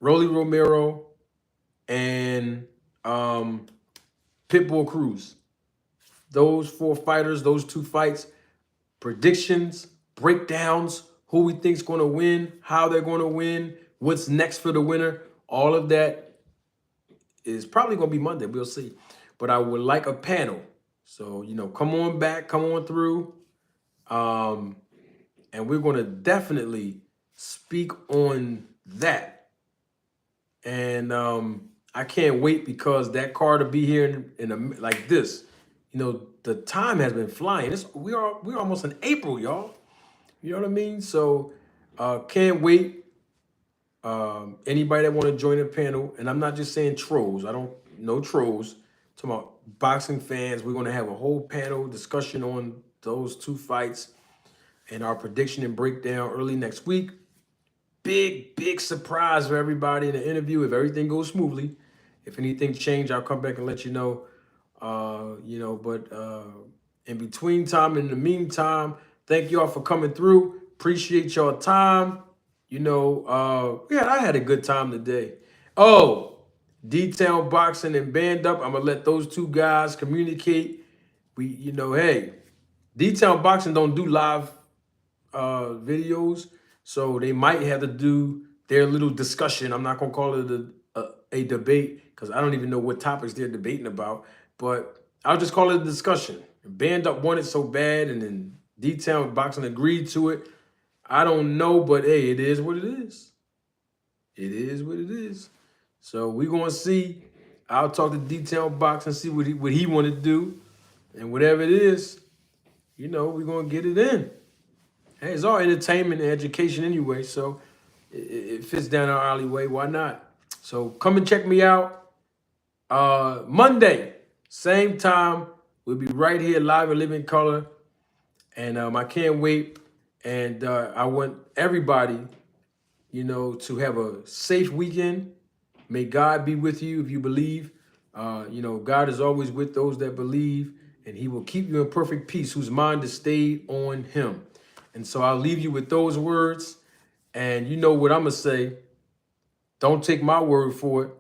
Rolly Romero, and Pitbull Cruz. Those 4 fighters, those 2 fights, predictions, breakdowns, who we think's going to win, how they're going to win, what's next for the winner. all of that is probably going to be Monday. We'll see. But I would like a panel. So, come on back, come on through. And we're going to definitely speak on that. And I can't wait because that car to be here like this. The time has been flying. We're almost in April, y'all. You know what I mean? So can't wait. Anybody that want to join the panel, and I'm not just saying trolls. I don't know trolls. I'm talking about boxing fans. We're going to have a whole panel discussion on those two fights and our prediction and breakdown early next week. Big surprise for everybody in the interview if everything goes smoothly. If anything change, I'll come back and let you know. But in between time, in the meantime, thank y'all for coming through. Appreciate y'all time. I had a good time today. Oh, D-Town Boxing and Band Up. I'm gonna let those two guys communicate. Hey, D-Town Boxing don't do live videos, so they might have to do their little discussion. I'm not gonna call it a debate because I don't even know what topics they're debating about, but I'll just call it a discussion. Band Up wanted so bad, and then D-Town Boxing agreed to it. I don't know, but hey, it is what it is. It is what it is. So we're gonna see. I'll talk to D-Town Boxing, see what he want to do, and whatever it is, we're gonna get it in. Hey, it's all entertainment and education anyway, so it fits down our alleyway. Why not? So come and check me out. Monday, same time. We'll be right here live and living color. And I can't wait. And I want everybody, to have a safe weekend. May God be with you if you believe. God is always with those that believe, and he will keep you in perfect peace whose mind is stayed on him. And so I'll leave you with those words. And you know what I'm going to say. Don't take my word for it.